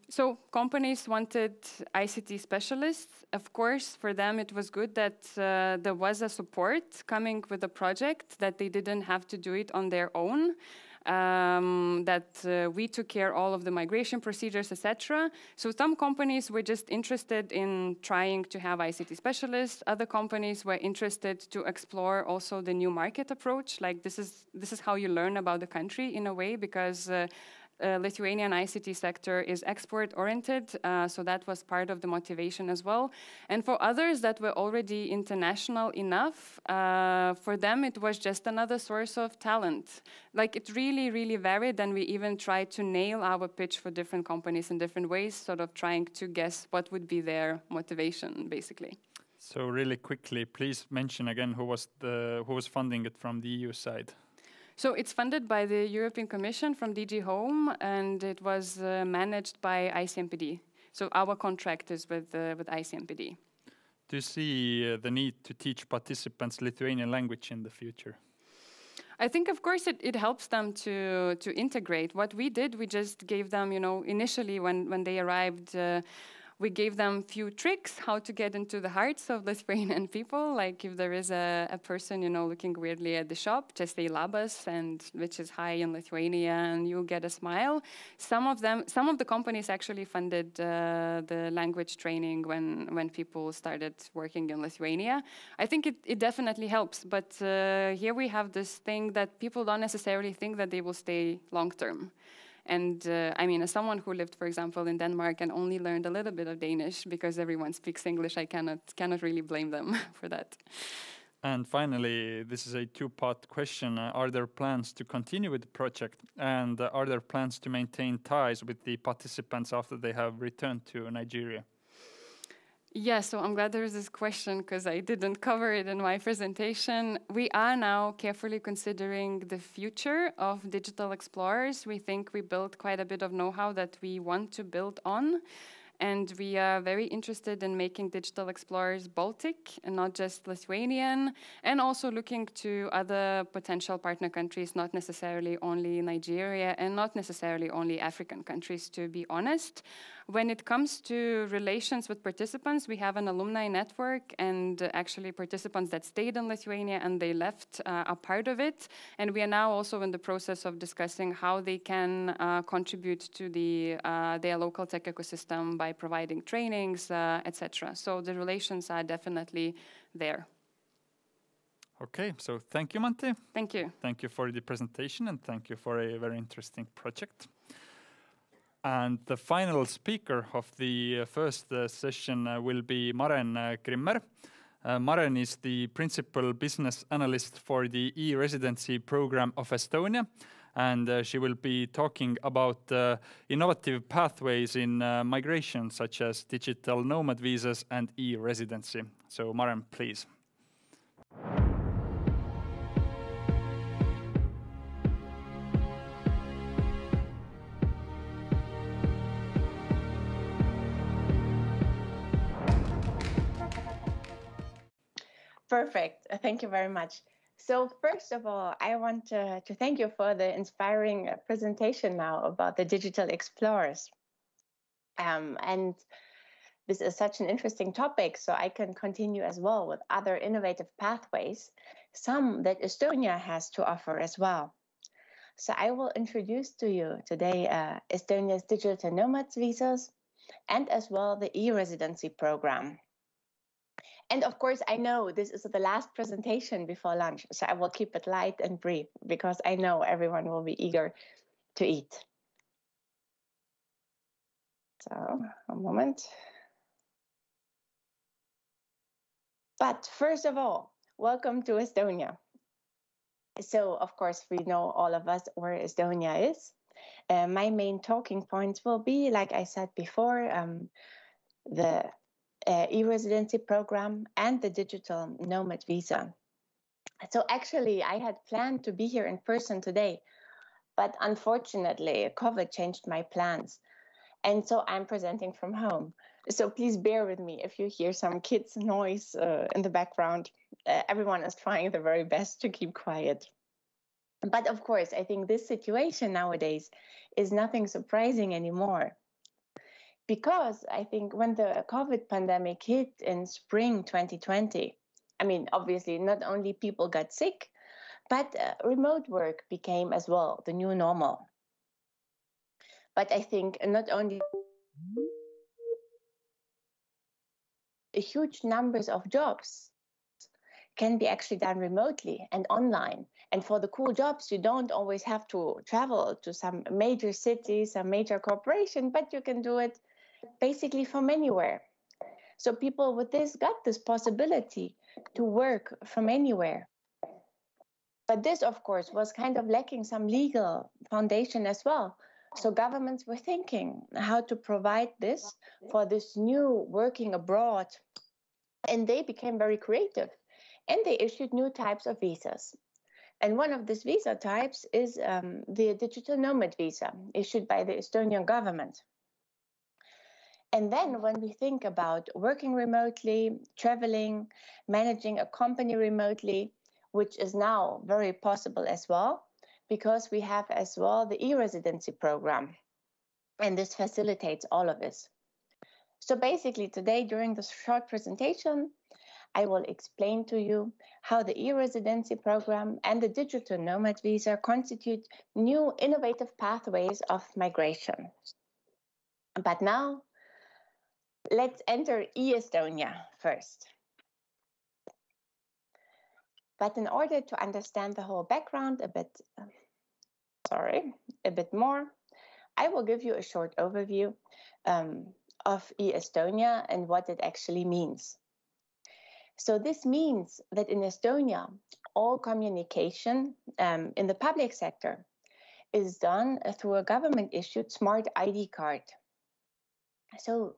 So companies wanted ICT specialists. Of course, for them it was good that there was a support coming with a project, that they didn't have to do it on their own, that we took care of all of the migration procedures, etc. So some companies were just interested in trying to have ICT specialists. Other companies were interested to explore also the new market approach. Like this is how you learn about the country in a way, because Lithuanian ICT sector is export-oriented, so that was part of the motivation as well. And for others that were already international enough, for them it was just another source of talent. Like it really, really varied, and we even tried to nail our pitch for different companies in different ways, sort of trying to guess what would be their motivation, basically. So really quickly, please mention again who was funding it from the EU side. So it's funded by the European Commission from DG Home, and it was managed by ICMPD. So our contract is with ICMPD. Do you see the need to teach participants Lithuanian language in the future? I think, of course, it helps them to integrate. What we did, we just gave them, initially when they arrived, we gave them a few tricks how to get into the hearts of Lithuanian people. Like if there is a person, looking weirdly at the shop, just say labas, and which is hi in Lithuania, and you'll get a smile. Some of the companies actually funded the language training when people started working in Lithuania. I think it definitely helps, but here we have this thing that people don't necessarily think that they will stay long term. And I mean, as someone who lived, for example, in Denmark and only learned a little bit of Danish because everyone speaks English, I cannot really blame them for that. And finally, this is a two-part question. Are there plans to continue with the project? And are there plans to maintain ties with the participants after they have returned to Nigeria? Yeah, so I'm glad there is this question because I didn't cover it in my presentation. We are now carefully considering the future of digital explorers. We think we built quite a bit of know-how that we want to build on. And we are very interested in making digital explorers Baltic and not just Lithuanian, and also looking to other potential partner countries, not necessarily only Nigeria and not necessarily only African countries, to be honest. When it comes to relations with participants, we have an alumni network, and actually participants that stayed in Lithuania and they left are part of it. And we are now also in the process of discussing how they can contribute to their local tech ecosystem by providing trainings, etc. So the relations are definitely there. Okay, so thank you, Manti. Thank you. Thank you for the presentation, and thank you for a very interesting project. And the final speaker of the first session will be Maren Grimmer. Maren is the Principal Business Analyst for the e-Residency Program of Estonia, and she will be talking about innovative pathways in migration, such as digital nomad visas and e-residency. So Maren, please. Perfect. Thank you very much. So first of all, I want to thank you for the inspiring presentation now about the digital explorers. And this is such an interesting topic, so I can continue as well with other innovative pathways, some that Estonia has to offer as well. So I will introduce to you today Estonia's digital nomads visas, and as well the e-residency program. And of course, I know this is the last presentation before lunch, so I will keep it light and brief because I know everyone will be eager to eat. So, a moment. But first of all, welcome to Estonia. So, of course, we know all of us where Estonia is. My main talking points will be, like I said before, the e-residency program and the digital nomad visa. So actually, I had planned to be here in person today, but unfortunately, COVID changed my plans. And so I'm presenting from home. So please bear with me if you hear some kids' noise in the background. Everyone is trying their very best to keep quiet. But of course, I think this situation nowadays is nothing surprising anymore. Because I think when the COVID pandemic hit in spring 2020, I mean, obviously, not only people got sick, but remote work became as well the new normal. But I think not only huge numbers of jobs can be actually done remotely and online. And for the cool jobs, you don't always have to travel to some major cities, some major corporation, but you can do it basically from anywhere. So people with this got this possibility to work from anywhere. But this, of course, was kind of lacking some legal foundation as well. So governments were thinking how to provide this for this new working abroad. And they became very creative. And they issued new types of visas. And one of these visa types is the digital nomad visa issued by the Estonian government. And then when we think about working remotely, traveling, managing a company remotely, which is now very possible as well, because we have as well the e-residency program. And this facilitates all of this. So basically today during this short presentation, I will explain to you how the e-residency program and the digital nomad visa constitute new innovative pathways of migration. But now, let's enter e-Estonia first. But in order to understand the whole background a bit more, I will give you a short overview of e-Estonia and what it actually means. So this means that in Estonia, all communication in the public sector is done through a government-issued smart ID card. So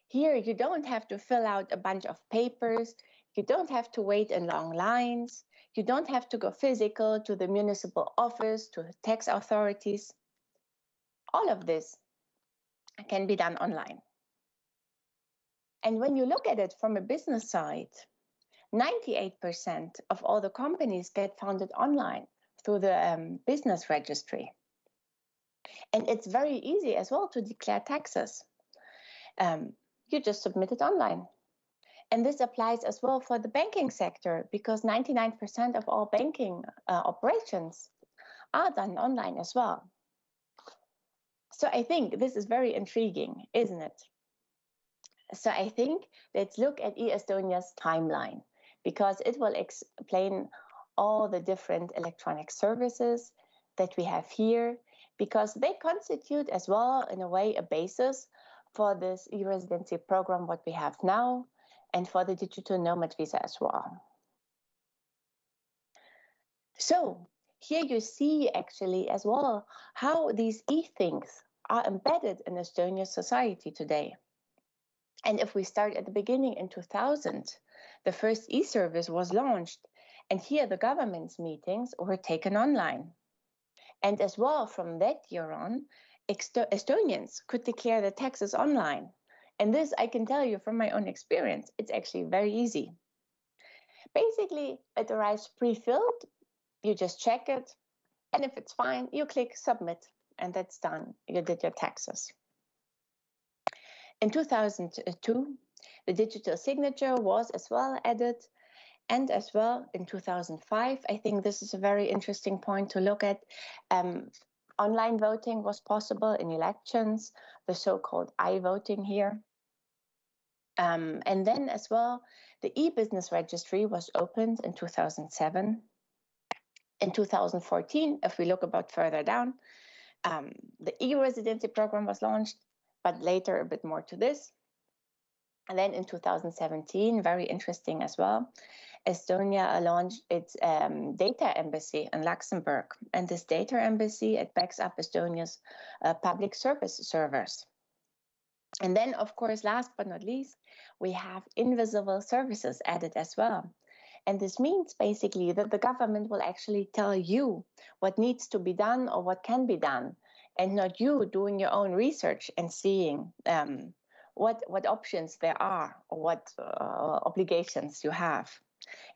here you don't have to fill out a bunch of papers, you don't have to wait in long lines, you don't have to go physical to the municipal office, to the tax authorities. All of this can be done online. And when you look at it from a business side, 98% of all the companies get founded online through the business registry. And it's very easy as well to declare taxes. You just submit it online. And this applies as well for the banking sector because 99% of all banking operations are done online as well. So I think this is very intriguing, isn't it? So I think let's look at e-Estonia's timeline because it will explain all the different electronic services that we have here because they constitute as well in a way a basis for this e-residency program what we have now and for the digital nomad visa as well. So here you see actually as well how these e-things are embedded in Estonia's society today. And if we start at the beginning in 2000, the first e-service was launched. And here the government's meetings were taken online. And as well from that year on, Estonians could declare their taxes online. And this I can tell you from my own experience, it's actually very easy. Basically, it arrives pre-filled, you just check it, and if it's fine, you click submit, and that's done. You did your taxes. In 2002, the digital signature was as well added, and as well in 2005, I think this is a very interesting point to look at, Online voting was possible in elections, the so-called I-voting here. And then as well, the e-business registry was opened in 2007. In 2014, if we look about further down, the e-residency program was launched, but later a bit more to this. And then in 2017, very interesting as well, Estonia launched its data embassy in Luxembourg. And this data embassy, it backs up Estonia's public service servers. And then, of course, last but not least, we have invisible services added as well. And this means basically that the government will actually tell you what needs to be done or what can be done, and not you doing your own research and seeing what options there are or what obligations you have.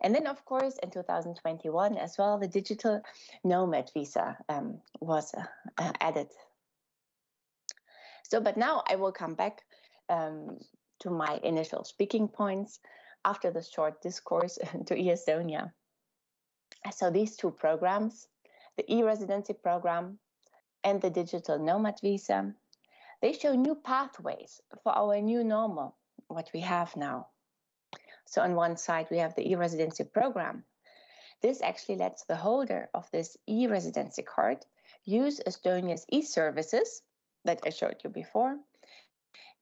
And then, of course, in 2021 as well, the digital nomad visa was added. So, but now I will come back to my initial speaking points after this short discourse to Estonia. So these two programs, the e-residency program and the digital nomad visa, they show new pathways for our new normal, what we have now. So on one side, we have the e-residency program. This actually lets the holder of this e-residency card use Estonia's e-services that I showed you before.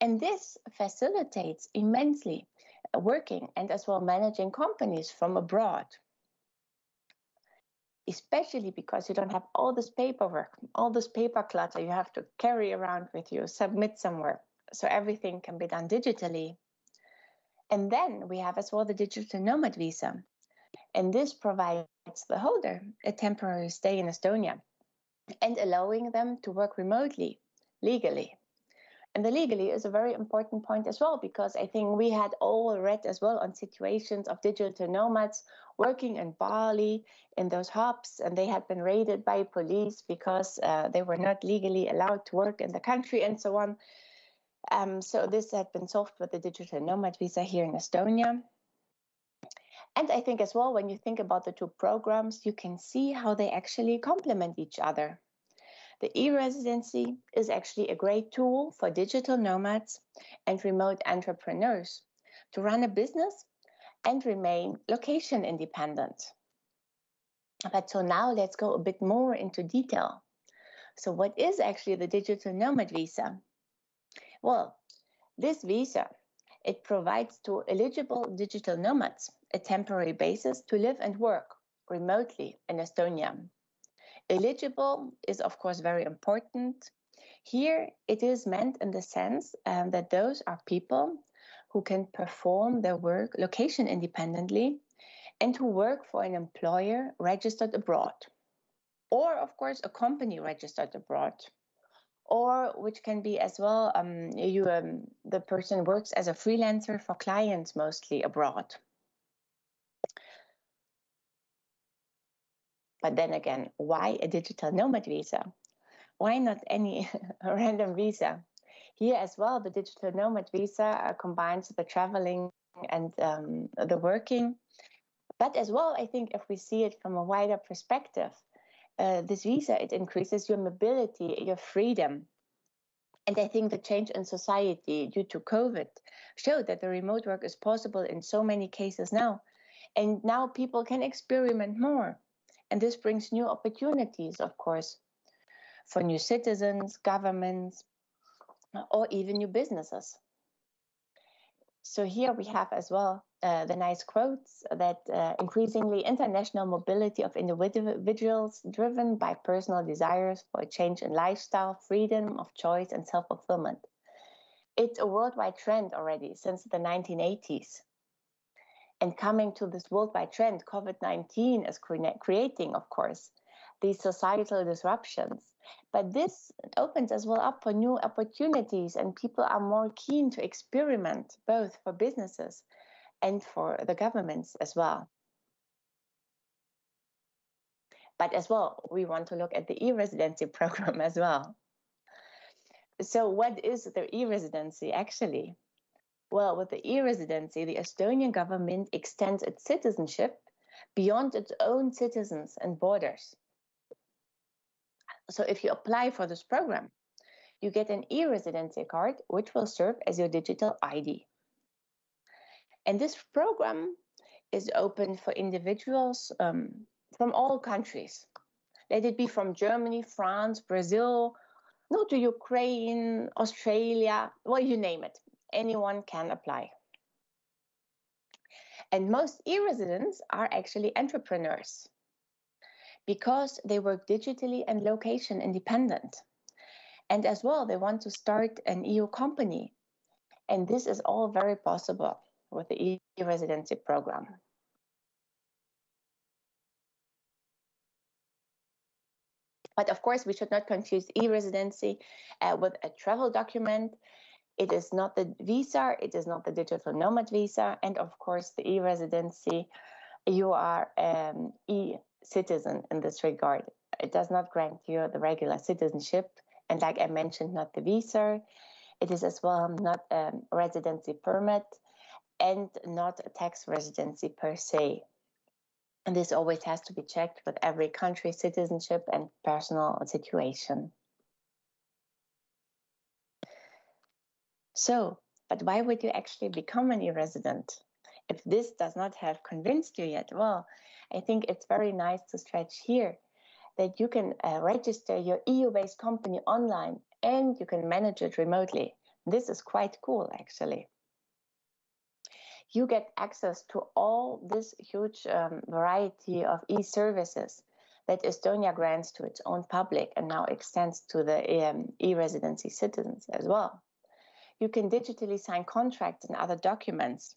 And this facilitates immensely working and as well managing companies from abroad, especially because you don't have all this paperwork, all this paper clutter you have to carry around with you, submit somewhere. So everything can be done digitally. And then we have as well the digital nomad visa. And this provides the holder a temporary stay in Estonia and allowing them to work remotely, legally. And the legally is a very important point as well, because I think we had all read as well on situations of digital nomads working in Bali in those hubs, and they had been raided by police because they were not legally allowed to work in the country and so on. So this had been solved with the digital nomad visa here in Estonia. And I think as well, when you think about the two programs, you can see how they actually complement each other. The e-residency is actually a great tool for digital nomads and remote entrepreneurs to run a business and remain location independent. But so now let's go a bit more into detail. So what is actually the digital nomad visa? Well, this visa, it provides to eligible digital nomads a temporary basis to live and work remotely in Estonia. Eligible is, of course, very important. Here, it is meant in the sense that those are people who can perform their work location independently and who work for an employer registered abroad, or, of course, a company registered abroad, or which can be as well, the person works as a freelancer for clients mostly abroad. But then again, why a digital nomad visa? Why not any random visa? Here as well, the digital nomad visa combines the traveling and the working. But as well, I think if we see it from a wider perspective, this visa, it increases your mobility, your freedom. And I think the change in society due to COVID showed that the remote work is possible in so many cases now. And now people can experiment more. And this brings new opportunities, of course, for new citizens, governments, or even new businesses. So here we have as well the nice quotes that increasingly international mobility of individuals driven by personal desires for a change in lifestyle, freedom of choice, and self-fulfillment. It's a worldwide trend already since the 1980s. And coming to this worldwide trend, COVID-19 is creating, of course, these societal disruptions. But this opens as well up for new opportunities, and people are more keen to experiment, both for businesses and for the governments as well. But as well, we want to look at the e-residency program as well. So what is the e-residency actually? Well, with the e-residency, the Estonian government extends its citizenship beyond its own citizens and borders. So if you apply for this program, you get an e-residency card, which will serve as your digital ID. And this program is open for individuals from all countries. Let it be from Germany, France, Brazil, no, to Ukraine, Australia, well, you name it. Anyone can apply. And most e-residents are actually entrepreneurs because they work digitally and location independent. And as well, they want to start an EU company. And this is all very possible with the e-residency program. But of course, we should not confuse e-residency with a travel document. It is not the visa, it is not the digital nomad visa. And of course, the e-residency, you are an e-citizen in this regard. It does not grant you the regular citizenship. And like I mentioned, not the visa. It is as well not a residency permit and not a tax residency per se. And this always has to be checked with every country's citizenship and personal situation. So, but why would you actually become an e-resident? If this does not have convinced you yet, well, I think it's very nice to stretch here that you can register your EU-based company online and you can manage it remotely. This is quite cool, actually. You get access to all this huge variety of e-services that Estonia grants to its own public and now extends to the e-residency citizens as well. You can digitally sign contracts and other documents.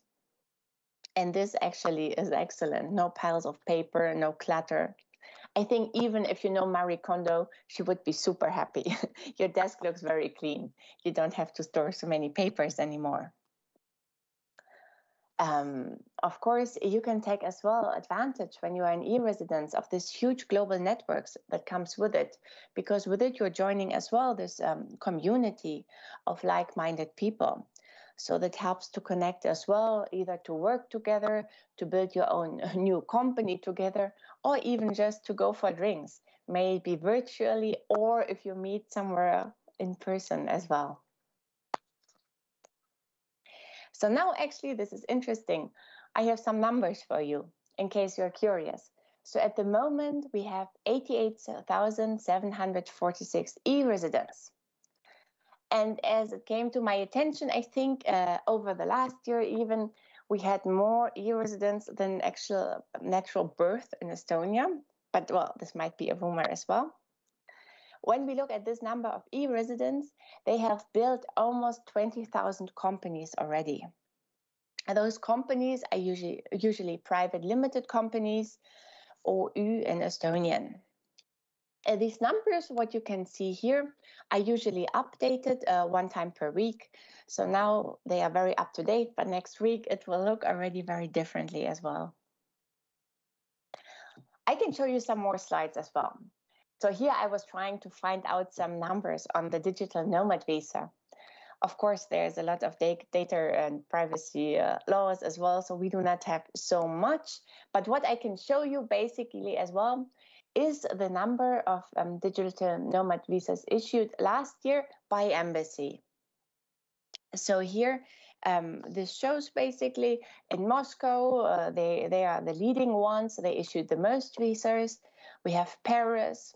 And this actually is excellent. No piles of paper, no clutter. I think even if you know Marie Kondo, she would be super happy. Your desk looks very clean. You don't have to store so many papers anymore. Of course, you can take as well advantage when you are an e-resident of this huge global networks that comes with it, because with it you're joining as well this community of like-minded people. So that helps to connect as well, either to work together, to build your own new company together, or even just to go for drinks, maybe virtually, or if you meet somewhere in person as well. So now actually this is interesting. I have some numbers for you in case you're curious. So at the moment we have 88,746 e-residents. And as it came to my attention, I think over the last year even we had more e-residents than actual natural birth in Estonia. But well, this might be a rumor as well. When we look at this number of e-residents, they have built almost 20,000 companies already. And those companies are usually private limited companies, OÜ in Estonian. These numbers, what you can see here, are usually updated one time per week. So now they are very up to date, but next week it will look already very differently as well. I can show you some more slides as well. So here I was trying to find out some numbers on the digital nomad visa. Of course, there's a lot of data and privacy laws as well, so we do not have so much. But what I can show you basically as well is the number of digital nomad visas issued last year by embassy. So here, this shows basically in Moscow, they are the leading ones. They issued the most visas. We have Paris,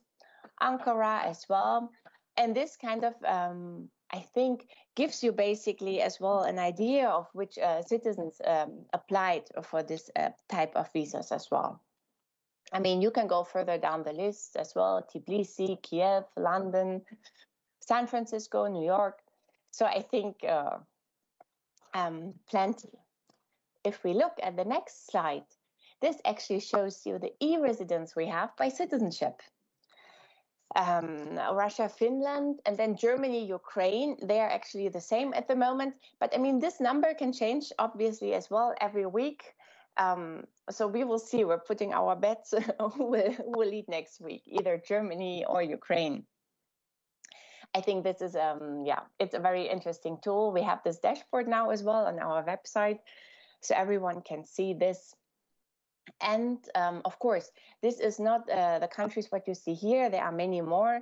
Ankara as well. And this kind of, I think, gives you basically as well an idea of which citizens applied for this type of visas as well. I mean, you can go further down the list as well. Tbilisi, Kiev, London, San Francisco, New York. So I think plenty. If we look at the next slide, this actually shows you the e-residents we have by citizenship. Russia, Finland, and then Germany, Ukraine, they are actually the same at the moment. But I mean, this number can change obviously as well every week. So we will see. We're putting our bets who will lead next week, either Germany or Ukraine. I think this is, it's a very interesting tool. We have this dashboard now as well on our website, so everyone can see this. And of course, this is not the countries what you see here. There are many more.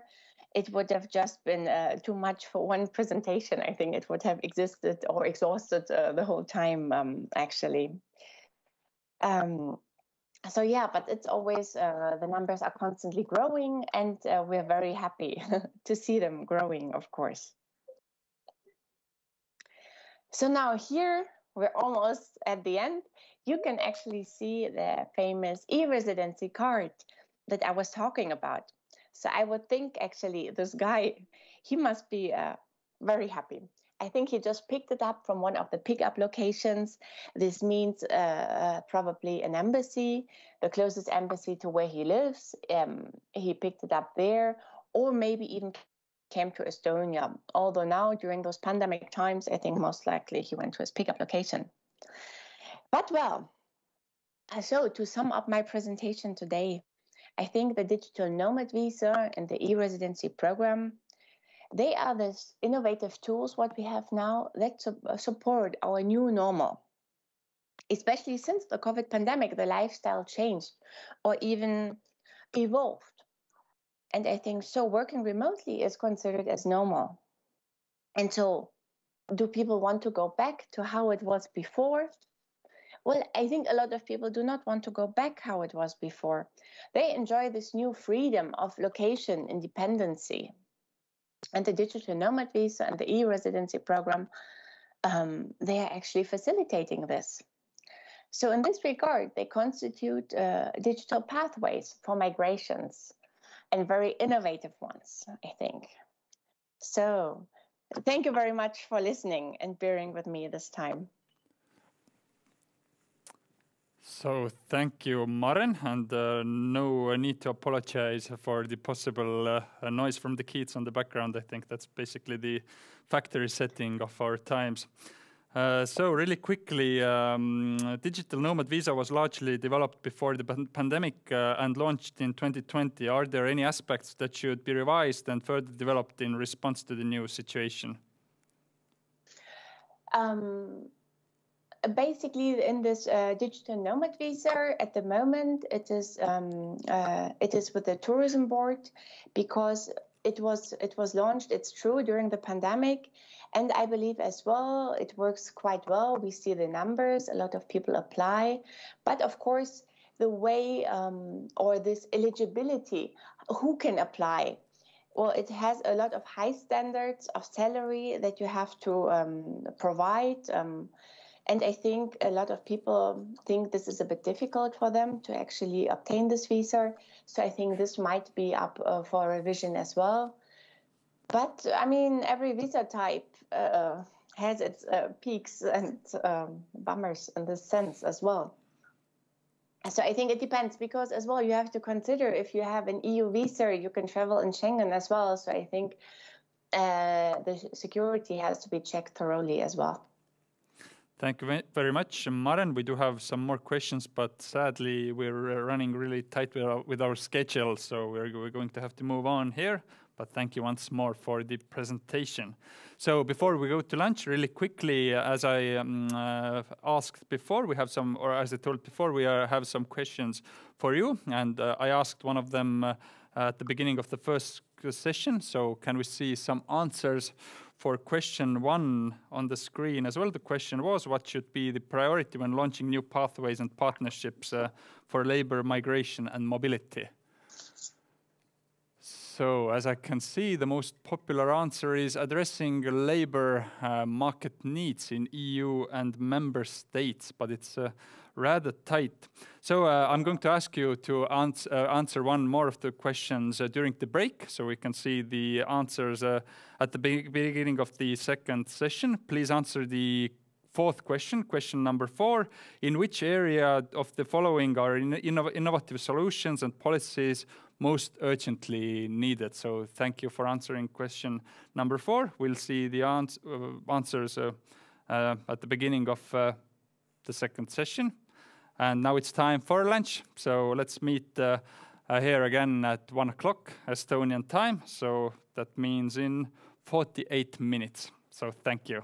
It would have just been too much for one presentation. I think it would have existed or exhausted the whole time, actually. So yeah, but it's always, the numbers are constantly growing, and we're very happy to see them growing, of course. So now here, we're almost at the end. You can actually see the famous e-residency card that I was talking about. So I would think actually this guy, he must be very happy. I think he just picked it up from one of the pickup locations. This means probably an embassy, the closest embassy to where he lives. He picked it up there, or maybe even came to Estonia. Although now during those pandemic times, I think most likely he went to his pickup location. But well, so to sum up my presentation today, I think the digital nomad visa and the e-residency program, they are these innovative tools what we have now that support our new normal. Especially since the COVID pandemic, the lifestyle changed or even evolved. And I think so working remotely is considered as normal. And so do people want to go back to how it was before? Well, I think a lot of people do not want to go back how it was before. They enjoy this new freedom of location independency. And the digital nomad visa and the e-residency program, they are actually facilitating this. So in this regard, they constitute digital pathways for migrations, and very innovative ones, I think. So thank you very much for listening and bearing with me this time. So thank you, Maren, and no need to apologize for the possible noise from the kids on the background. I think that's basically the factory setting of our times. So really quickly, digital nomad visa was largely developed before the pandemic and launched in 2020. Are there any aspects that should be revised and further developed in response to the new situation? Basically, in this digital nomad visa, at the moment, it is with the tourism board, because it was launched, it's true, during the pandemic. And I believe as well, it works quite well. We see the numbers, a lot of people apply. But of course, the way or this eligibility, who can apply? Well, it has a lot of high standards of salary that you have to provide. And I think a lot of people think this is a bit difficult for them to actually obtain this visa. So I think this might be up for revision as well. But I mean, every visa type has its peaks and bummers in this sense as well. So I think it depends, because as well, you have to consider if you have an EU visa, you can travel in Schengen as well. So I think the security has to be checked thoroughly as well. Thank you very much, Maren. We do have some more questions, but sadly, we're running really tight with our schedule, so we're going to have to move on here. But thank you once more for the presentation. So before we go to lunch, really quickly, as I asked before, we have some, or as I told before, we have some questions for you. And I asked one of them at the beginning of the first session. So can we see some answers for question 1 on the screen as well? The question was, what should be the priority when launching new pathways and partnerships for labor, migration and mobility? So as I can see, the most popular answer is addressing labor market needs in EU and member states, but it's rather tight. So I'm going to ask you to answer one more of the questions during the break, so we can see the answers at the beginning of the second session. Please answer the 4th question, question number 4. In which area of the following are innovative solutions and policies most urgently needed? So thank you for answering question number 4. We'll see the answers at the beginning of the second session. And now it's time for lunch. So let's meet here again at 1 o'clock Estonian time. So that means in 48 minutes. So thank you.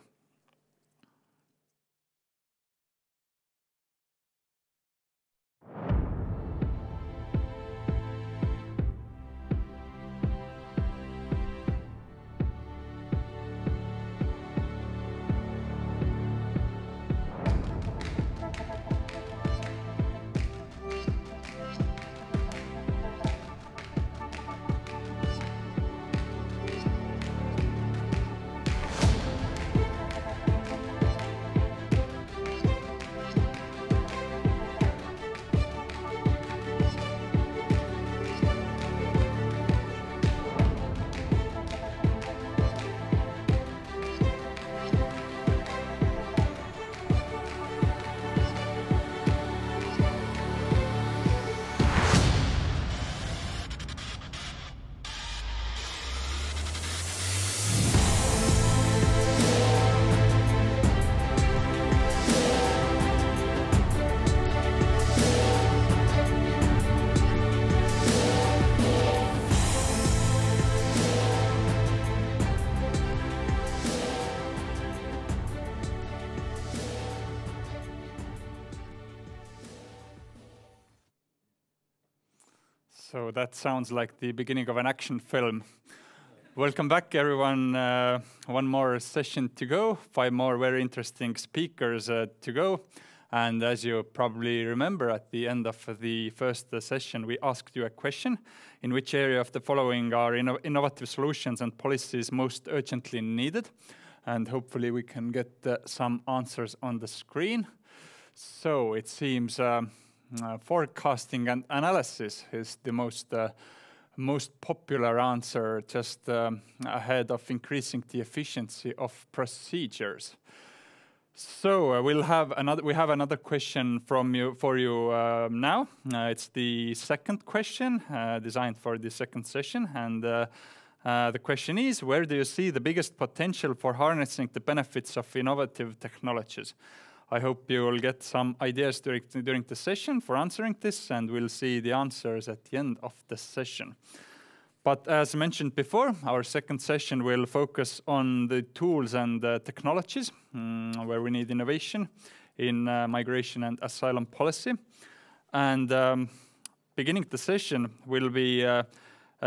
So that sounds like the beginning of an action film. Welcome back, everyone. One more session to go, 5 more very interesting speakers to go. And as you probably remember, at the end of the first session, we asked you a question: in which area of the following are innovative solutions and policies most urgently needed? And hopefully we can get some answers on the screen. So it seems forecasting and analysis is the most popular answer, just ahead of increasing the efficiency of procedures. So we have another question for you now. It's the second question designed for the second session, and the question is: where do you see the biggest potential for harnessing the benefits of innovative technologies? I hope you will get some ideas during the session for answering this, and we'll see the answers at the end of the session. But as mentioned before, our second session will focus on the tools and technologies where we need innovation in migration and asylum policy. And beginning the session will be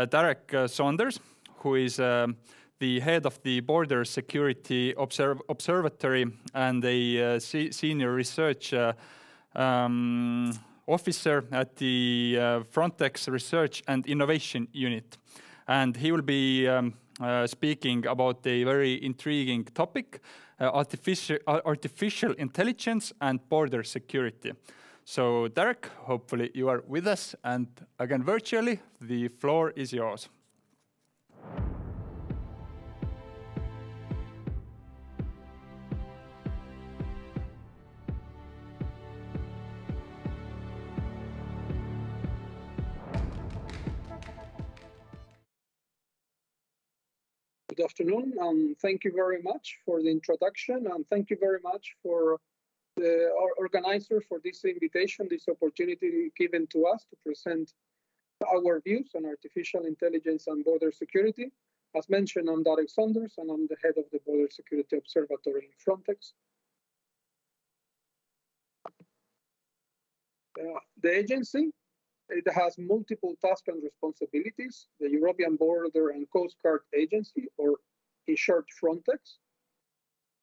Derek Saunders, who is the head of the Border Security Observatory and a senior research officer at the Frontex Research and Innovation Unit. And he will be speaking about a very intriguing topic, artificial intelligence and border security. So Derek, hopefully you are with us, and again virtually, the floor is yours. Good afternoon, and thank you very much for the introduction, and thank you very much for our organizer for this invitation, this opportunity given to us to present our views on artificial intelligence and border security. As mentioned, I'm Derek Saunders, and I'm the head of the Border Security Observatory in Frontex. The agency, it has multiple tasks and responsibilities. The European Border and Coast Guard Agency, or in short, Frontex.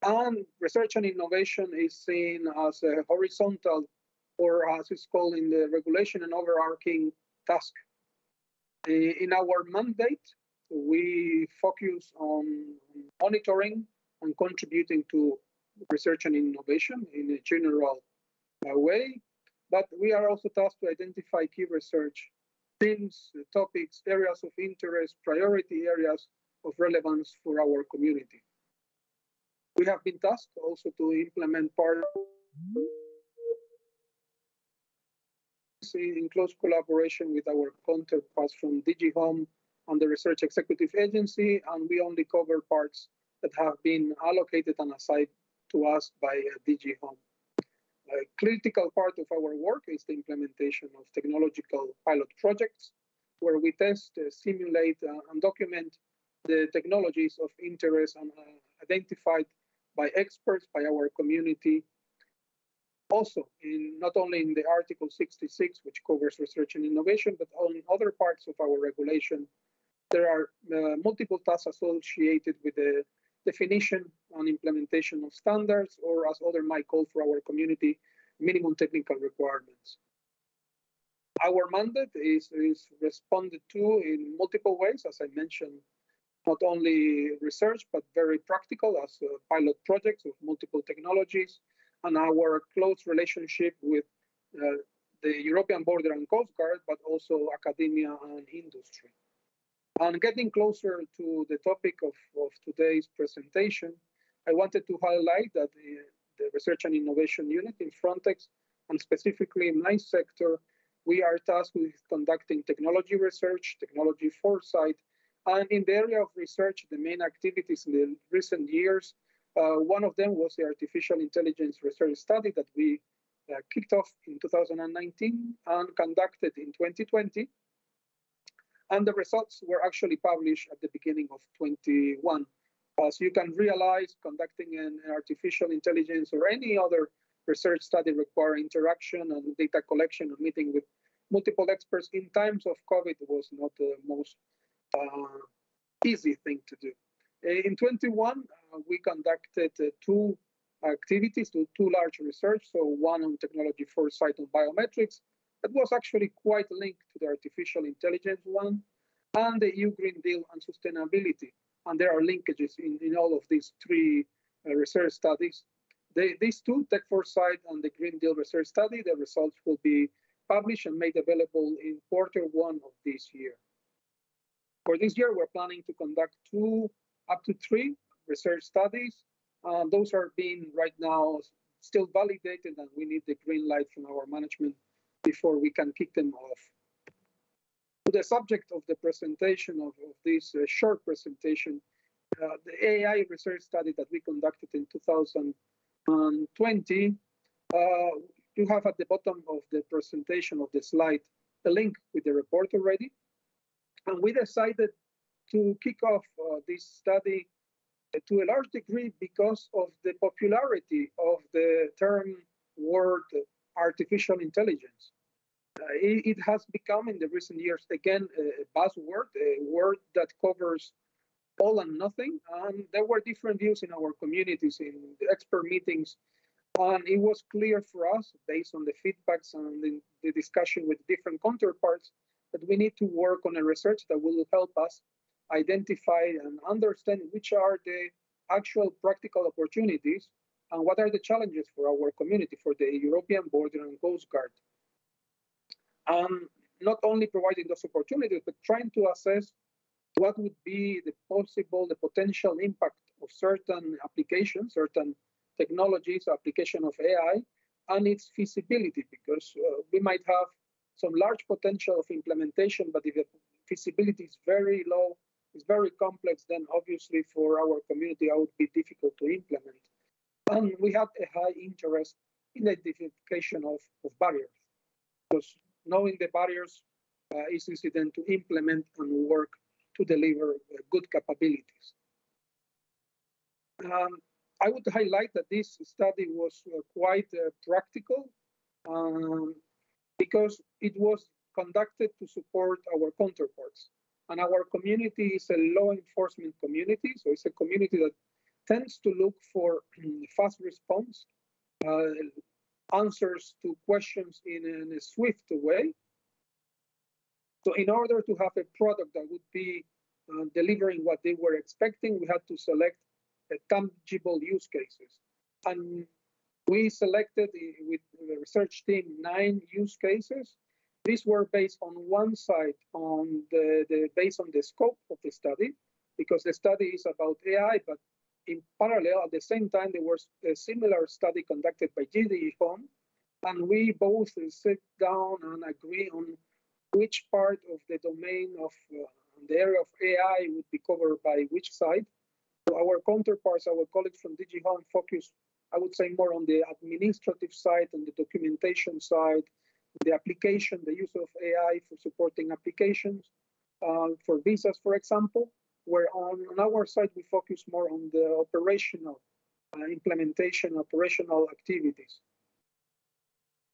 And research and innovation is seen as a horizontal, or as it's called in the regulation, an overarching task. In our mandate, we focus on monitoring and contributing to research and innovation in a general way. But we are also tasked to identify key research themes, topics, areas of interest, priority areas of relevance for our community. We have been tasked also to implement part in close collaboration with our counterparts from DG Home and the Research Executive Agency, and we only cover parts that have been allocated and assigned to us by DG Home. A critical part of our work is the implementation of technological pilot projects, where we test, simulate, and document the technologies of interest and identified by experts, by our community. Also, not only in the Article 66, which covers research and innovation, but on other parts of our regulation, there are multiple tasks associated with the definition and implementation of standards, or as others might call for our community, minimum technical requirements. Our mandate is responded to in multiple ways, as I mentioned, not only research, but very practical as pilot projects of multiple technologies, and our close relationship with the European Border and Coast Guard, but also academia and industry. And getting closer to the topic of today's presentation, I wanted to highlight that the Research and Innovation Unit in Frontex, and specifically in my sector, we are tasked with conducting technology research, technology foresight, and in the area of research, the main activities in the recent years, one of them was the artificial intelligence research study that we kicked off in 2019 and conducted in 2020. And the results were actually published at the beginning of 21. As you can realize, conducting an artificial intelligence or any other research study requires interaction and data collection and meeting with multiple experts in times of COVID was not the most easy thing to do. In 21, we conducted two activities, two large research. So one on technology foresight on biometrics, that was actually quite linked to the artificial intelligence one, and the EU Green Deal and sustainability. And there are linkages in all of these three research studies. These two, Tech Foresight and the Green Deal research study, the results will be published and made available in Q1 of this year. For this year, we're planning to conduct up to three research studies. Those are being right now still validated, and we need the green light from our management before we can kick them off. To the subject of the presentation of this short presentation, the AI research study that we conducted in 2020, you have at the bottom of the presentation of the slide a link with the report already. And we decided to kick off this study to a large degree because of the popularity of the term word artificial intelligence. It has become in the recent years, again, a buzzword, a word that covers all and nothing. And there were different views in our communities, in the expert meetings. And it was clear for us, based on the feedbacks and the discussion with different counterparts, that we need to work on a research that will help us identify and understand which are the actual practical opportunities and what are the challenges for our community, for the European Border and Coast Guard. Not only providing those opportunities, but trying to assess what would be the potential impact of certain applications, certain technologies, application of AI, and its feasibility, because we might have some large potential of implementation, but if the feasibility is very low, it's very complex, then obviously for our community, it would be difficult to implement. And we had a high interest in the identification of barriers, because knowing the barriers is easy then to implement and work to deliver good capabilities. I would highlight that this study was quite practical because it was conducted to support our counterparts. And our community is a law enforcement community, so it's a community that tends to look for fast response, answers to questions in a swift way. So in order to have a product that would be delivering what they were expecting, we had to select tangible use cases. And we selected with the research team 9 use cases. These were based on one side on based on the scope of the study, because the study is about AI, but in parallel, at the same time, there was a similar study conducted by DG Home, and we both sit down and agree on which part of the domain of the area of AI would be covered by which side. So our counterparts, our colleagues from DG Home focus, I would say, more on the administrative side and the documentation side, the application, the use of AI for supporting applications, for visas, for example, where on our side, we focus more on the operational implementation, operational activities.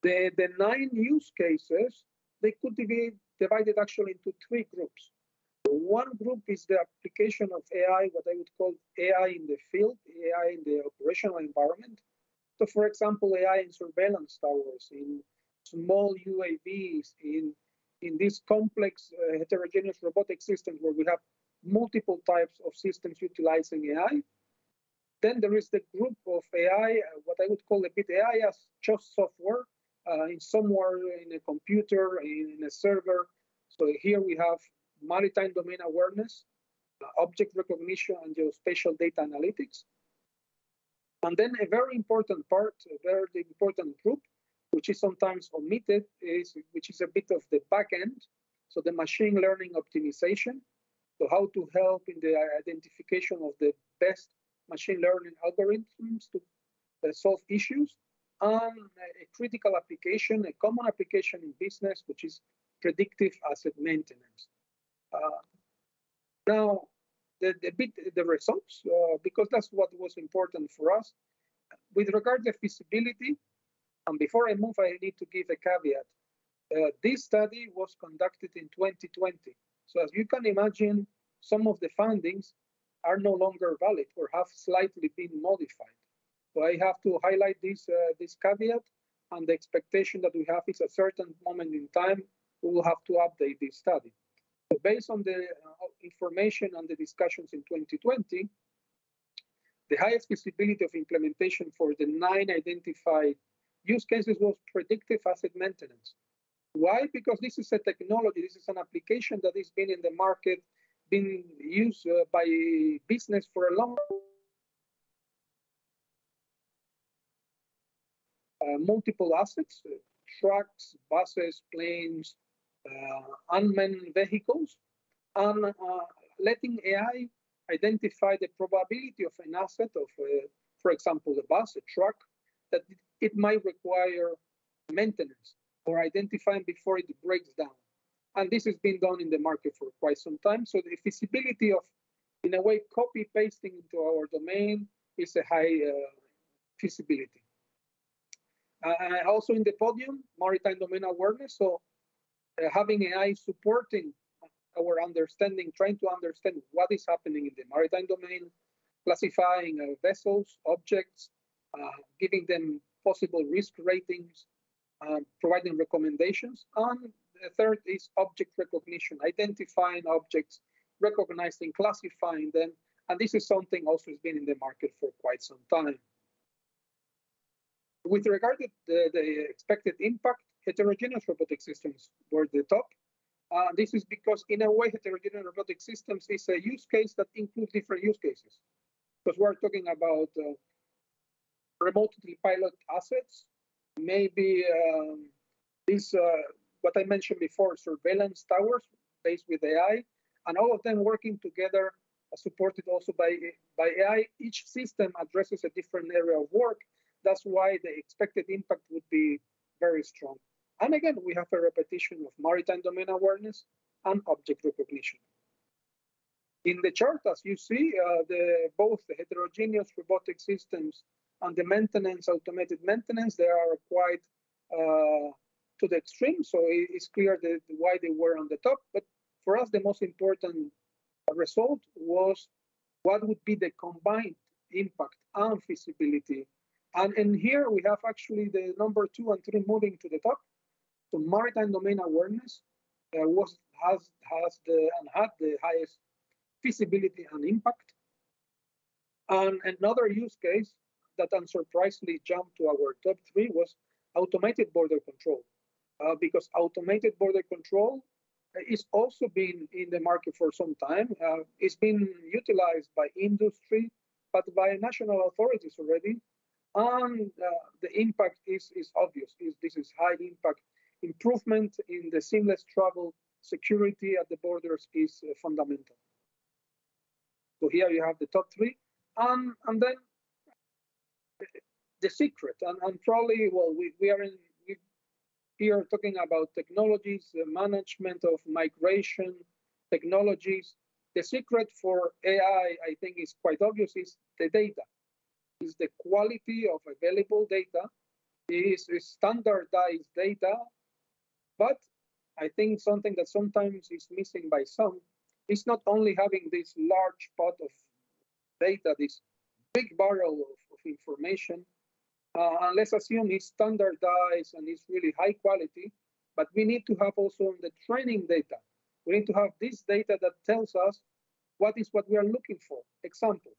The 9 use cases, they could be divided actually into 3 groups. One group is the application of AI, what I would call AI in the field, AI in the operational environment. So for example, AI in surveillance towers, in small UAVs, in these complex heterogeneous robotic systems where we have multiple types of systems utilizing AI. Then there is the group of AI, what I would call a bit AI as just software, in somewhere in a computer, in a server. So here we have maritime domain awareness, object recognition, and geospatial data analytics. And then a very important part, a very important group, which is sometimes omitted, which is a bit of the back end. So the machine learning optimization. So how to help in the identification of the best machine learning algorithms to solve issues. And a critical application, a common application in business, which is predictive asset maintenance. Now, the results, because that's what was important for us. With regard to feasibility, and before I move, I need to give a caveat. This study was conducted in 2020. So as you can imagine, some of the findings are no longer valid or have slightly been modified. So I have to highlight this caveat, and the expectation that we have is a certain moment in time, we will have to update this study. So based on the information and the discussions in 2020, the highest visibility of implementation for the 9 identified use cases was predictive asset maintenance. Why? Because this is a technology, this is an application that has been in the market, been used by business for a long time. Multiple assets, trucks, buses, planes, unmanned vehicles, and letting AI identify the probability of an asset of, for example, a bus, a truck, that it might require maintenance, or identifying before it breaks down. And this has been done in the market for quite some time. So the feasibility of, in a way, copy-pasting into our domain is a high feasibility. Also in the podium, maritime domain awareness. So having AI supporting our understanding, trying to understand what is happening in the maritime domain, classifying vessels, objects, giving them possible risk ratings, providing recommendations. And the third is object recognition, identifying objects, recognizing, classifying them. And this is something also has been in the market for quite some time. With regard to the expected impact, heterogeneous robotic systems were the top. This is because, in a way, heterogeneous robotic systems is a use case that includes different use cases. Because we're talking about remotely pilot assets, maybe what I mentioned before, surveillance towers based with AI, and all of them working together, supported also by AI. Each system addresses a different area of work. That's why the expected impact would be very strong. And again, we have a repetition of maritime domain awareness and object recognition. In the chart, as you see, both the heterogeneous robotic systems and the maintenance, automated maintenance, they are quite to the extreme. So it's clear why they were on the top. But for us, the most important result was what would be the combined impact and feasibility. And here we have actually the number 2 and 3 moving to the top. So maritime domain awareness had the highest feasibility and impact. And another use case that unsurprisingly jumped to our top 3 was automated border control, because automated border control is also been in the market for some time. It's been utilized by industry, but by national authorities already. And the impact is obvious. This is high impact. Improvement in the seamless travel, security at the borders is fundamental. So here you have the top 3. And then the secret, and probably, well, we are here talking about technologies, management of migration, technologies. The secret for AI, I think, is quite obvious, is the data. Is the quality of available data, is standardized data, but I think something that sometimes is missing by some is not only having this large pot of data, this big barrel of information, and let's assume it's standardized and it's really high quality, but we need to have also the training data. We need to have this data that tells us what we are looking for. Example.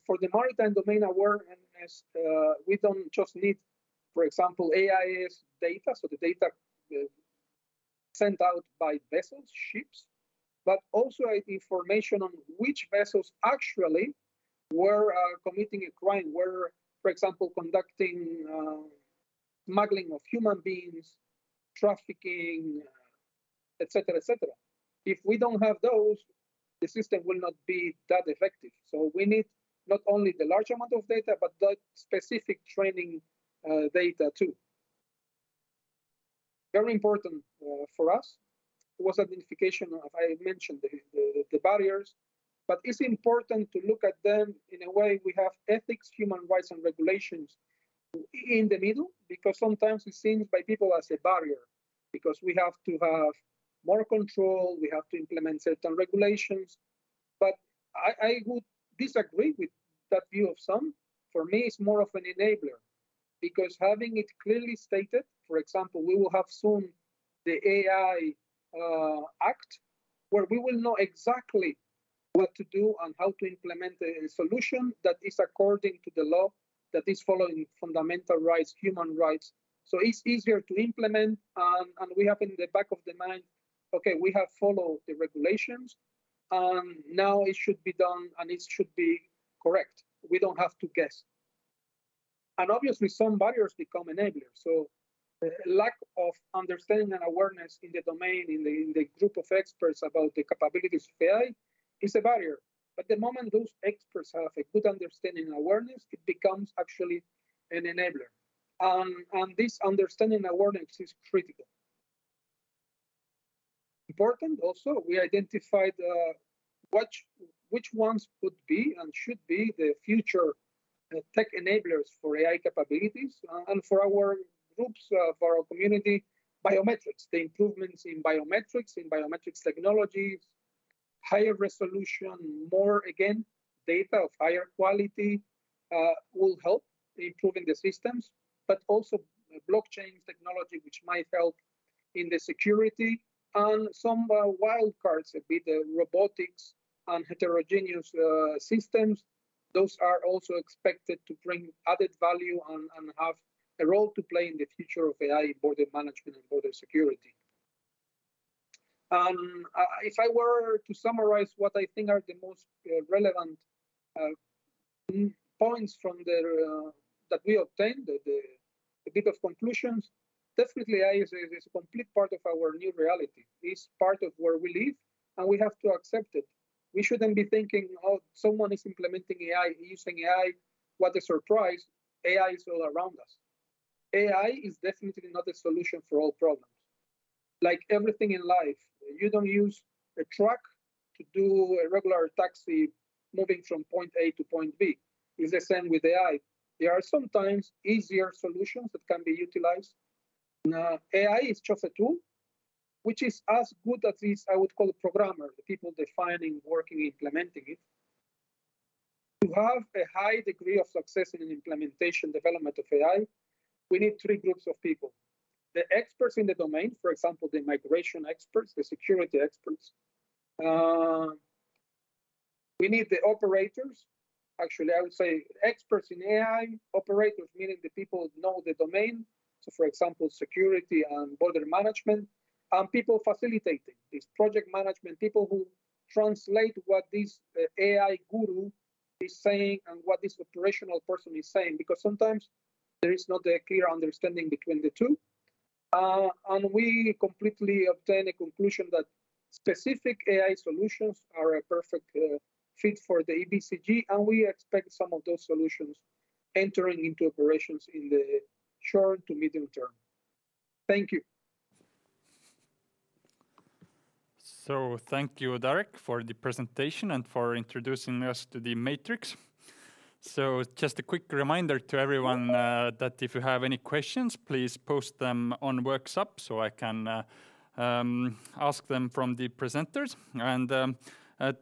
For the maritime domain awareness, we don't just need, for example, AIS data, so the data sent out by vessels, ships, but also information on which vessels actually were committing a crime, were, for example, conducting smuggling of human beings, trafficking, etc., etc. If we don't have those, the system will not be that effective. So we need not only the large amount of data, but that specific training data too. Very important for us was identification of, I mentioned the barriers, but it's important to look at them in a way. We have ethics, human rights, and regulations in the middle, because sometimes it seems by people as a barrier, because we have to have more control, we have to implement certain regulations. But I would disagree with that view of some. For me, it's more of an enabler, because having it clearly stated, for example, we will have soon the AI Act, where we will know exactly what to do and how to implement a solution that is according to the law, that is following fundamental rights, human rights. So it's easier to implement, and we have in the back of the mind, okay, we have followed the regulations, and now it should be done and it should be correct. We don't have to guess. And obviously some barriers become enablers. So lack of understanding and awareness in the domain, in the group of experts about the capabilities of AI is a barrier. But the moment those experts have a good understanding and awareness, it becomes actually an enabler. And this understanding and awareness is critical. Important also, we identified which ones could be and should be the future tech enablers for AI capabilities, and for our groups, for our community, biometrics, the improvements in biometrics technologies, higher resolution, more, again, data of higher quality will help improving the systems, but also blockchain technology, which might help in the security, and some wild cards, a bit robotics and heterogeneous systems. Those are also expected to bring added value and have a role to play in the future of AI border management and border security. If I were to summarize what I think are the most relevant points from that we obtained, a bit of conclusions, definitely AI is a complete part of our new reality. It's part of where we live, and we have to accept it. We shouldn't be thinking, oh, someone is implementing AI, using AI, what a surprise. AI is all around us. AI is definitely not a solution for all problems. Like everything in life, you don't use a truck to do a regular taxi moving from point A to point B. It's the same with AI. There are sometimes easier solutions that can be utilized. AI is just a tool, which is as good as this, I would call a programmer, the people defining, working, implementing it. To have a high degree of success in an implementation development of AI, we need three groups of people. The experts in the domain, for example, the migration experts, the security experts. We need the operators. Actually, I would say experts in AI, operators, meaning the people who know the domain. So, for example, security and border management, and people facilitating this project management, people who translate what this AI guru is saying and what this operational person is saying, because sometimes there is not a clear understanding between the two. And we completely obtain a conclusion that specific AI solutions are a perfect fit for the EBCG, and we expect some of those solutions entering into operations in the short to medium term. Thank you. So thank you, Derek, for the presentation and for introducing us to the matrix. So just a quick reminder to everyone that if you have any questions, please post them on Worksup so I can ask them from the presenters. And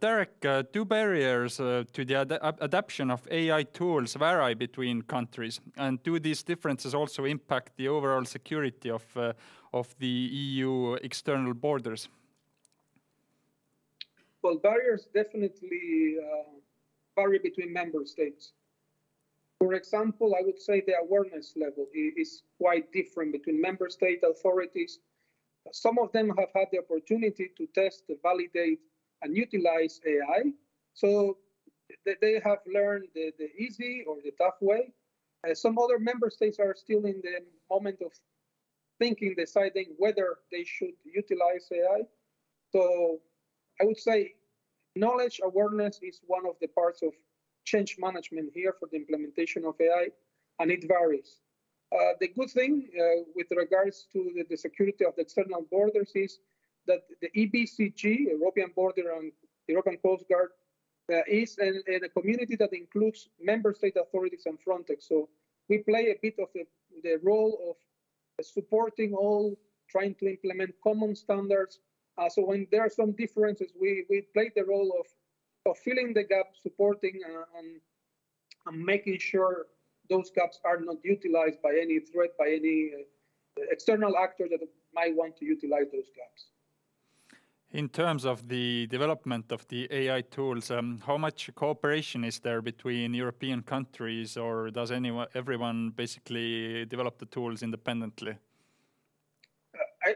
Derek, do barriers to the adoption of AI tools vary between countries? And do these differences also impact the overall security of the EU external borders? Well, barriers definitely vary between member states. For example, I would say the awareness level is quite different between member state authorities. Some of them have had the opportunity to test, validate, and utilize AI. So they have learned the easy or the tough way. Some other member states are still in the moment of thinking, deciding whether they should utilize AI. So I would say knowledge awareness is one of the parts of change management here for the implementation of AI, and it varies. The good thing with regards to the security of the external borders is that the EBCG, European Border and European Coast Guard, is in a community that includes member state authorities and Frontex. So we play a bit of the role of supporting all, trying to implement common standards. So when there are some differences, we play the role of filling the gap, supporting and making sure those gaps are not utilized by any threat, by any external actor that might want to utilize those gaps. In terms of the development of the AI tools, how much cooperation is there between European countries, or does everyone basically develop the tools independently?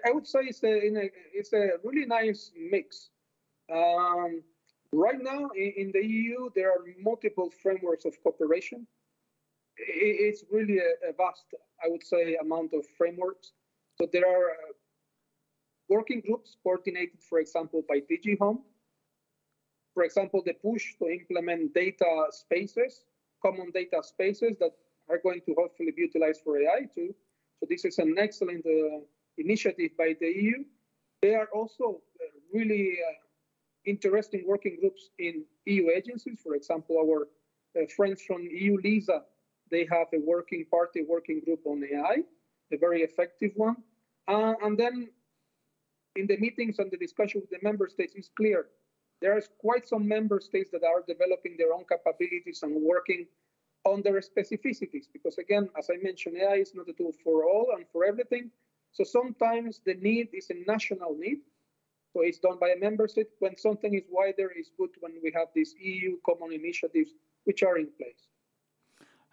I would say it's a really nice mix. Right now in the EU, there are multiple frameworks of cooperation. It's really a vast, I would say, amount of frameworks. So there are working groups coordinated, for example, by DG Home. For example, the push to implement data spaces, common data spaces that are going to hopefully be utilized for AI too. So this is an excellent initiative by the EU. There are also really interesting working groups in EU agencies. For example, our friends from EU LISA, they have a working group on AI, a very effective one. And then in the meetings and the discussion with the member states, it's clear there is quite some member states that are developing their own capabilities and working on their specificities. Because again, as I mentioned, AI is not a tool for all and for everything. So sometimes the need is a national need. So it's done by a member state. When something is wider, it's good when we have these EU common initiatives which are in place.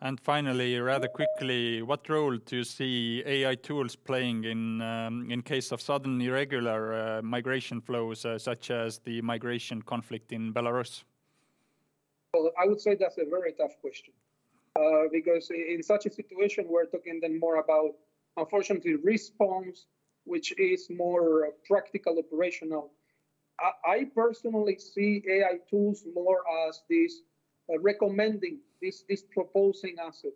And finally, rather quickly, what role do you see AI tools playing in case of sudden irregular migration flows, such as the migration conflict in Belarus? Well, I would say that's a very tough question, because in such a situation, we're talking then more about, unfortunately, response, which is more practical, operational. I personally see AI tools more as this recommending, this proposing asset,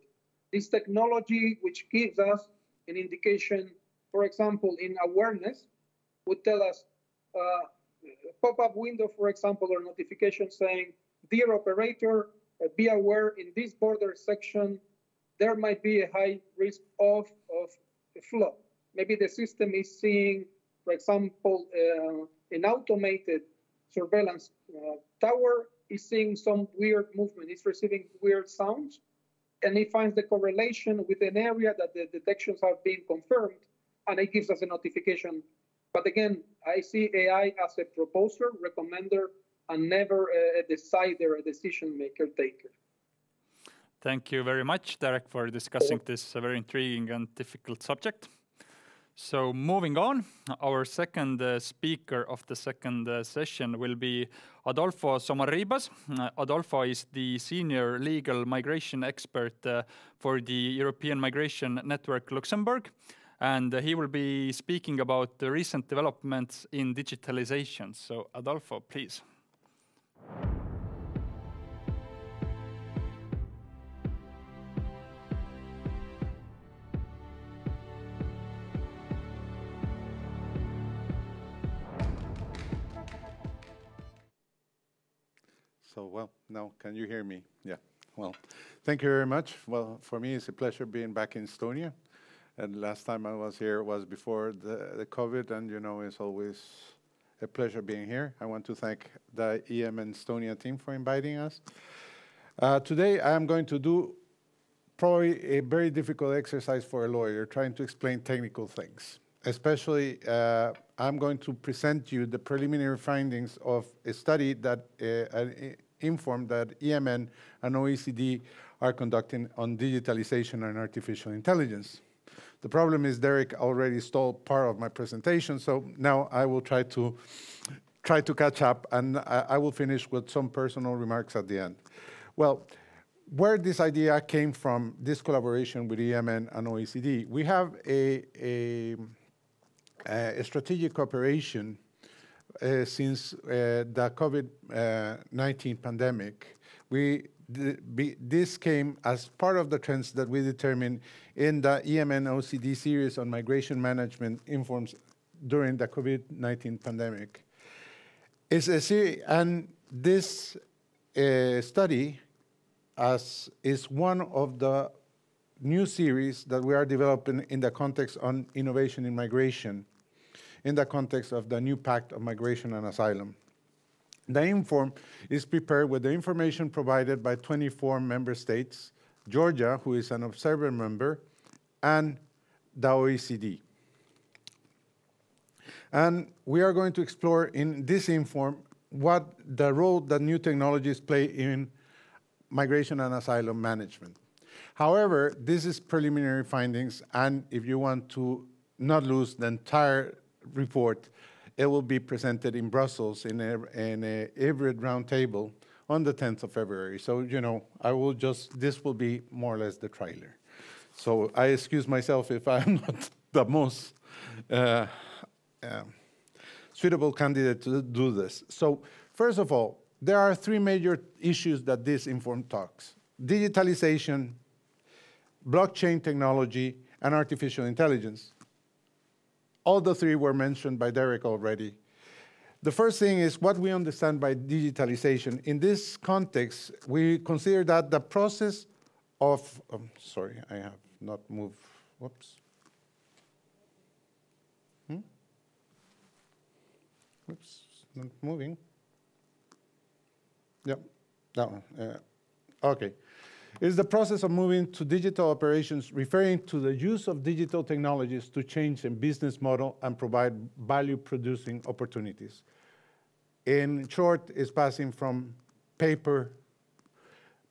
this technology which gives us an indication, for example, in awareness, would tell us pop-up window, for example, or notification saying, dear operator, be aware in this border section, there might be a high risk of a flood. Maybe the system is seeing, for example, an automated surveillance tower is seeing some weird movement, it's receiving weird sounds, and it finds the correlation with an area that the detections have been confirmed, and it gives us a notification. But again, I see AI as a proposer, recommender, and never a decider, a decision maker, taker. Thank you very much, Derek, for discussing this very intriguing and difficult subject. So moving on, our second speaker of the second session will be Adolfo Somarribas. Adolfo is the senior legal migration expert for the European Migration Network Luxembourg, and he will be speaking about the recent developments in digitalization. So Adolfo, please. So, well, now can you hear me? Yeah, well, thank you very much. Well, for me, it's a pleasure being back in Estonia. And last time I was here was before the COVID, and you know, it's always a pleasure being here. I want to thank the EMN Estonia team for inviting us. Today, I'm going to do probably a very difficult exercise for a lawyer, trying to explain technical things. Especially, I'm going to present you the preliminary findings of a study that informed that EMN and OECD are conducting on digitalization and artificial intelligence. The problem is Derek already stole part of my presentation, so now I will try to catch up, and I will finish with some personal remarks at the end. Well, where this idea came from, this collaboration with EMN and OECD, we have a strategic cooperation since the COVID-19 pandemic. This came as part of the trends that we determined in the EMN OECD series on migration management informs during the COVID-19 pandemic. And this study is one of the new series that we are developing in the context on innovation in migration, in the context of the new Pact of Migration and Asylum. The Inform is prepared with the information provided by 24 member states, Georgia, who is an observer member, and the OECD. And we are going to explore in this Inform what the role that new technologies play in migration and asylum management. However, this is preliminary findings, and if you want to not lose the entire report, it will be presented in Brussels in a hybrid roundtable on the 10th of February. So, you know, this will be more or less the trailer. So I excuse myself if I'm not the most suitable candidate to do this. So first of all, there are three major issues that this Inform talks: digitalization, blockchain technology, and artificial intelligence. All the three were mentioned by Derek already. The first thing is what we understand by digitalization. In this context, we consider that the process of, sorry, I have not moved, whoops. Oops, not moving. Yep, that one. Okay. It's the process of moving to digital operations, referring to the use of digital technologies to change a business model and provide value-producing opportunities. In short, it's passing from paper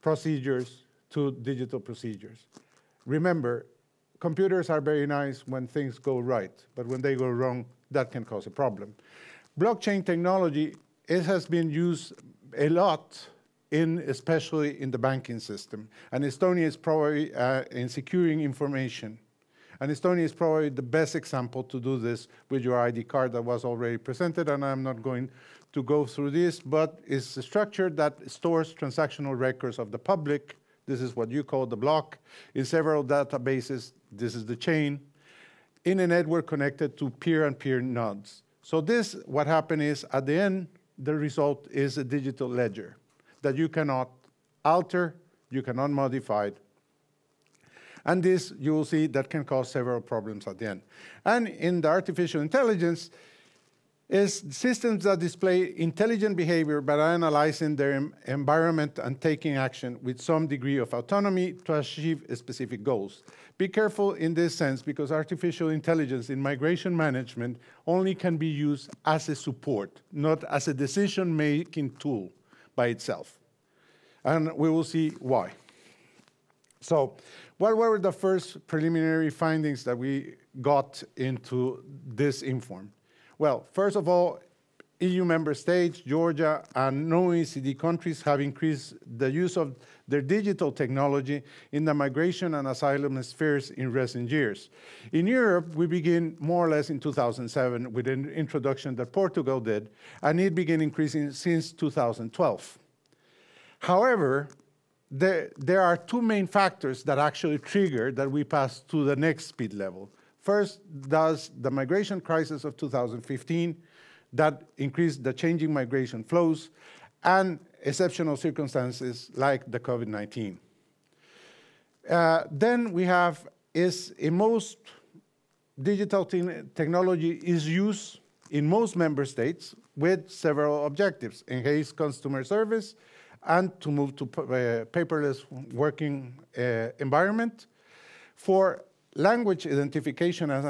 procedures to digital procedures. Remember, computers are very nice when things go right, but when they go wrong, that can cause a problem. Blockchain technology, it has been used a lot especially in the banking system. And Estonia is probably in securing information. And Estonia is probably the best example to do this with your ID card that was already presented, and I'm not going to go through this, but it's a structure that stores transactional records of the public. This is what you call the block. In several databases, this is the chain, in a network connected to peer-and-peer nodes. So this, what happened is, at the end, the result is a digital ledger that you cannot alter, you cannot modify. And this, you will see, that can cause several problems at the end. And in the artificial intelligence, is systems that display intelligent behavior by analyzing their environment and taking action with some degree of autonomy to achieve specific goals. Be careful in this sense, because artificial intelligence in migration management only can be used as a support, not as a decision-making tool by itself. And we will see why. So, what were the first preliminary findings that we got into this Inform? Well, first of all, EU member states, Georgia, and non-OECD countries have increased the use of their digital technology in the migration and asylum spheres in recent years. In Europe, we begin more or less in 2007 with an introduction that Portugal did, and it began increasing since 2012. However, there are two main factors that actually trigger that we pass to the next speed level. First, does the migration crisis of 2015 that increased the changing migration flows and exceptional circumstances like the COVID-19. Then we have in most digital technology is used in most member states with several objectives: enhance customer service and to move to paperless working environment, for language identification and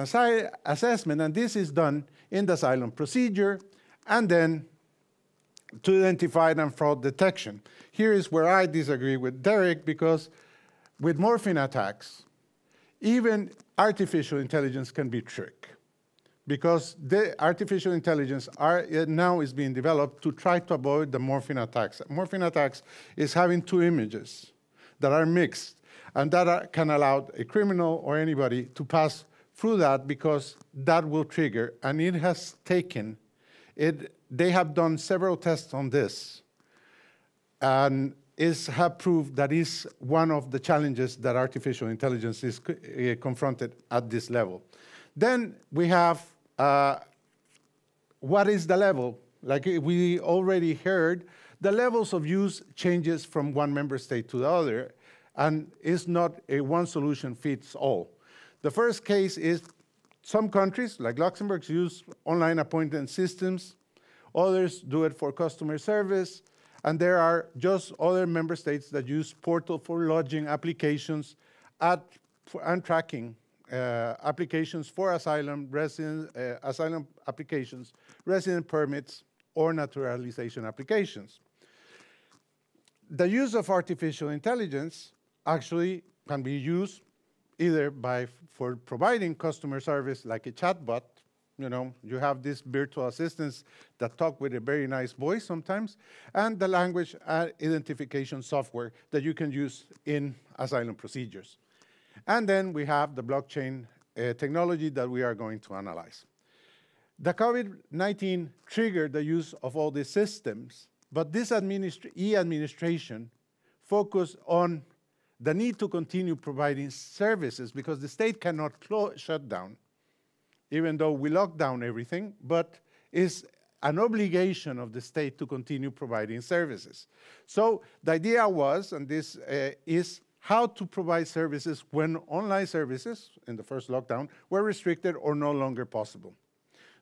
assessment, and this is done in the asylum procedure, and then to identify and fraud detection. Here is where I disagree with Derek, because with morphine attacks, even artificial intelligence can be tricked, because the artificial intelligence now is being developed to try to avoid the morphine attacks. Morphine attacks is having two images that are mixed, and that can allow a criminal or anybody to pass through that, because that will trigger, and it has taken, they have done several tests on this, and have proved that is one of the challenges that artificial intelligence is confronted at this level. Then we have, what is the level? Like we already heard, the levels of use changes from one member state to the other. and it's not a one solution fits all. The first case is some countries, like Luxembourg, use online appointment systems. Others do it for customer service. And there are just other member states that use portal for lodging applications and tracking applications for asylum, asylum applications, resident permits, or naturalization applications. The use of artificial intelligence actually can be used either for providing customer service like a chatbot. You know, you have these virtual assistants that talk with a very nice voice sometimes, and the language identification software that you can use in asylum procedures. And then we have the blockchain technology that we are going to analyze. The COVID-19 triggered the use of all these systems, but this e-administration focused on the need to continue providing services because the state cannot shut down, even though we lock down everything, but it's an obligation of the state to continue providing services. So the idea was, and this is how to provide services when online services in the first lockdown were restricted or no longer possible.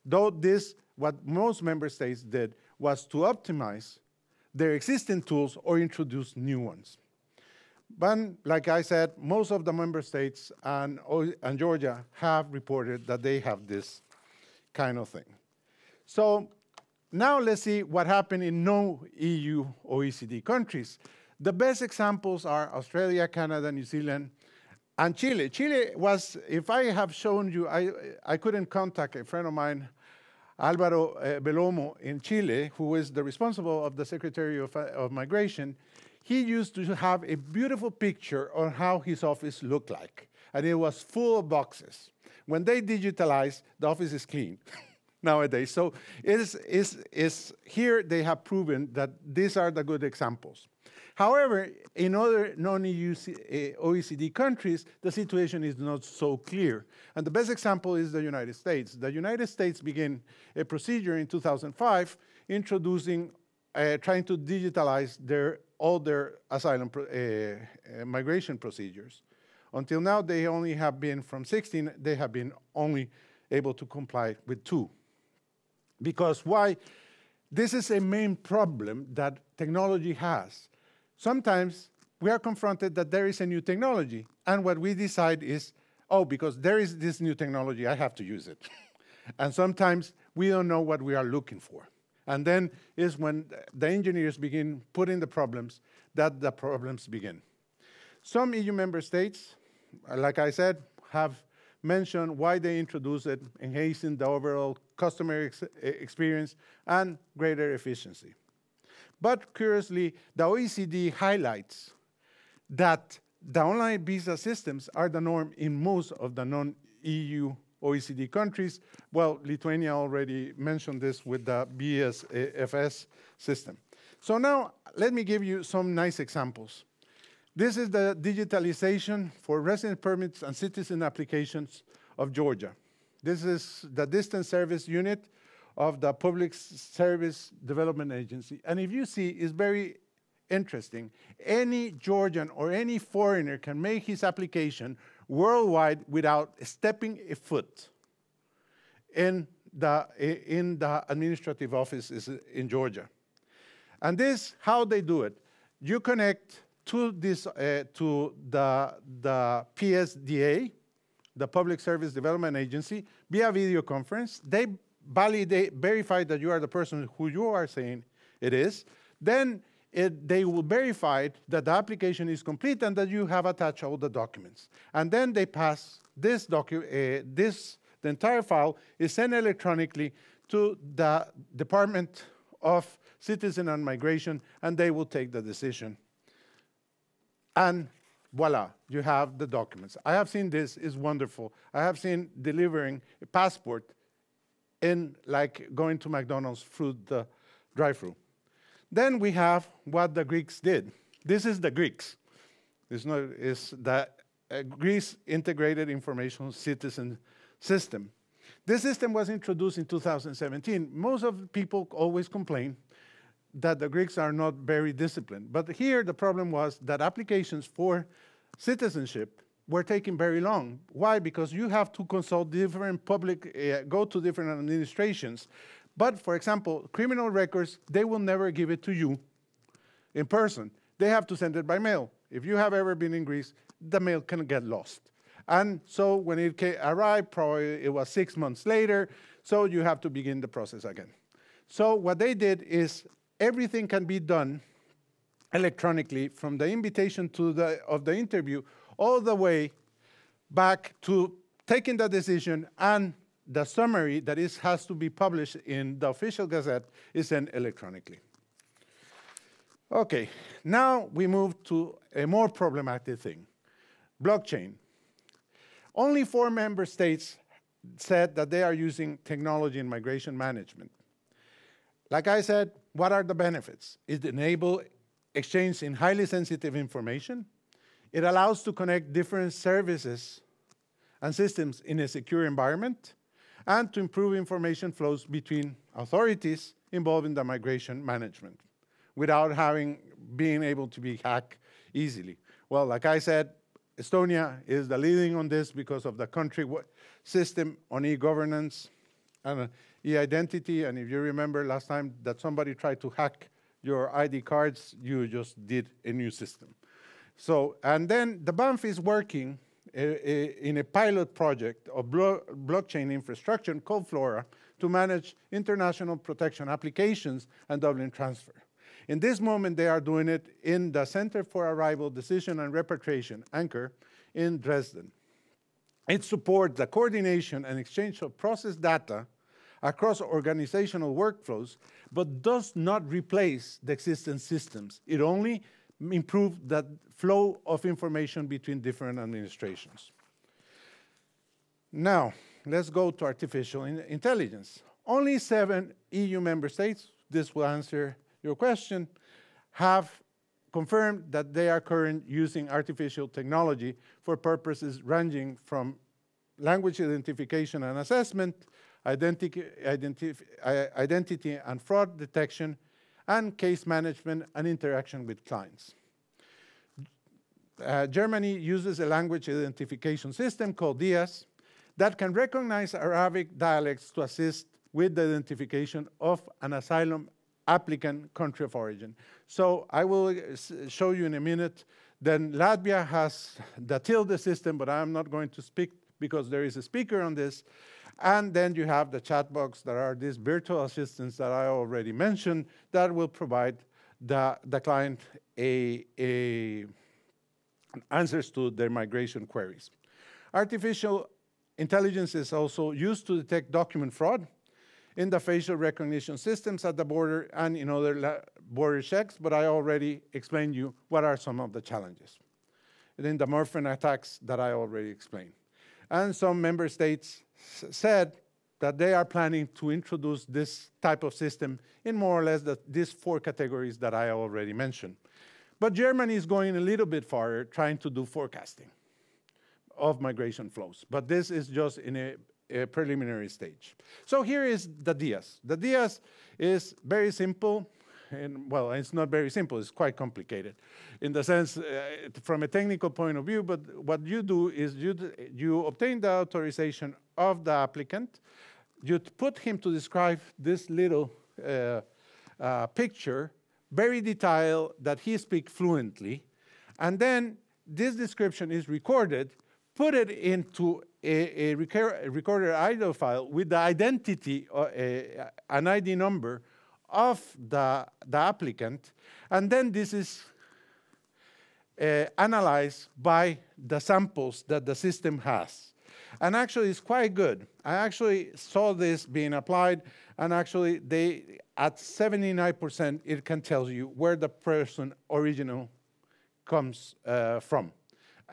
Though this, what most member states did was to optimize their existing tools or introduce new ones. But like I said, most of the member states and Georgia have reported that they have this kind of thing. So now let's see what happened in no-EU OECD countries. The best examples are Australia, Canada, New Zealand, and Chile. Chile was, if I have shown you, I couldn't contact a friend of mine, Álvaro Belomo in Chile, who is the responsible of the Secretary of Migration. He used to have a beautiful picture on how his office looked like, and it was full of boxes. When they digitalized, the office is clean nowadays. So here they have proven that these are the good examples. However, in other non-EU OECD countries, the situation is not so clear. And the best example is the United States. The United States began a procedure in 2005 introducing, trying to digitalize all their asylum migration procedures. Until now, they only have been, from 16, they have been only able to comply with 2. Because why? This is a main problem that technology has. Sometimes we are confronted that there is a new technology, and what we decide is, oh, because there is this new technology, I have to use it. And sometimes we don't know what we are looking for. And then is when the engineers begin putting the problems, that the problems begin. Some EU member states, like I said, have mentioned why they introduced it, enhancing the overall customer experience and greater efficiency. But curiously, the OECD highlights that the online visa systems are the norm in most of the non-EU OECD countries. Well, Lithuania already mentioned this with the BSFS system. So now, let me give you some nice examples. This is the digitalization for resident permits and citizen applications of Georgia. This is the distance service unit of the Public Service Development Agency. And if you see, it's very interesting. Any Georgian or any foreigner can make his application worldwide without stepping a foot in the administrative offices in Georgia. And this, how they do it, you connect to this to the PSDA, the Public Service Development Agency, via video conference. They verify that you are the person who you are saying it is. Then they will verify that the application is complete and that you have attached all the documents. And then they pass this the entire file is sent electronically to the Department of Citizen and Migration, and they will take the decision. And voila, you have the documents. I have seen this, is wonderful. I have seen delivering a passport in like going to McDonald's through the drive-thru. Then we have what the Greeks did. This is the Greeks. It's the Greece Integrated Information Citizen System. This system was introduced in 2017. Most of the people always complain that the Greeks are not very disciplined. But here the problem was that applications for citizenship were taking very long. Why? Because you have to consult different public, go to different administrations. But for example, criminal records, they will never give it to you in person. They have to send it by mail. If you have ever been in Greece, the mail can get lost. And so when it arrived, probably it was 6 months later, so you have to begin the process again. So what they did is everything can be done electronically from the invitation of the interview all the way back to taking the decision, and the summary that has to be published in the official gazette is sent electronically. Okay, now we move to a more problematic thing, blockchain. Only 4 member states said that they are using technology in migration management. Like I said, what are the benefits? It enables exchange in highly sensitive information. It allows to connect different services and systems in a secure environment, and to improve information flows between authorities involved in the migration management without being able to be hacked easily. Well, like I said, Estonia is the leading on this because of the country system on e-governance and e-identity. And if you remember last time that somebody tried to hack your ID cards, you just did a new system. So, and then the BANF is working in a pilot project of blockchain infrastructure called Flora to manage international protection applications and Dublin transfer. In this moment, they are doing it in the Center for Arrival, Decision and Repatriation, Anchor, in Dresden. It supports the coordination and exchange of process data across organizational workflows, but does not replace the existing systems. It only improves the flow of information between different administrations. Now, let's go to artificial intelligence. Only 7 EU member states, this will answer your question, have confirmed that they are currently using artificial technology for purposes ranging from language identification and assessment, identity and fraud detection, and case management and interaction with clients. Germany uses a language identification system called DIAS that can recognize Arabic dialects to assist with the identification of an asylum applicant country of origin. So I will show you in a minute. Then Latvia has the tilde system, but I'm not going to speak because there is a speaker on this. And then you have the chat box. There are these virtual assistants that I already mentioned that will provide the client answers to their migration queries. Artificial intelligence is also used to detect document fraud in the facial recognition systems at the border and in other border checks, but I already explained you what are some of the challenges. And then the Morphin attacks that I already explained. And some member states said that they are planning to introduce this type of system in more or less these 4 categories that I already mentioned. But Germany is going a little bit farther, trying to do forecasting of migration flows. But this is just in a preliminary stage. So here is the DIAS. The DIAS is very simple. And, well, it's not very simple. It's quite complicated in the sense from a technical point of view. But what you do is you obtain the authorization of the applicant. You put him to describe this little picture, very detailed, that he speaks fluently. And then this description is recorded, put it into a recorded audio file with the identity, an ID number of the applicant, and then this is analyzed by the samples that the system has. And actually, it's quite good. I actually saw this being applied, and actually, at 79%, it can tell you where the person original comes from.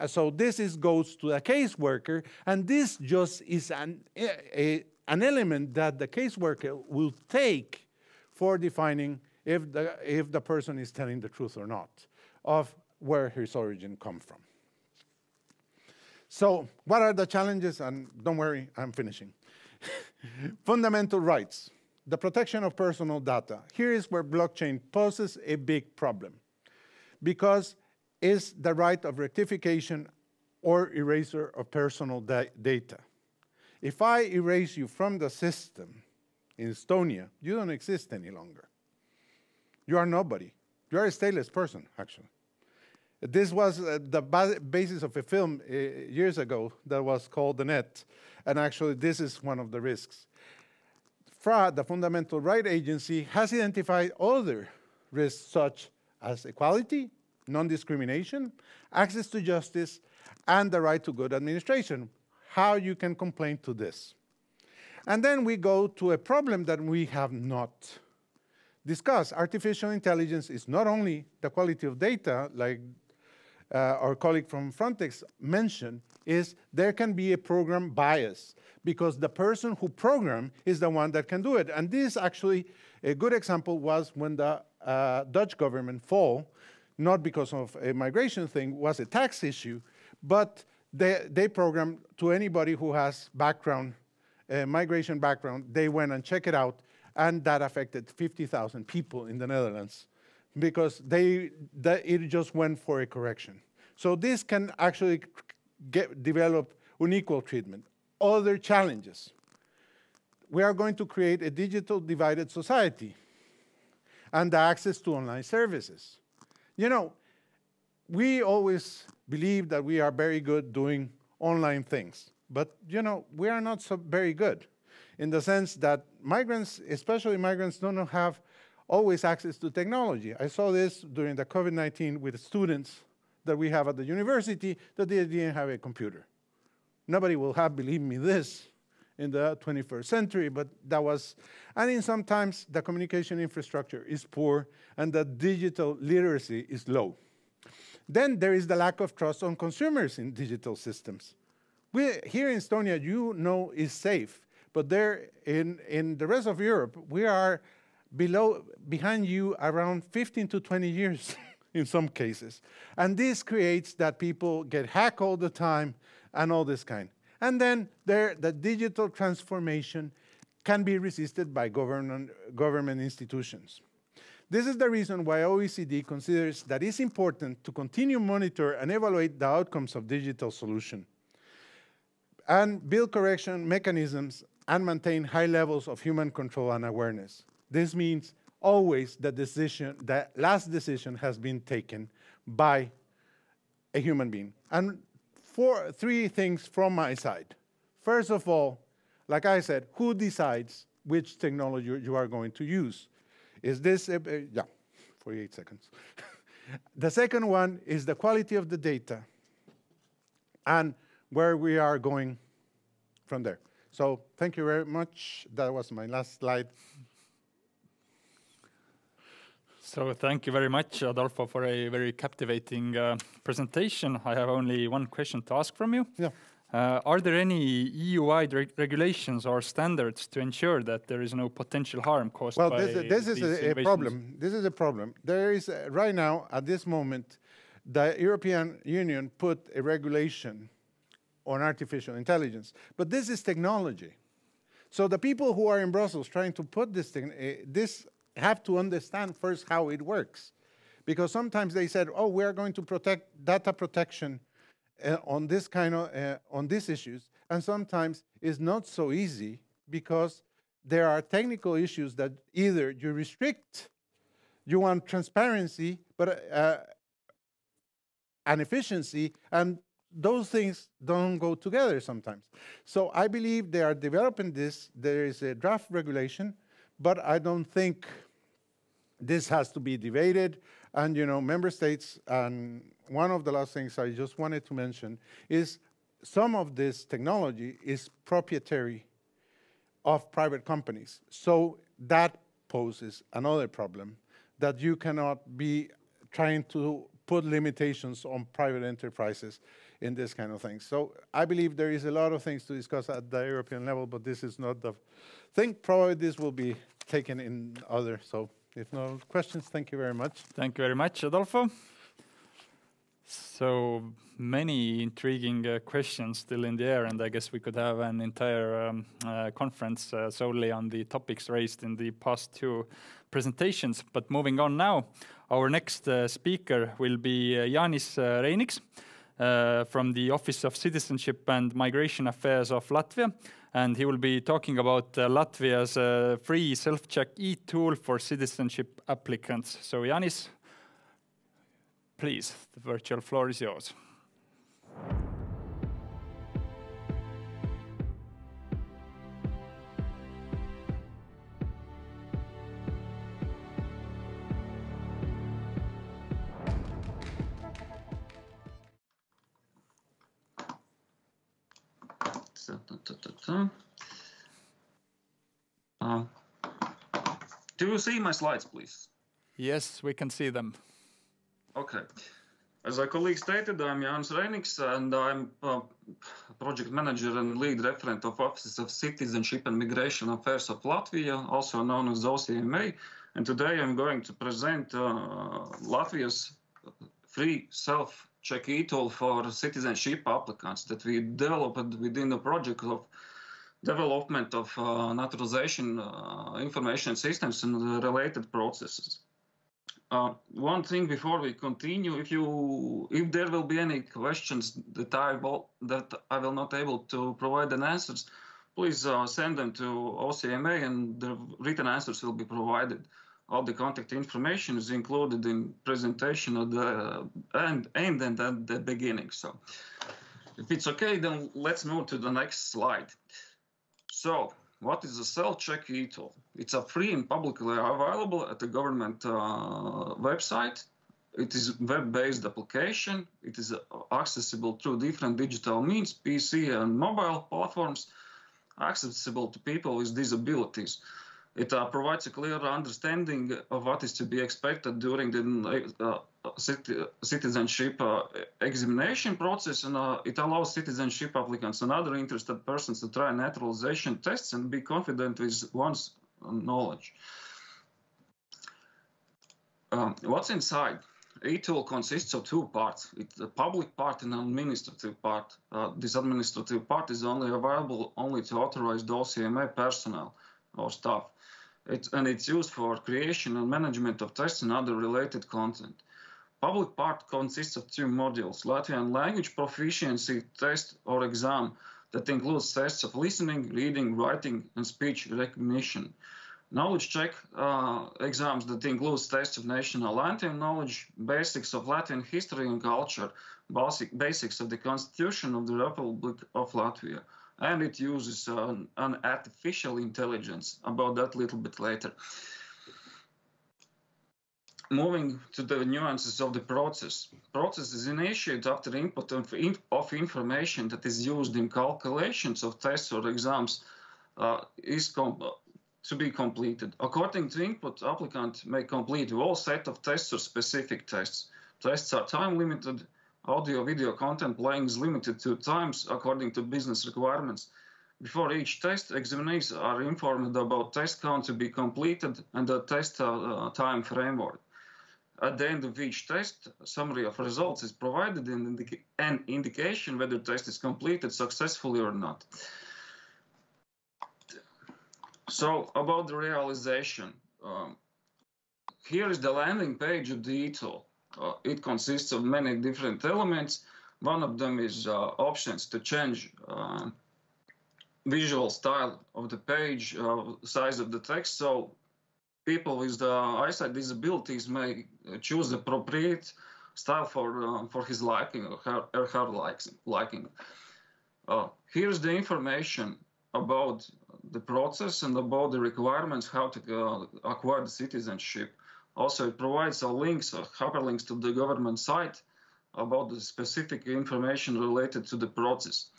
So this goes to a caseworker, and this just is an element that the caseworker will take for defining if the person is telling the truth or not of where his origin comes from. So what are the challenges? And don't worry, I'm finishing. Fundamental rights. the protection of personal data. Here is where blockchain poses a big problem, because it's the right of rectification or erasure of personal data. If I erase you from the system in Estonia, you don't exist any longer. You are nobody. You are a stateless person, actually. This was the basis of a film years ago that was called The Net, and actually this is one of the risks. FRA, the Fundamental Rights Agency, has identified other risks such as equality, non-discrimination, access to justice, and the right to good administration. How you can complain to this. And then we go to a problem that we have not discussed. Artificial intelligence is not only the quality of data, like our colleague from Frontex mentioned, is there can be a program bias, because the person who programmed is the one that can do it. And this actually, a good example was when the Dutch government fell, not because of a migration thing, was a tax issue, but they programmed to anybody who has background, migration background, they went and checked it out, and that affected 50,000 people in the Netherlands, because it just went for a correction. So this can actually develop unequal treatment. Other challenges. We are going to create a digital divided society and the access to online services. You know, we always believe that we are very good doing online things, but you know, we are not so very good, in the sense that migrants, especially migrants, don't have always access to technology. I saw this during the COVID-19 with students that we have at the university, that they didn't have a computer. Nobody will have believed me this in the 21st century, but that was, and in sometimes the communication infrastructure is poor and the digital literacy is low. Then there is the lack of trust on consumers in digital systems. Here in Estonia, you know, is safe, but there in the rest of Europe, we are behind you around 15 to 20 years in some cases. And this creates that people get hacked all the time and all this kind. And then the digital transformation can be resisted by government institutions. This is the reason why OECD considers that it's important to continue monitor and evaluate the outcomes of digital solution and build correction mechanisms and maintain high levels of human control and awareness. This means always the last decision has been taken by a human being. And three things from my side. First of all, like I said, who decides which technology you are going to use? Is this, yeah, 48 seconds. The second one is the quality of the data and where we are going from there. So thank you very much. That was my last slide. So thank you very much, Adolfo, for a very captivating presentation. I have only one question to ask from you. Yeah. Are there any EU-wide regulations or standards to ensure that there is no potential harm caused by this is a problem. This is a problem. There is, right now, at this moment, the European Union put a regulation on artificial intelligence. But this is technology. So the people who are in Brussels trying to put this thing, this have to understand first how it works. Because sometimes they said, oh, we are going to protect data protection on this kind of, on these issues. And sometimes it's not so easy because there are technical issues that either you restrict, you want transparency, but and efficiency, and those things don't go together sometimes. So I believe they are developing this. There is a draft regulation, but I don't think this has to be debated. And, you know, member states, and one of the last things I just wanted to mention is some of this technology is proprietary of private companies. So that poses another problem, that you cannot be trying to put limitations on private enterprises in this kind of thing. So I believe there is a lot of things to discuss at the European level, but this is not the thing. Probably this will be taken in other. So if no questions, thank you very much. Thank you very much, Adolfo. So many intriguing questions still in the air, and I guess we could have an entire conference solely on the topics raised in the past two presentations. But moving on now, our next speaker will be Jānis Reiniks from the Office of Citizenship and Migration Affairs of Latvia, and he will be talking about Latvia's free self-check e-tool for citizenship applicants. So Jānis, please, the virtual floor is yours. Do you see my slides, please? Yes, we can see them. Okay. As our colleague stated, I'm Jānis Reiniks, and I'm project manager and lead referent of Office of Citizenship and Migration Affairs of Latvia, also known as OCMA. And today I'm going to present Latvia's free self-check e-tool for citizenship applicants that we developed within the project of development of naturalization information systems and related processes. One thing before we continue, if there will be any questions that I will not able to provide an answers, please send them to OCMA and the written answers will be provided. All the contact information is included in presentation at the end and at the beginning. So if it's okay, then let's move to the next slide. So what is a self-check e-tool? It's a free and publicly available at the government website. It is a web-based application. It is accessible through different digital means, PC and mobile platforms, accessible to people with disabilities. It provides a clear understanding of what is to be expected during the citizenship examination process, and it allows citizenship applicants and other interested persons to try naturalization tests and be confident with one's knowledge. What's inside? E-tool consists of two parts. It's a public part and an administrative part. This administrative part is only available to authorized OCMA personnel or staff. It's used for creation and management of tests and other related content. Public part consists of two modules: Latvian language proficiency test or exam that includes tests of listening, reading, writing, and speech recognition. Knowledge check exams that includes tests of national anthem knowledge, basics of Latvian history and culture, basics of the Constitution of the Republic of Latvia. And it uses an artificial intelligence. About that a little bit later. Moving to the nuances of the process. Process is initiated after input of information that is used in calculations of tests or exams to be completed. According to input, applicant may complete a whole set of tests or specific tests. Tests are time limited. Audio-video content playing is limited to times according to business requirements. Before each test, examinees are informed about test count to be completed and the test time framework. At the end of each test, a summary of results is provided and an indication whether the test is completed successfully or not. So about the realization. Here is the landing page of the e-tool. It consists of many different elements. One of them is options to change visual style of the page, size of the text. So people with eyesight disabilities may choose appropriate style for his liking or her liking. Here's the information about the process and about the requirements, how to acquire the citizenship. Also, it provides links or hyperlinks to the government site about the specific information related to the process.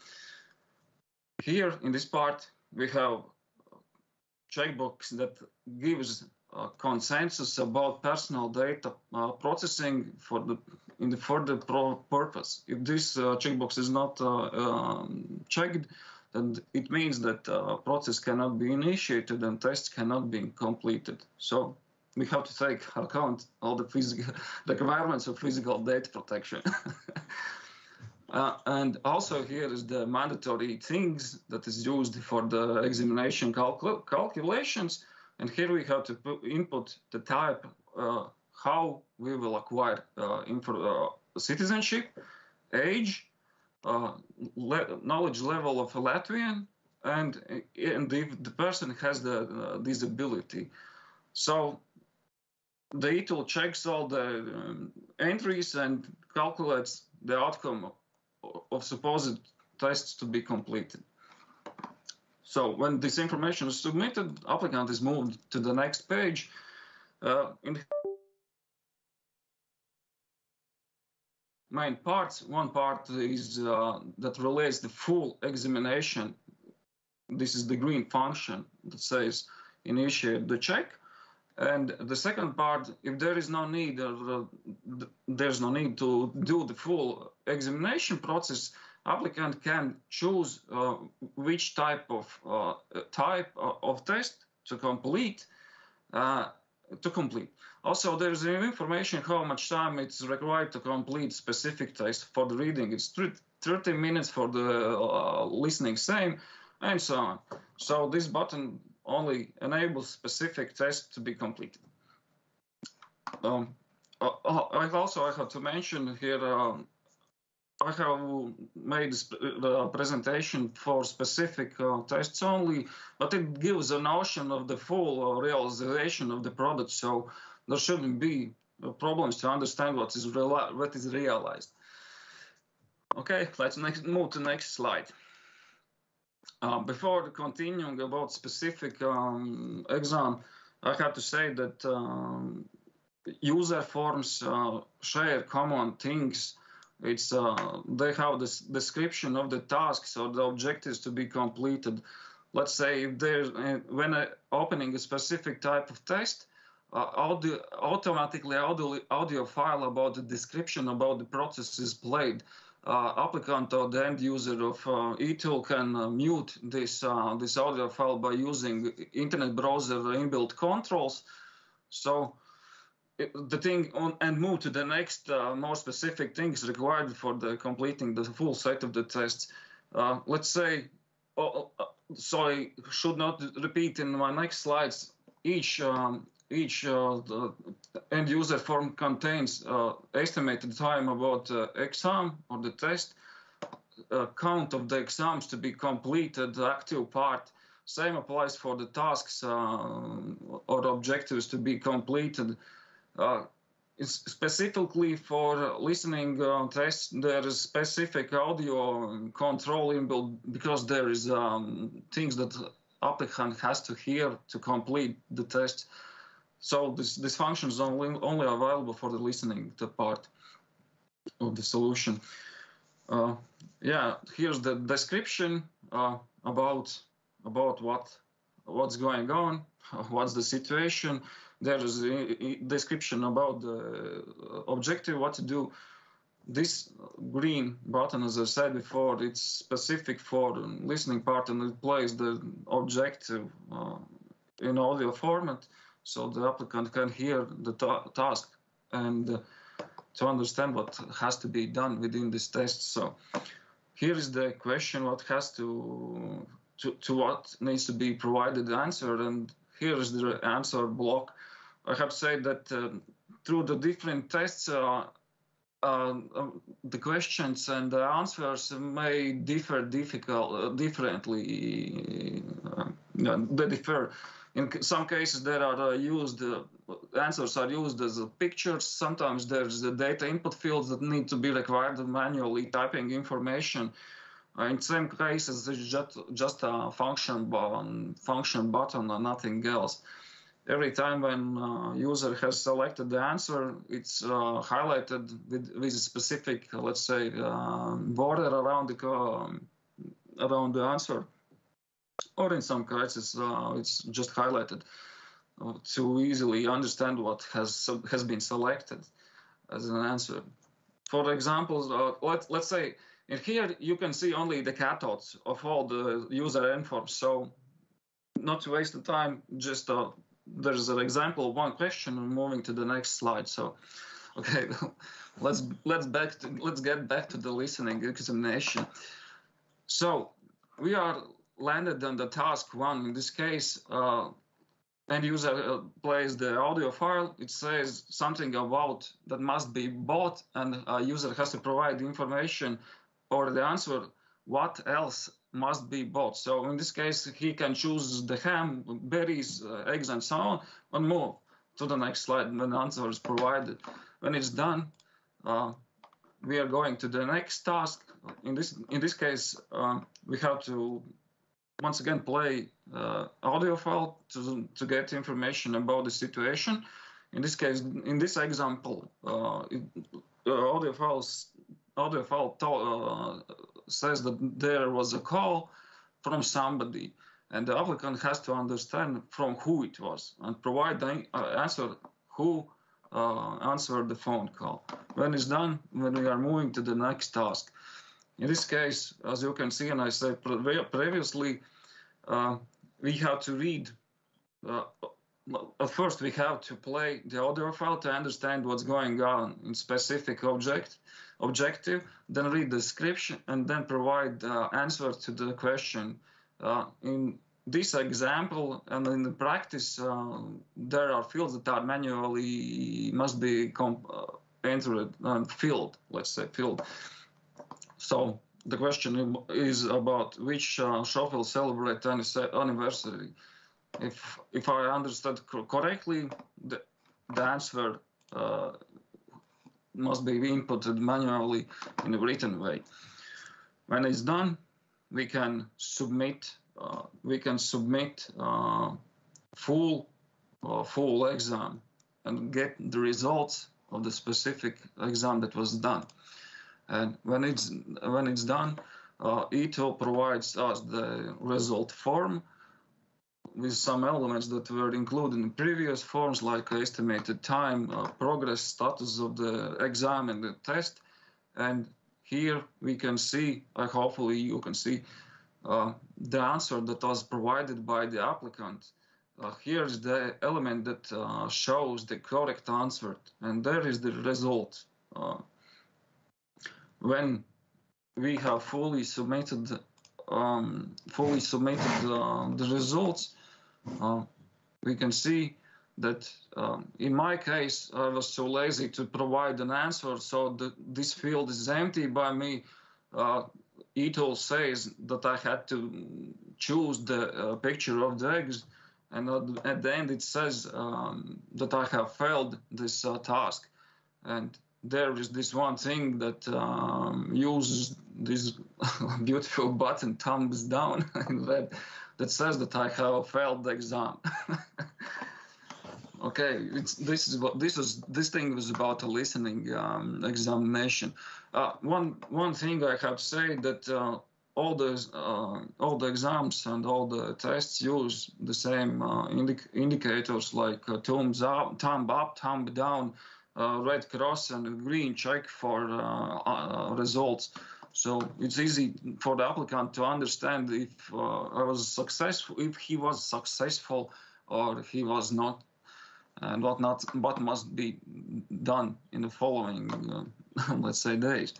Here in this part, we have checkbox that gives consensus about personal data processing for the further purpose. If this checkbox is not checked, then it means that process cannot be initiated and tests cannot be completed. So we have to take account all the physical requirements of physical data protection. And also here is the mandatory things that is used for the examination calculations. And here we have to input the type, how we will acquire citizenship, age, knowledge level of Latvian, and if the person has the disability. So the tool checks all the entries and calculates the outcome of supposed tests to be completed. So when this information is submitted, applicant is moved to the next page. In main parts, one part is that relates the full examination. This is the green function that says initiate the check. And the second part, if there is no need, there's no need to do the full examination process, applicant can choose which type of test to complete. Also, there's information how much time it's required to complete specific test. For the reading, it's 30 minutes, for the listening same, and so on. So this button only enables specific tests to be completed. I have to mention here, I have made the presentation for specific tests only, but it gives a notion of the full realization of the product, so there shouldn't be problems to understand what is realized. Okay, let's move to the next slide. Before continuing about specific exam, I have to say that user forms share common things. It's they have this description of the tasks or the objectives to be completed. Let's say if there's when opening a specific type of test, automatically audio file about the description about the process is played. Applicant or the end user of eTool can mute this audio file by using internet browser inbuilt controls. So the thing and move to the next more specific things required for the completing the full set of the tests. Let's say, so I should not repeat in my next slides. Each end user form contains estimated time about exam or the test, count of the exams to be completed, the active part. Same applies for the tasks or objectives to be completed. Specifically for listening tests, there is specific audio control inbuilt because there is things that applicant has to hear to complete the test. So this function is only available for the listening part of the solution. Yeah, here's the description about what's going on, what's the situation. There is a description about the objective, what to do. This green button, as I said before, it's specific for the listening part, and it plays the objective in audio format, so the applicant can hear the task and to understand what has to be done within this test. So here is the question: what has to what needs to be provided the answer, and here is the answer block. I have to say that through the different tests, the questions and the answers may differ differently. They differ. In some cases, there are answers are used as pictures. Sometimes there's the data input fields that need to be required manually typing information. In some cases, it's just a function button and nothing else. Every time when user has selected the answer, it's highlighted with a specific, let's say, border around the answer. Or in some cases, it's just highlighted to easily understand what has been selected as an answer. For example, let's say in here you can see only the cathodes of all the user informs. So not to waste the time, just there's an example of one question and moving to the next slide. So, okay, let's get back to the listening examination. So we are landed on the task 1. In this case, end user plays the audio file. It says something about that must be bought, and a user has to provide the information or the answer what else must be bought. So in this case, he can choose the ham, berries, eggs, and so on, and move to the next slide when the answer is provided. When it's done, we are going to the next task. In this case, we have to once again play audio file to get information about the situation. In this case, in this example, audio file says that there was a call from somebody, and the applicant has to understand from who it was and provide the answer who answered the phone call. When it's done, when we are moving to the next task. In this case, as you can see, and I said previously, we have to read. At first, we have to play the audio file to understand what's going on in specific objective, then read the description, and then provide the answer to the question. In this example, and in the practice, there are fields that are manually must be entered and filled, let's say filled. So the question is about which shop will celebrate anniversary. If I understood correctly, the answer must be inputted manually in a written way. When it's done, we can submit full exam and get the results of the specific exam that was done. And when it's done, eTool provides us the result form with some elements that were included in previous forms, like estimated time, progress status of the exam and the test. And here we can see, hopefully you can see, the answer that was provided by the applicant. Here is the element that shows the correct answer, and there is the result. When we have fully submitted the results, we can see that in my case, I was so lazy to provide an answer, so this field is empty by me. eTool says that I had to choose the picture of the eggs, and at the end it says that I have failed this task. And there is this one thing that uses this beautiful button, thumbs down, in red, that says that I have failed the exam. Okay, this thing was about a listening examination. One thing I have to say that all the exams and all the tests use the same indicators, like thumbs up, thumb down, red cross, and a green check for results. So it's easy for the applicant to understand if I was successful, if he was successful, or he was not, and what must be done in the following, let's say, days.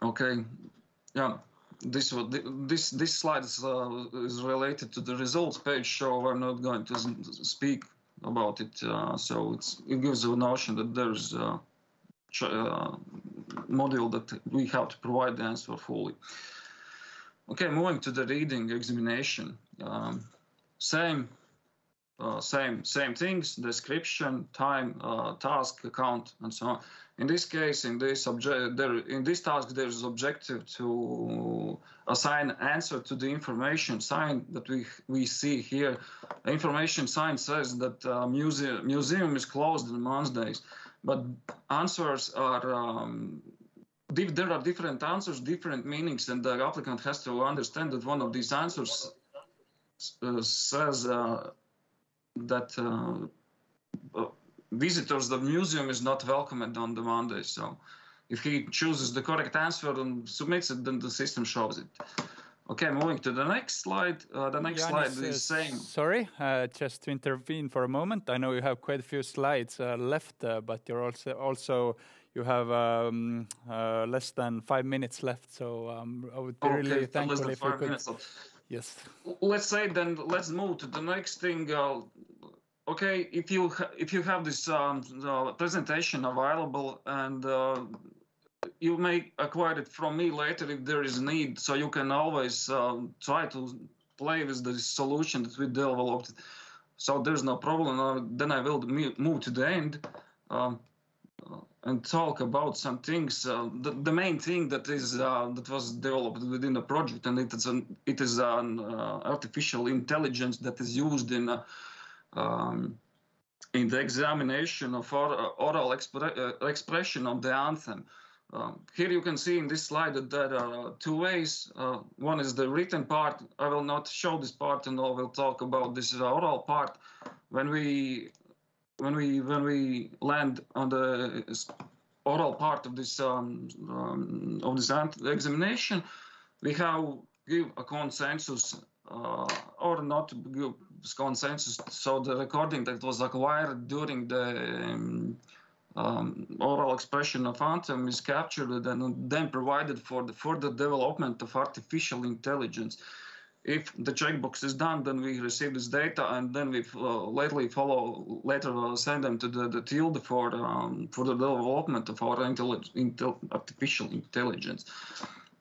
Okay, yeah, this slide is related to the results page, so I'm not going to speak about it. So it gives a notion that there's a module that we have to provide the answer fully. Okay, moving to the reading examination. Same things: description, time, task, account, and so on. In this case, in this task, there is objective to assign answer to the information sign that we see here. The information sign says that museum is closed on Mondays, but answers are there are different answers, different meanings, and the applicant has to understand that one of these answers says that visitors to the museum is not welcomed on the Monday. So if he chooses the correct answer and submits it, then the system shows it. Okay, moving to the next slide. The next slide is same. Sorry, just to intervene for a moment. I know you have quite a few slides left, but you're also you have less than 5 minutes left. So I would be really thankful if you could. Yes. Let's say then. Let's move to the next thing. Okay, if you have this presentation available and you may acquire it from me later if there is need, so you can always try to play with the solution that we developed. So there's no problem. Then I will move to the end and talk about some things. The main thing that was developed within the project, and it is an artificial intelligence that is used in the examination of oral expression of the anthem. Here you can see in this slide that there are two ways. One is the written part. I will not show this part, and I will talk about this oral part. When we land on the oral part of this examination, we have give a consensus or not give consensus. So the recording that was acquired during the oral expression of anthem is captured and then provided for the further development of artificial intelligence. If the checkbox is done, then we receive this data, and then we later send them to the field for the development of our artificial intelligence.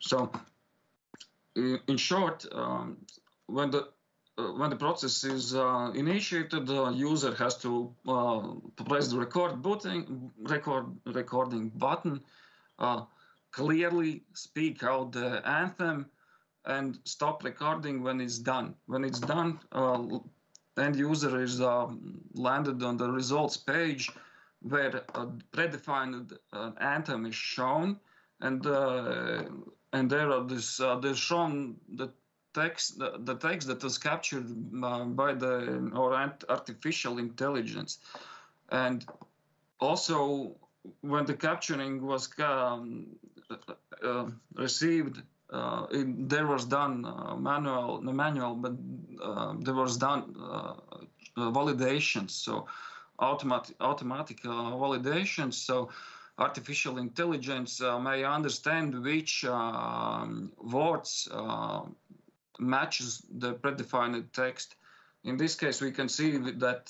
So, in short, when the process is initiated, the user has to press the recording button, clearly speak out the anthem, and stop recording when it's done. When it's done, end user is landed on the results page where a predefined anthem is shown, and there are there's shown the text that was captured by our artificial intelligence, and also when the capturing was received. There was done manual, but there was done validations, so automatic validations. So artificial intelligence may understand which words matches the predefined text. In this case, we can see that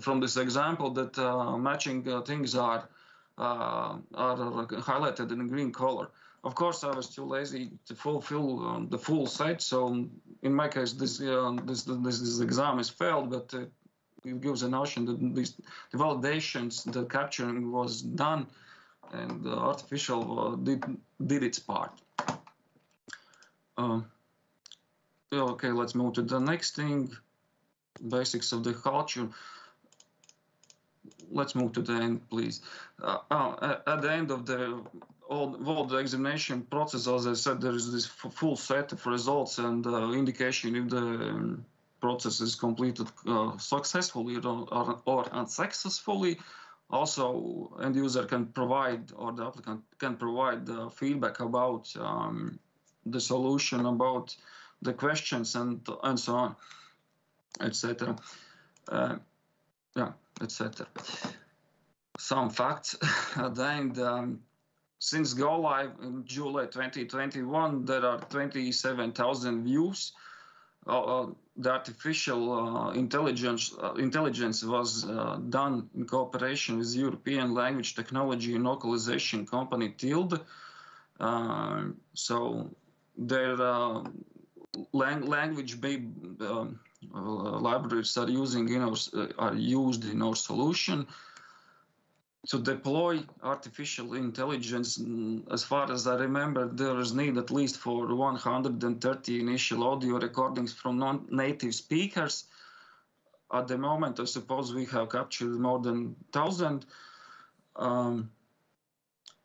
from this example that matching things are highlighted in green color. Of course, I was too lazy to fulfill the full set, so in my case, this exam is failed, but it gives a notion that the validations, the capturing was done, and artificial did its part. Okay, let's move to the next thing, basics of the culture. Let's move to the end, please. At the end of all the examination process, as I said, there is this full set of results and indication if the process is completed successfully or unsuccessfully. Also, end user can provide, or the applicant can provide feedback about the solution, about the questions, and so on, etc. Etc. Some facts at the end. Since go live in July 2021, there are 27,000 views. The artificial intelligence was done in cooperation with European language technology and localization company Tilde. So their language-based libraries are used in our solution. To deploy artificial intelligence, as far as I remember, there is need at least for 130 initial audio recordings from non-native speakers. At the moment, I suppose we have captured more than 1,000.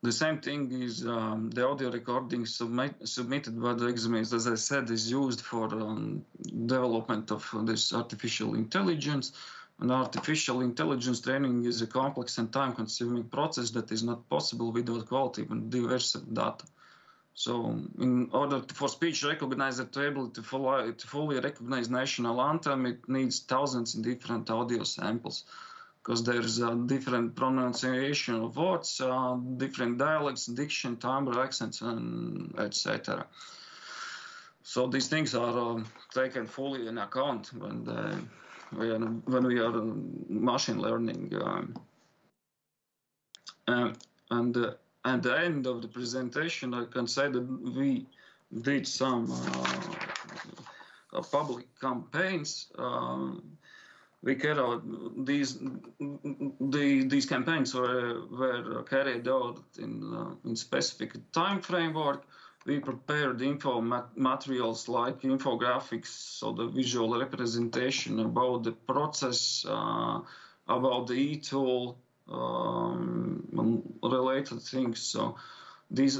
The same thing is the audio recording submitted by the examiners, as I said, is used for development of this artificial intelligence. And artificial intelligence training is a complex and time-consuming process that is not possible without quality and diverse data. So in order for speech recognizer to be able to fully recognize national anthem, it needs thousands of different audio samples, because there's a different pronunciation of words, different dialects, diction, timbre, accents, and etc. So these things are taken fully in account when we are machine learning. And at the end of the presentation, I can say that we did some public campaigns. We carried out these campaigns were carried out in specific time framework. We prepared info materials like infographics, so the visual representation about the process, about the e-tool, related things. So these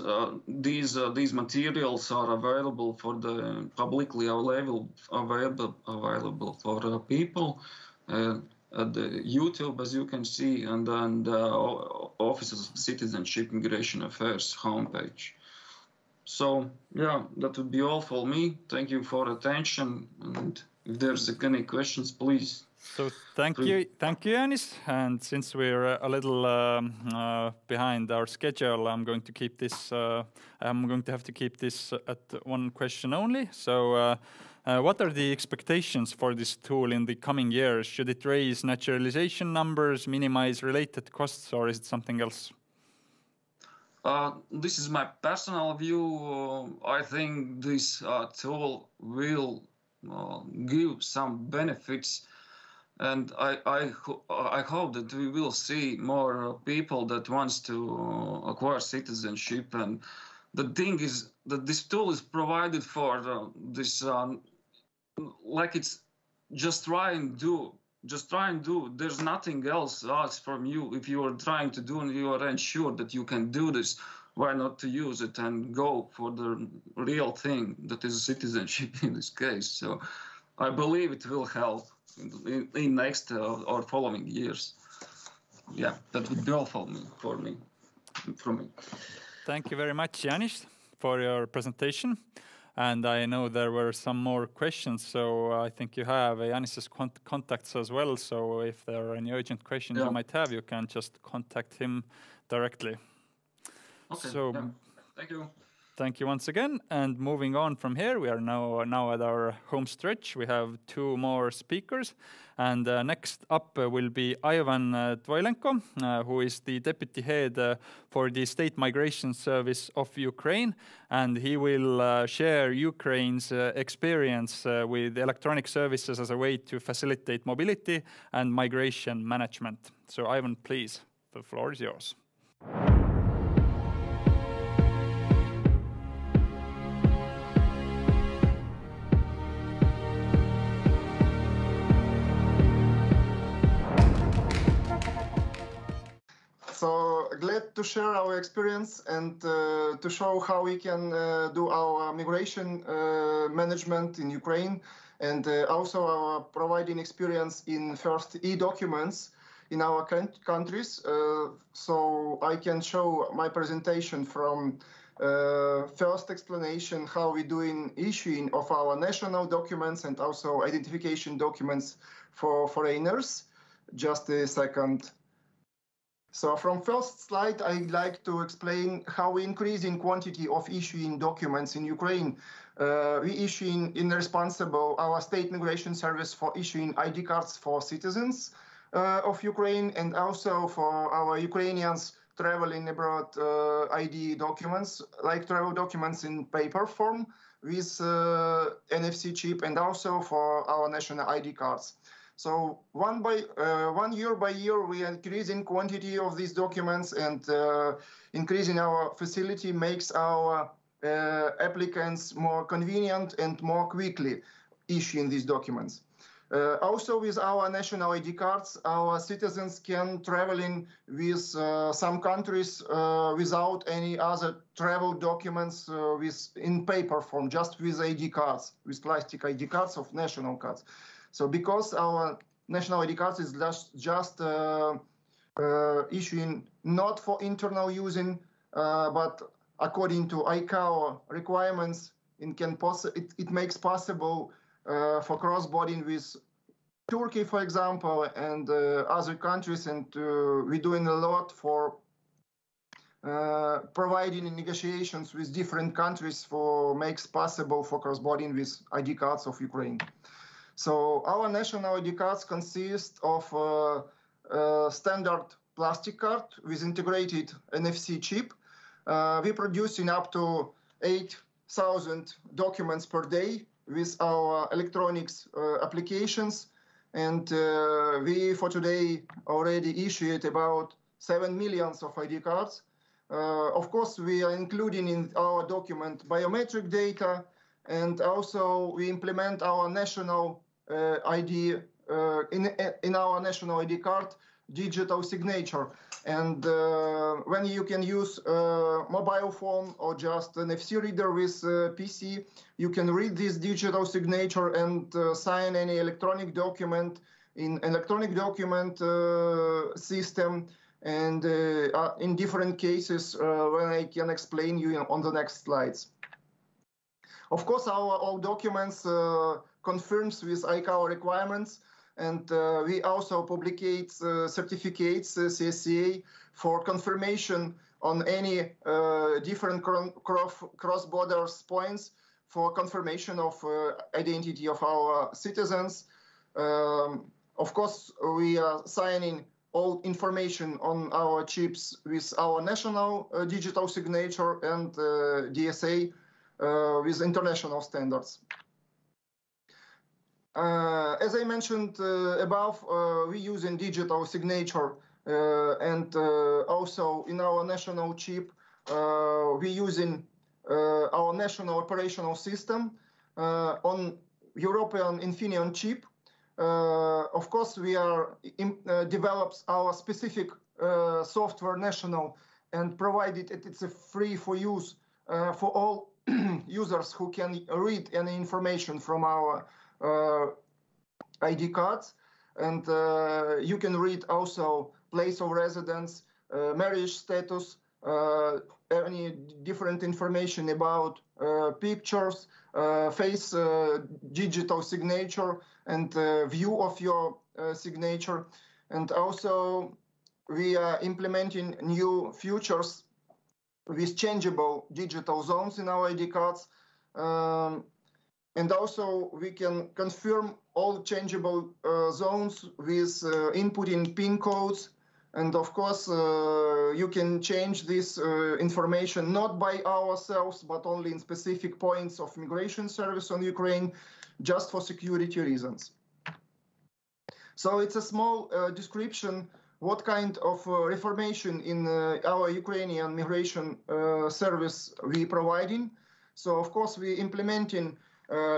materials are available for the publicly available for people at the YouTube, as you can see, and then the Office of Citizenship Migration Affairs homepage. So yeah, that would be all for me. Thank you for attention, and if there's any questions, please. So thank you, Janis. And since we're a little behind our schedule, I'm going to keep this. I'm going to have to keep this at one question only. So, what are the expectations for this tool in the coming years? Should it raise naturalization numbers, minimize related costs, or is it something else? This is my personal view. I think this tool will give some benefits, and I hope that we will see more people that wants to acquire citizenship. And the thing is that this tool is provided for this, like it's just try and do. There's nothing else asked from you. If you are trying to do and you are unsure that you can do this, why not to use it and go for the real thing that is citizenship in this case? So I believe it will help in next or following years. Yeah, that would be all from me. Thank you very much, Janis, for your presentation. And I know there were some more questions, so I think you have Janis's contacts as well. So if there are any urgent questions you might have, you can just contact him directly. Okay. So, thank you. Thank you once again. And moving on from here, we are now at our home stretch. We have two more speakers. And next up will be Ivan Dvoilenko, who is the deputy head for the State Migration Service of Ukraine. And he will share Ukraine's experience with electronic services as a way to facilitate mobility and migration management. So Ivan, please, the floor is yours. So glad to share our experience and to show how we can do our migration management in Ukraine, and also our providing experience in first e-documents in our countries. So I can show my presentation from first explanation how we doing issuing of our national documents and also identification documents for foreigners. Just a second. So from first slide, I'd like to explain how we increase in quantity of issuing documents in Ukraine. We issuing in responsible our state migration service for issuing ID cards for citizens of Ukraine, and also for our Ukrainians traveling abroad ID documents, like travel documents in paper form with NFC chip, and also for our national ID cards. So one year by year, we increase in quantity of these documents, and increasing our facility makes our applicants more convenient and more quickly issuing these documents. Also, with our national ID cards, our citizens can traveling with some countries without any other travel documents in paper form, just with ID cards, with plastic ID cards of national cards. So because our national ID cards is just issuing not for internal using, but according to ICAO requirements, it makes possible for cross-border with Turkey, for example, and other countries, and we're doing a lot for providing negotiations with different countries makes possible for cross-border with ID cards of Ukraine. So our national ID cards consist of standard plastic card with integrated NFC chip. We're producing up to 8,000 documents per day with our electronics applications. And we, for today, already issued about 7 million of ID cards. Of course, we are including in our document biometric data, and also we implement our national ID in our national ID card digital signature. And when you can use mobile phone or just an NFC reader with PC, you can read this digital signature and sign any electronic document in electronic document system. And in different cases, when I can explain you on the next slides. Of course, all documents confirms with ICAO requirements, and we also publicate certificates, CSCA, for confirmation on any different cross-border points for confirmation of identity of our citizens. Of course, we are signing all information on our chips with our national digital signature and DSA with international standards. As I mentioned above, we use in digital signature and also in our national chip, we using our national operational system on European Infineon chip. Of course, we are develops our specific software national and provided it's a free for use for all users who can read any information from our ID cards. And you can read also place of residence, marriage status, any different information about pictures, face digital signature, and view of your signature. And also we are implementing new features with changeable digital zones in our ID cards. And also we can confirm all changeable zones with inputting PIN codes. And of course, you can change this information not by ourselves, but only in specific points of migration service on Ukraine, just for security reasons. So it's a small description what kind of reformation in our Ukrainian migration service we providing. So of course we implementing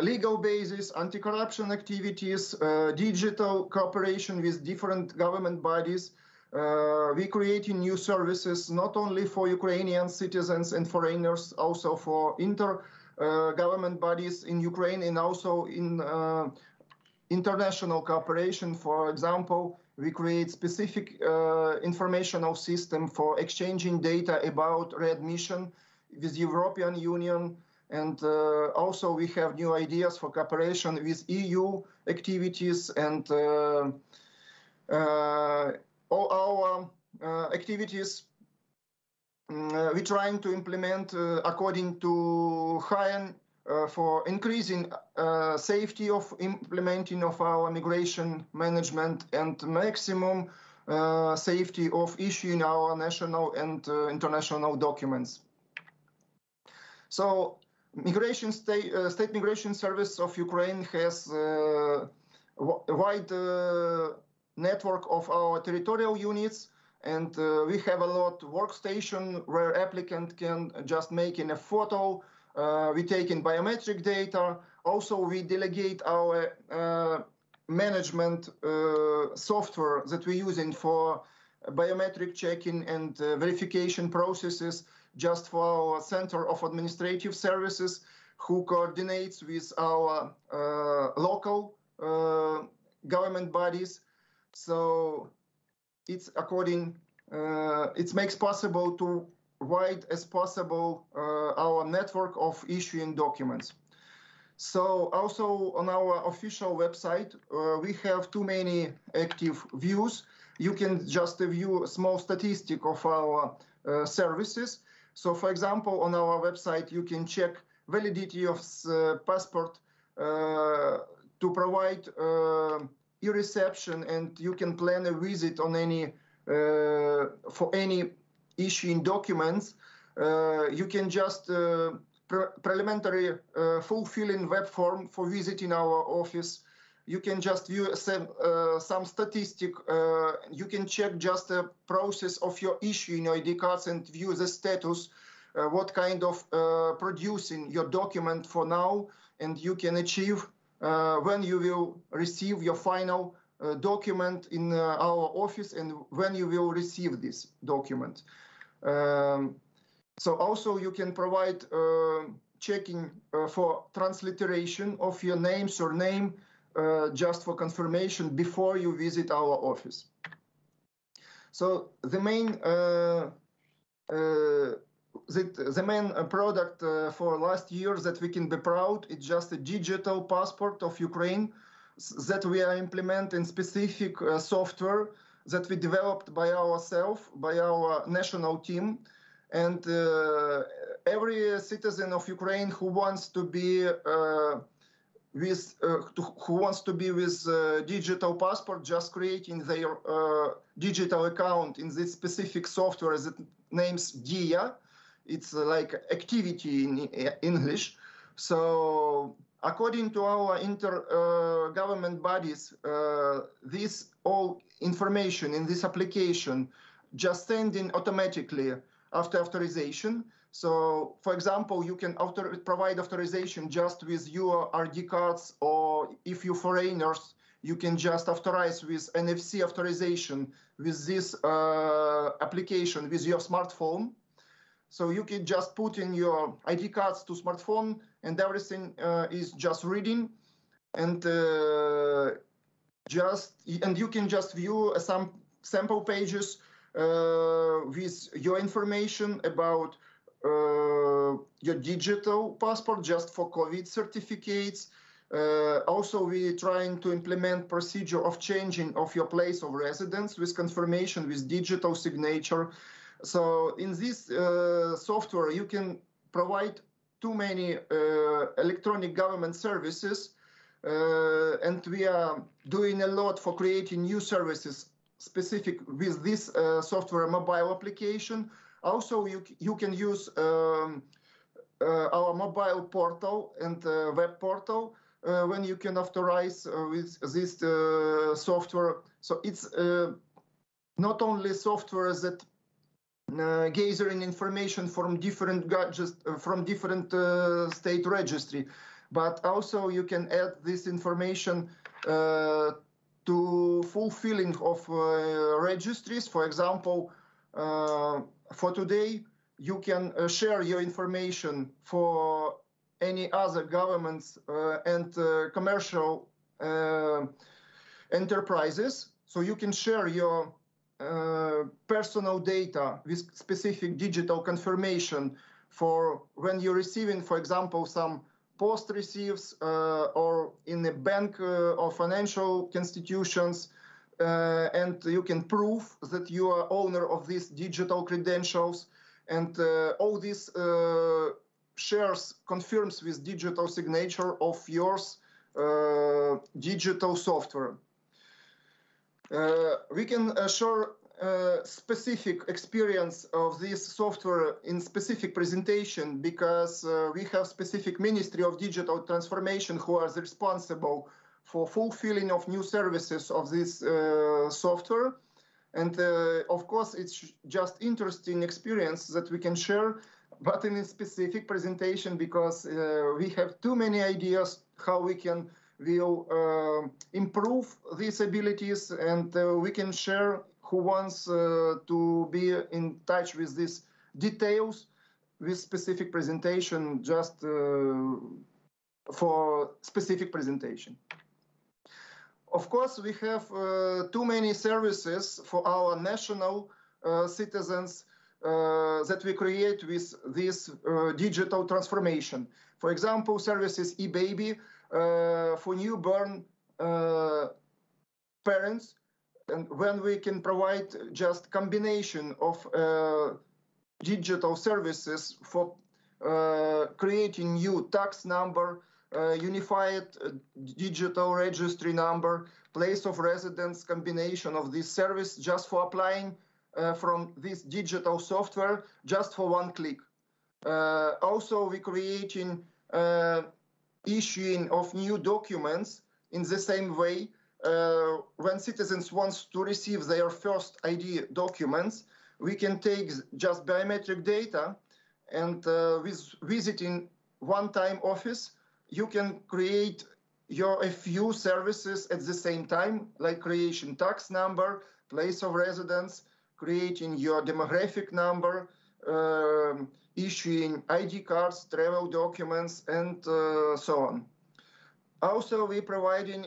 legal basis, anti-corruption activities, digital cooperation with different government bodies. We creating new services not only for Ukrainian citizens and foreigners, also for inter-government bodies in Ukraine and also in international cooperation. For example, we create specific informational system for exchanging data about readmission with European Union. And also we have new ideas for cooperation with EU activities, and all our activities we're trying to implement according to high for increasing safety of implementing of our migration management and maximum safety of issuing our national and international documents. So State Migration Service of Ukraine has a wide network of our territorial units, and we have a lot of workstation where applicant can just make in a photo. We take in biometric data. Also, we delegate our management software that we're using for biometric checking and verification processes just for our Center of Administrative Services, who coordinates with our local government bodies. So it's according, it makes possible to wide as possible our network of issuing documents. So also on our official website, we have too many active views. You can just view a small statistic of our services. So for example, on our website, you can check validity of passport to provide e-reception, and you can plan a visit on any for any issuing documents. You can just preliminary fulfilling web form for visiting our office. You can just view some statistic. You can check just the process of your issuing ID cards and view the status, what kind of producing your document for now, and you can achieve when you will receive your final document in our office and when you will receive this document. So also you can provide checking for transliteration of your name, surname, just for confirmation before you visit our office. So the main product for last year that we can be proud, it's just a digital passport of Ukraine that we are implementing specific software that we developed by ourselves, by our national team. And every citizen of Ukraine who wants to be with digital passport, just creating their digital account in this specific software that names DIA. It's like activity in English. So according to our inter-government bodies, this all information in this application just sending automatically after authorization. So, for example, you can provide authorization just with your RD cards, or if you're foreigners, you can just authorize with NFC authorization with this application with your smartphone. So you can just put in your ID cards to smartphone, and everything is just reading, and you can just view some sample pages with your information about your digital passport just for COVID certificates. Also, we're trying to implement procedure of changing of your place of residence with confirmation with digital signature. So in this software, you can provide too many electronic government services, and we are doing a lot for creating new services specific with this software mobile application. Also, you can use our mobile portal and web portal when you can authorize with this software. So it's not only software that gathering information from different gadgets, from different state registry, but also you can add this information to fulfilling of registries. For example, for today, you can share your information for any other governments and commercial enterprises. So you can share your personal data with specific digital confirmation for when you're receiving, for example, some post receives or in a bank or financial institutions, and you can prove that you are owner of these digital credentials, and all this shares confirms with digital signature of yours digital software. We can assure specific experience of this software in specific presentation because we have specific Ministry of Digital Transformation who are responsible for fulfilling of new services of this software. And of course, it's just interesting experience that we can share, but in a specific presentation because we have too many ideas how we can improve these abilities, and we can share who wants to be in touch with these details with specific presentation just for specific presentation. Of course, we have too many services for our national citizens. that we create with this digital transformation. For example, services eBaby for newborn parents, and when we can provide just combination of digital services for creating new tax number, unified digital registry number, place of residence, combination of this service just for applying from this digital software just for one click. Also, we creating issuing of new documents in the same way. When citizens want to receive their first ID documents, we can take just biometric data, and with visiting one-time office, you can create a few services at the same time, like creation tax number, place of residence, creating your demographic number, issuing ID cards, travel documents, and so on. Also, we're providing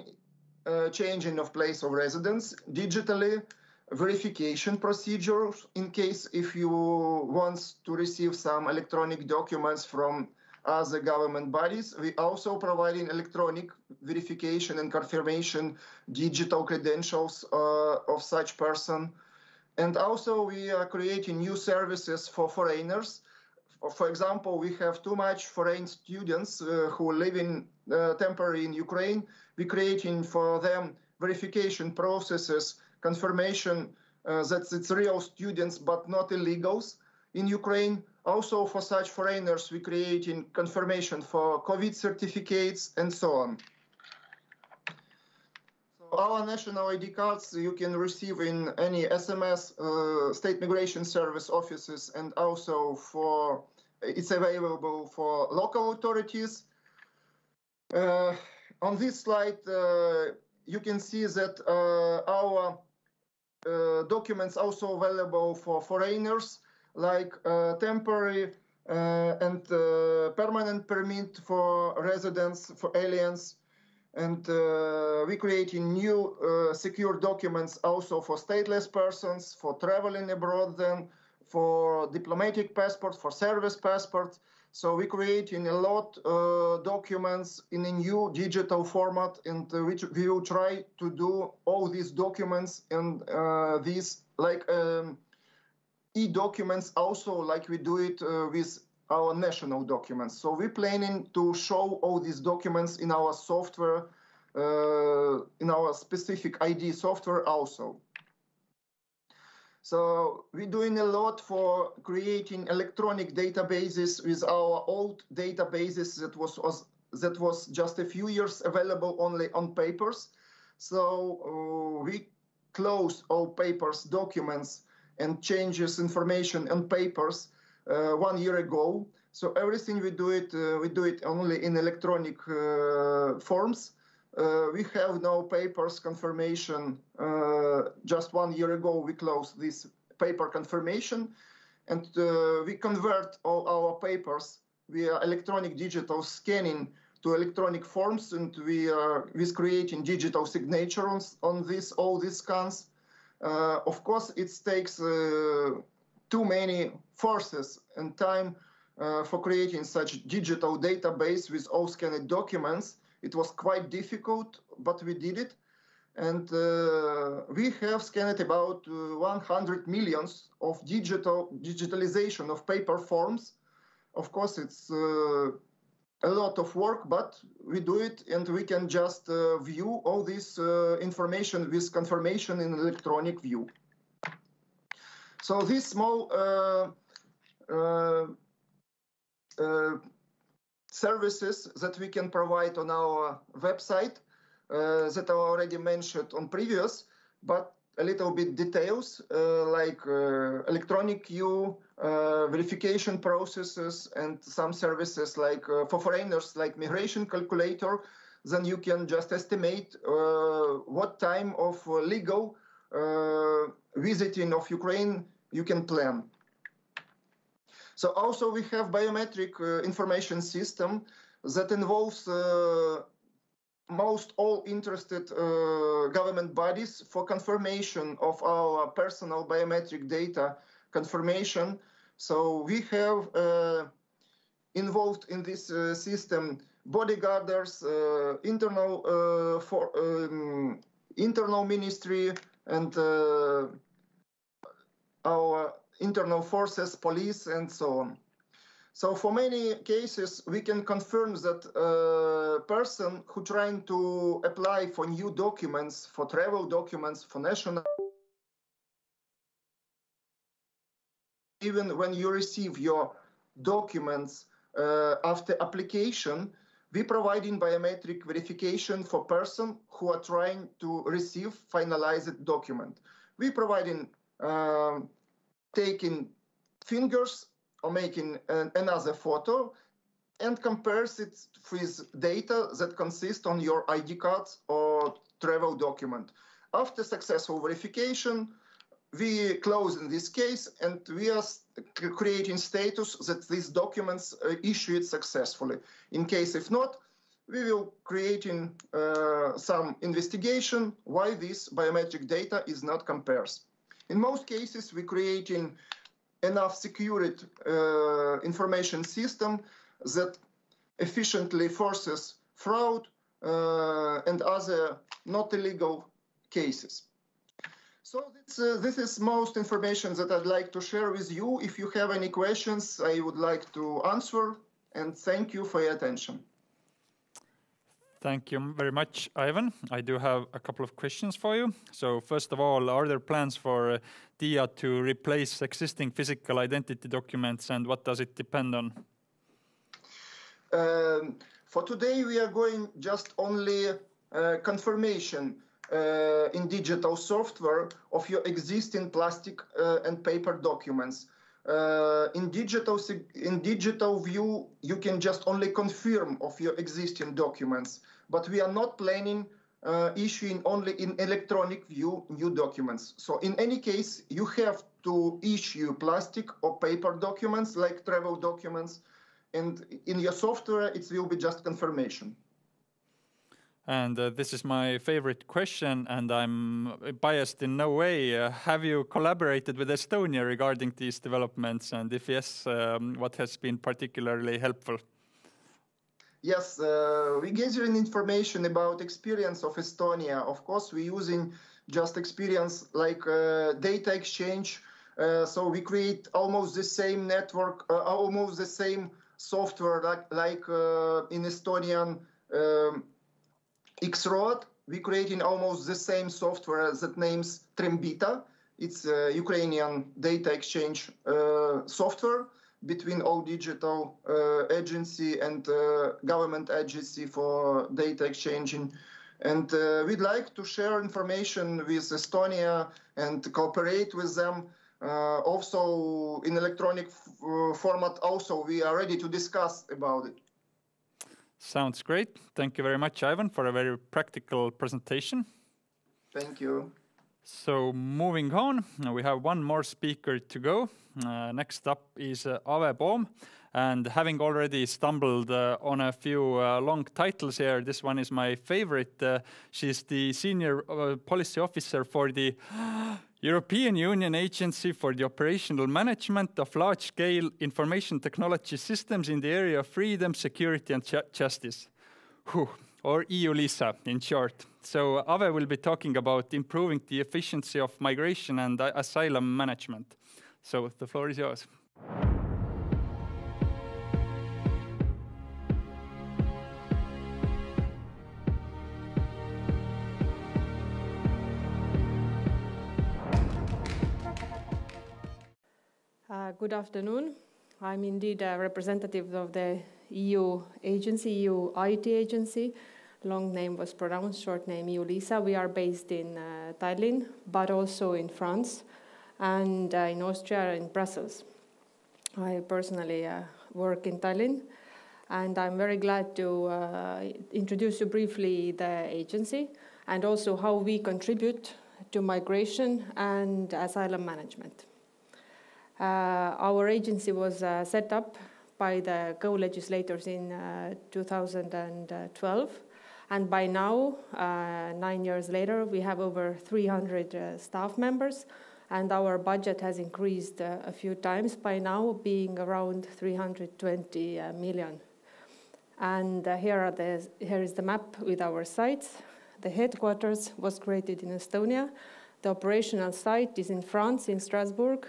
changing of place of residence digitally, verification procedures in case if you want to receive some electronic documents from other government bodies. We also providing electronic verification and confirmation digital credentials of such person. And also we are creating new services for foreigners. For example, we have too much foreign students who live in temporary in Ukraine. We're creating for them verification processes, confirmation that it's real students but not illegals in Ukraine. Also for such foreigners, we're creating confirmation for COVID certificates and so on. So our national ID cards you can receive in any SMS state migration service offices, and also for it's available for local authorities. On this slide, you can see that our documents also available for foreigners, like temporary and permanent permit for residents, for aliens. And we're creating new secure documents also for stateless persons, for traveling abroad, then for diplomatic passport, for service passport. So we're creating a lot of documents in a new digital format, and which we will try to do all these documents and these like e-documents also, like we do it with our national documents. So we're planning to show all these documents in our software, in our specific ID software also. So we're doing a lot for creating electronic databases with our old databases that was just a few years available only on papers. So we close all papers, documents, and changes information on papers 1 year ago. So everything we do it only in electronic forms. We have no papers confirmation. Just 1 year ago, we closed this paper confirmation, and we convert all our papers via electronic digital scanning to electronic forms, and we are creating digital signatures on all these scans. Of course, it takes too many forces and time for creating such digital database with all scanned documents. It was quite difficult, but we did it. And we have scanned about 100 millions of digitalization of paper forms. Of course, it's a lot of work, but we do it, and we can just view all this information with confirmation in electronic view. So these small services that we can provide on our website that I already mentioned on previous, but a little bit details like electronic queue, verification processes, and some services like for foreigners like migration calculator. Then you can just estimate what time of legal visiting of Ukraine you can plan. So also we have biometric information system that involves most all interested government bodies for confirmation of our personal biometric data confirmation. So we have involved in this system bodyguarders, internal ministry, and our internal forces, police, and so on. So for many cases, we can confirm that a person who trying to apply for new documents, for travel documents, for national, even when you receive your documents after application, we providing biometric verification for person who are trying to receive finalized document. We providing taking fingers or making another photo and compares it with data that consist on your ID cards or travel document. After successful verification, we close in this case and we are creating status that these documents issued successfully. In case if not, we will creating some investigation why this biometric data is not compares. In most cases, we creating enough secured information system that efficiently forces fraud and other not illegal cases. So this is most information that I'd like to share with you. If you have any questions, I would like to answer, and thank you for your attention. Thank you very much, Ivan. I do have a couple of questions for you. So first of all, are there plans for DIA to replace existing physical identity documents, and what does it depend on? For today, we are going just only confirmation in digital software of your existing plastic and paper documents. In digital view, you can just only confirm of your existing documents, but we are not planning issuing only in electronic view new documents. So in any case, you have to issue plastic or paper documents like travel documents, and in your software, it will be just confirmation. And this is my favorite question, and I'm biased in no way. Have you collaborated with Estonia regarding these developments? And if yes, what has been particularly helpful? Yes, we gathering information about experience of Estonia. Of course, we're using just experience like data exchange. So we create almost the same network, almost the same software like in Estonian X-Road. We creating almost the same software that names Trembita. It's a Ukrainian data exchange software between all digital agency and government agency for data exchanging. And we'd like to share information with Estonia and cooperate with them. Also in electronic format, also we are ready to discuss about it. Sounds great. Thank you very much, Ivan, for a very practical presentation. Thank you. So moving on, we have one more speaker to go. Next up is Ave Poom. And having already stumbled on a few long titles here, this one is my favorite. She's the Senior Policy Officer for the European Union Agency for the Operational Management of Large-Scale Information Technology Systems in the area of freedom, security and justice. Or EU-LISA in short. So Ave will be talking about improving the efficiency of migration and asylum management. So the floor is yours. Good afternoon. I'm indeed a representative of the EU agency, EU IT agency. Long name was pronounced, short name EU-LISA. We are based in Tallinn, but also in France and in Austria and Brussels. I personally work in Tallinn, and I'm very glad to introduce you briefly the agency and also how we contribute to migration and asylum management. Our agency was set up by the co-legislators in 2012, and by now, 9 years later, we have over 300 staff members, and our budget has increased a few times by now, being around 320 million. And here is the map with our sites. The headquarters was created in Estonia. The operational site is in France, in Strasbourg,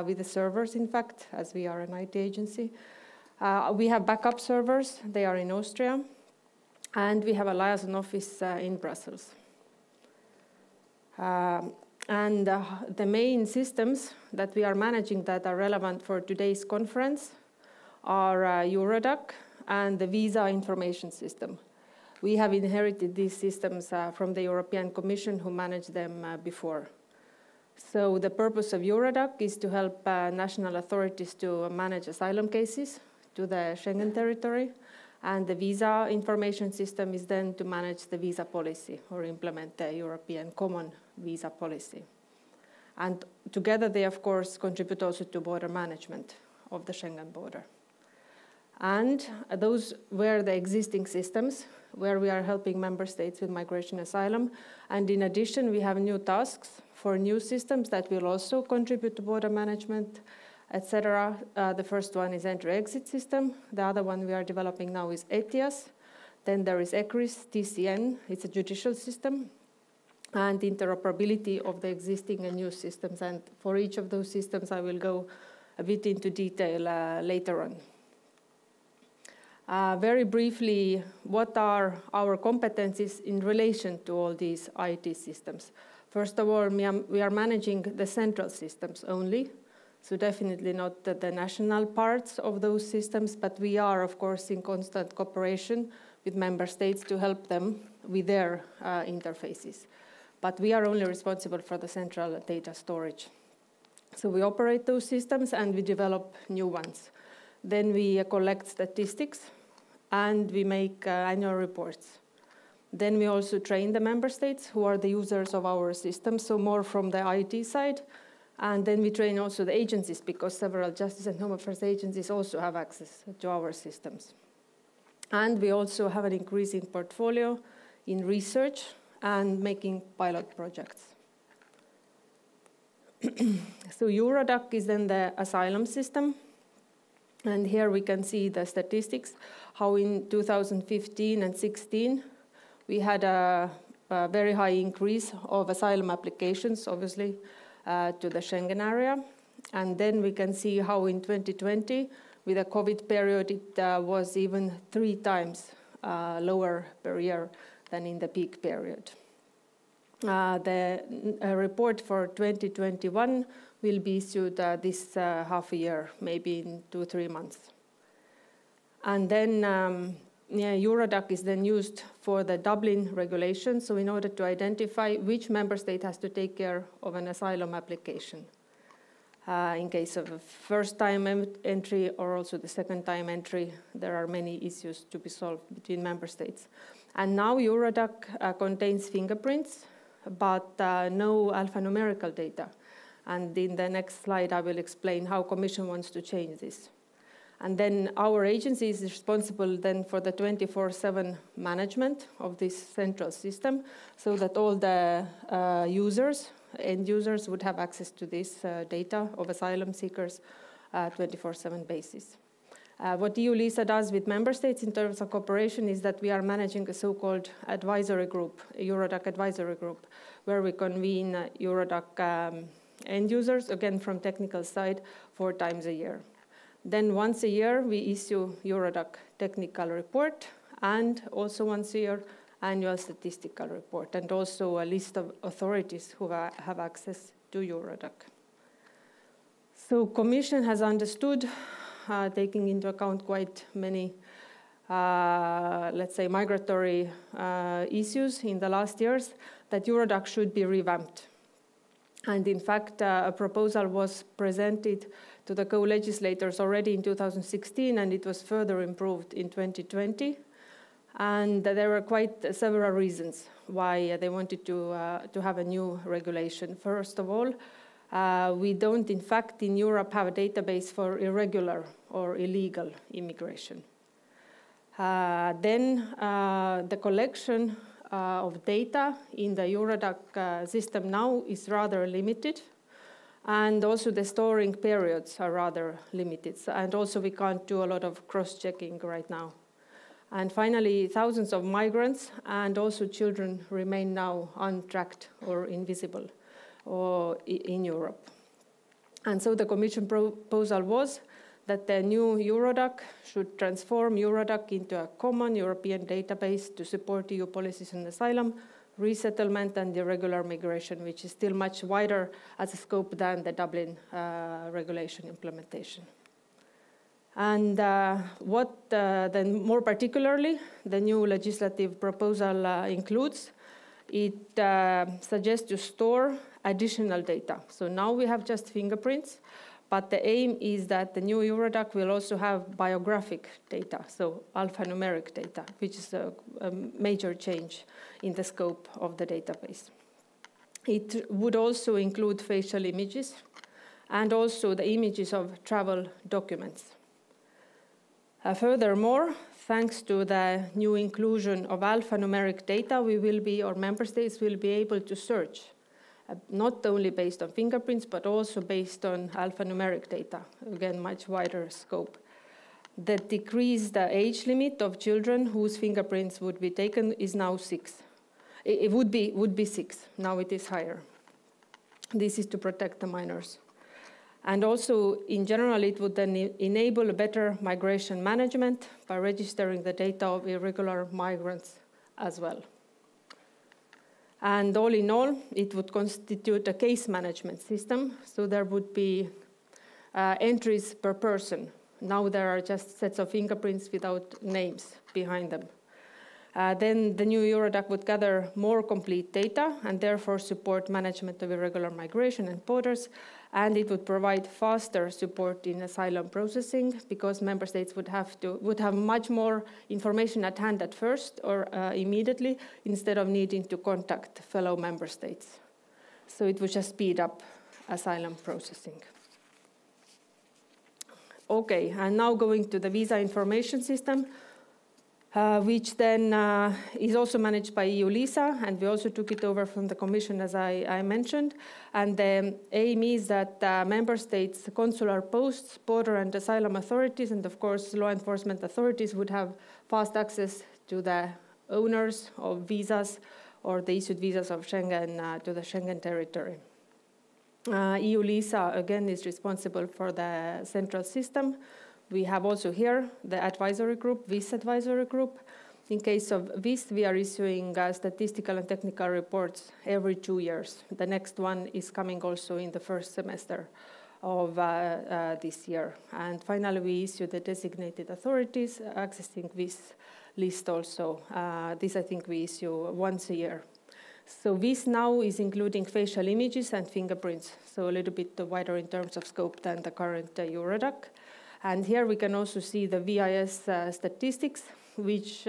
with the servers, in fact, as we are an IT agency. We have backup servers. They are in Austria. And we have a liaison office in Brussels. The main systems that we are managing that are relevant for today's conference are Eurodac and the visa information system. We have inherited these systems from the European Commission, who managed them before. So the purpose of Eurodac is to help national authorities to manage asylum cases to the Schengen territory, and the visa information system is then to manage the visa policy or implement the European common visa policy. And together they, of course, contribute also to border management of the Schengen border. And those were the existing systems where we are helping member states with migration asylum. And in addition, we have new tasks for new systems that will also contribute to border management, etc. The first one is entry-exit system. The other one we are developing now is ETIAS. Then there is ECRIS, TCN, it's a judicial system, and interoperability of the existing and new systems. And for each of those systems, I will go a bit into detail later on. Very briefly, what are our competencies in relation to all these IT systems? First of all, we are managing the central systems only. So definitely not the national parts of those systems, but we are, of course, in constant cooperation with member states to help them with their interfaces. But we are only responsible for the central data storage. So we operate those systems and we develop new ones. Then we collect statistics and we make annual reports. Then we also train the member states who are the users of our systems, so more from the IT side. And then we train also the agencies, because several Justice and Home Affairs agencies also have access to our systems. And we also have an increasing portfolio in research and making pilot projects. So Eurodac is then the asylum system. And here we can see the statistics, how in 2015 and 16, we had a very high increase of asylum applications, obviously, to the Schengen area. And then we can see how in 2020, with the COVID period, it was even 3 times lower per year than in the peak period. The report for 2021 will be issued this half a year, maybe in 2-3 months. And then Eurodac is then used for the Dublin regulation, so in order to identify which member state has to take care of an asylum application. In case of a first-time entry or also the second-time entry, there are many issues to be solved between member states. And now Eurodac contains fingerprints, but no alphanumerical data. And in the next slide, I will explain how Commission wants to change this. And then our agency is responsible then for the 24/7 management of this central system, so that all the end users would have access to this data of asylum seekers 24/7 basis. What EU-LISA does with member states in terms of cooperation is that we are managing a so-called advisory group, a Eurodac advisory group, where we convene Eurodac end users, again from technical side, 4 times a year. Then once a year, we issue Eurodac technical report, and also once a year, annual statistical report, and also a list of authorities who have access to Eurodac. So Commission has understood, taking into account quite many, let's say, migratory issues in the last years, that Eurodac should be revamped. And in fact, a proposal was presented to the co-legislators already in 2016, and it was further improved in 2020. And there were quite several reasons why they wanted to have a new regulation. First of all, we don't, in fact, in Europe have a database for irregular or illegal immigration. Then the collection of data in the Eurodac system now is rather limited. And also the storing periods are rather limited. And also we can't do a lot of cross-checking right now. And finally, thousands of migrants and also children remain now untracked or invisible in Europe. And so the Commission proposal was that the new Eurodac should transform Eurodac into a common European database to support EU policies on asylum, resettlement and irregular migration, which is still much wider as a scope than the Dublin regulation implementation. And then more particularly, the new legislative proposal includes, it suggests to store additional data. So now we have just fingerprints, but the aim is that the new Eurodac will also have biographic data, so alphanumeric data, which is a major change in the scope of the database. It would also include facial images and also the images of travel documents. Furthermore, thanks to the new inclusion of alphanumeric data, member states will be able to search, not only based on fingerprints, but also based on alphanumeric data, again, much wider scope. The decreased age limit of children whose fingerprints would be taken is now 6. It would be 6, now it is higher. This is to protect the minors. And also, in general, it would then enable better migration management by registering the data of irregular migrants as well. And all in all, it would constitute a case management system, so there would be entries per person. Now there are just sets of fingerprints without names behind them. Then the new Eurodac would gather more complete data and therefore support management of irregular migration and borders, and it would provide faster support in asylum processing because member states would have much more information at hand at first or immediately instead of needing to contact fellow member states. So it would just speed up asylum processing. Okay, and now going to the visa information system, which then is also managed by EU LISA, and we also took it over from the Commission, as I mentioned. And the aim is that member states, consular posts, border and asylum authorities, and of course law enforcement authorities would have fast access to the owners of visas or the issued visas of Schengen to the Schengen territory. EU LISA, again, is responsible for the central system. We have also here the advisory group, VIS advisory group. In case of VIS, we are issuing statistical and technical reports every 2 years. The next one is coming also in the first semester of this year. And finally, we issue the designated authorities accessing VIS list also. This, I think, we issue once a year. So VIS now is including facial images and fingerprints, so a little bit wider in terms of scope than the current Eurodac. And here we can also see the VIS statistics, which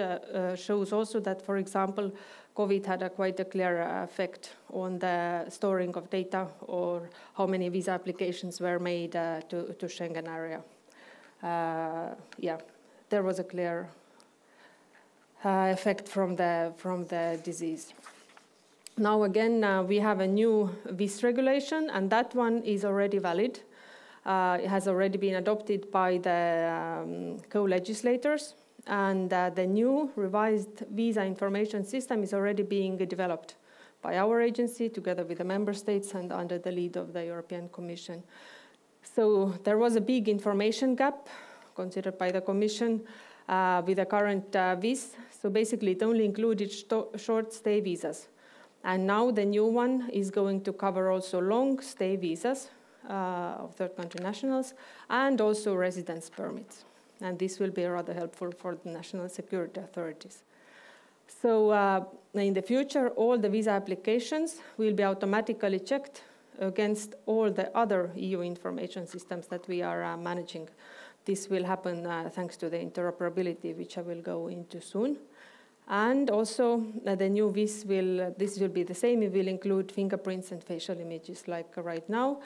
shows also that, for example, COVID had quite a clear effect on the storing of data or how many visa applications were made to Schengen area. Yeah, there was a clear effect from the disease. Now again, we have a new VIS regulation, and that one is already valid. It has already been adopted by the co-legislators, and the new revised visa information system is already being developed by our agency together with the member states and under the lead of the European Commission. So there was a big information gap considered by the Commission with the current VIS. So basically it only included short stay visas. And now the new one is going to cover also long stay visas of third country nationals and also residence permits. And this will be rather helpful for the national security authorities. So in the future, all the visa applications will be automatically checked against all the other EU information systems that we are managing. This will happen thanks to the interoperability, which I will go into soon. And also the new VIS this will be the same. It will include fingerprints and facial images like right now.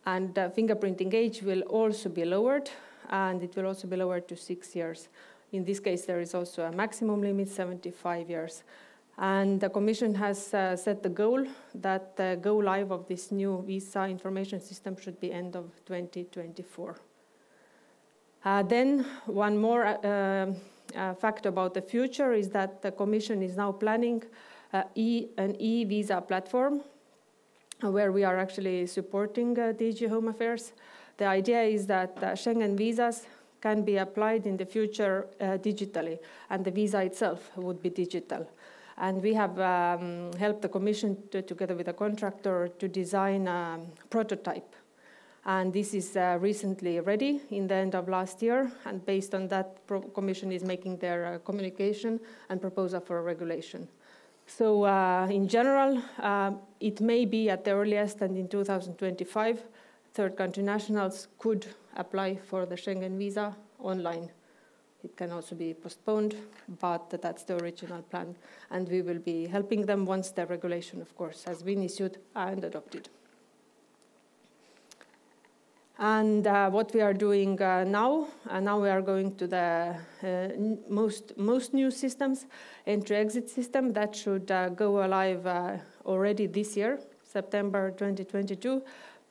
And fingerprinting age will also be lowered, and it will also be lowered to 6 years. In this case, there is also a maximum limit, 75 years. And the Commission has set the goal that the go live of this new visa information system should be end of 2024. Then one more fact about the future is that the Commission is now planning an e-visa platform where we are actually supporting DG Home Affairs. The idea is that Schengen visas can be applied in the future digitally, and the visa itself would be digital. And we have helped the Commission together with a contractor to design a prototype. And this is recently ready in the end of last year. And based on that, Commission is making their communication and proposal for a regulation. So in general, it may be at the earliest and in 2025, third country nationals could apply for the Schengen visa online. It can also be postponed, but that's the original plan. And we will be helping them once the regulation, of course, has been issued and adopted. And what we are doing now we are going to the most new systems, entry-exit system that should go live already this year, September 2022.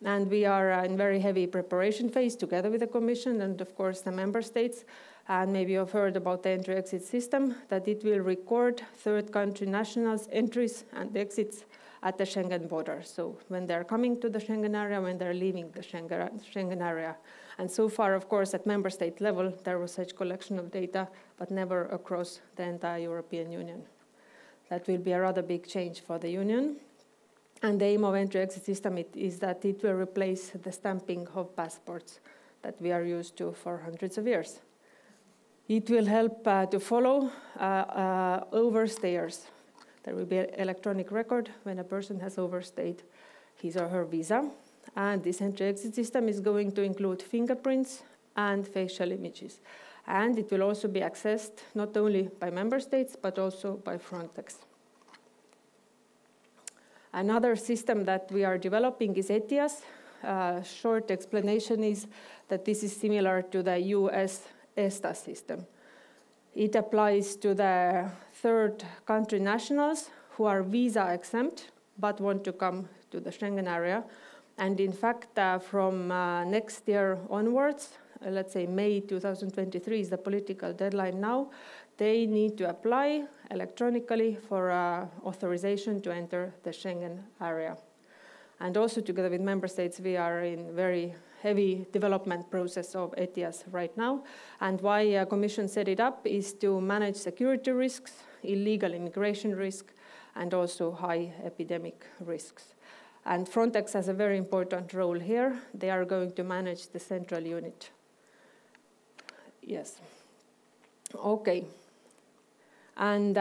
And we are in very heavy preparation phase together with the Commission and, of course, the member states. And maybe you've heard about the entry-exit system, that it will record third country nationals' entries and exits at the Schengen border. So when they're coming to the Schengen area, when they're leaving the Schengen area. And so far, of course, at member state level, there was such collection of data, but never across the entire European Union. That will be a rather big change for the Union. And the aim of entry-exit system is that it will replace the stamping of passports that we are used to for hundreds of years. It will help to follow overstayers. There will be an electronic record when a person has overstayed his or her visa. And this entry-exit system is going to include fingerprints and facial images. And it will also be accessed not only by member states, but also by Frontex. Another system that we are developing is ETIAS. Short explanation is that this is similar to the US ESTA system. It applies to the third country nationals who are visa exempt but want to come to the Schengen area. And in fact, from next year onwards, let's say May 2023 is the political deadline now, they need to apply electronically for authorization to enter the Schengen area. And also together with member states, we are in very heavy development process of ETIAS right now. And why Commission set it up is to manage security risks, illegal immigration risk, and also high epidemic risks. And Frontex has a very important role here. They are going to manage the central unit. Yes. Okay. And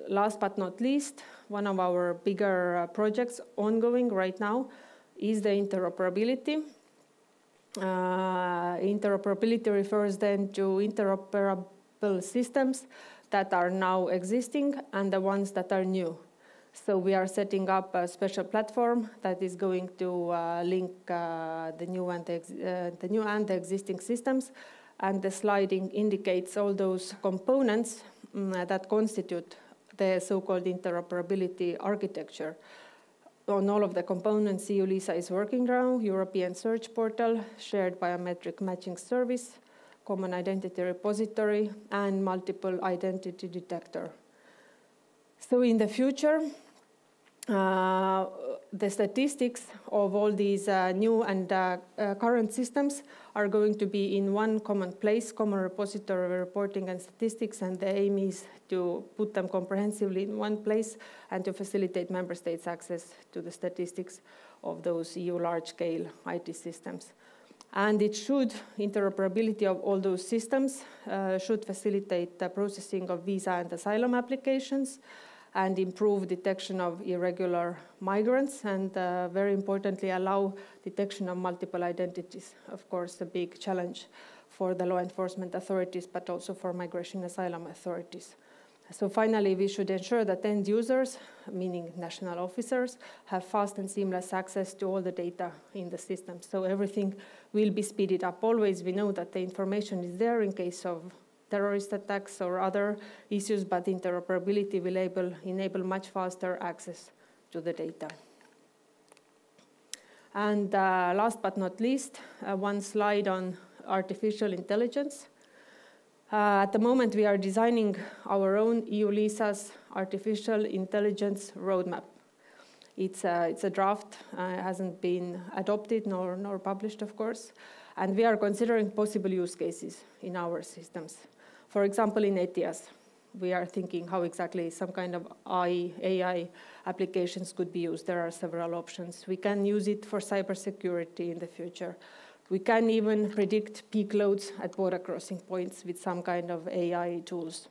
last but not least, one of our bigger projects ongoing right now is the interoperability. Interoperability refers then to interoperable systems that are now existing and the ones that are new. So we are setting up a special platform that is going to link the new and the existing systems. And the sliding indicates all those components that constitute the so-called interoperability architecture. On all of the components, EULISA is working now: European Search Portal, Shared Biometric Matching Service, Common Identity Repository, and Multiple Identity Detector. So in the future, the statistics of all these new and current systems are going to be in one common place, common repository of reporting and statistics, and the aim is to put them comprehensively in one place and to facilitate member states' access to the statistics of those EU large-scale IT systems. And it should, interoperability of all those systems should facilitate the processing of visa and asylum applications, and improve detection of irregular migrants, and very importantly, allow detection of multiple identities. Of course, a big challenge for the law enforcement authorities, but also for migration asylum authorities. So finally, we should ensure that end users, meaning national officers, have fast and seamless access to all the data in the system. So everything will be speeded up. Always we know that the information is there in case of terrorist attacks or other issues, but interoperability will enable much faster access to the data. And last but not least, one slide on artificial intelligence. At the moment, we are designing our own EU-LISA's artificial intelligence roadmap. It's a draft, hasn't been adopted nor published, of course, and we are considering possible use cases in our systems. For example, in ETIAS, we are thinking how exactly some kind of AI applications could be used. There are several options. We can use it for cybersecurity in the future. We can even predict peak loads at border crossing points with some kind of AI tools.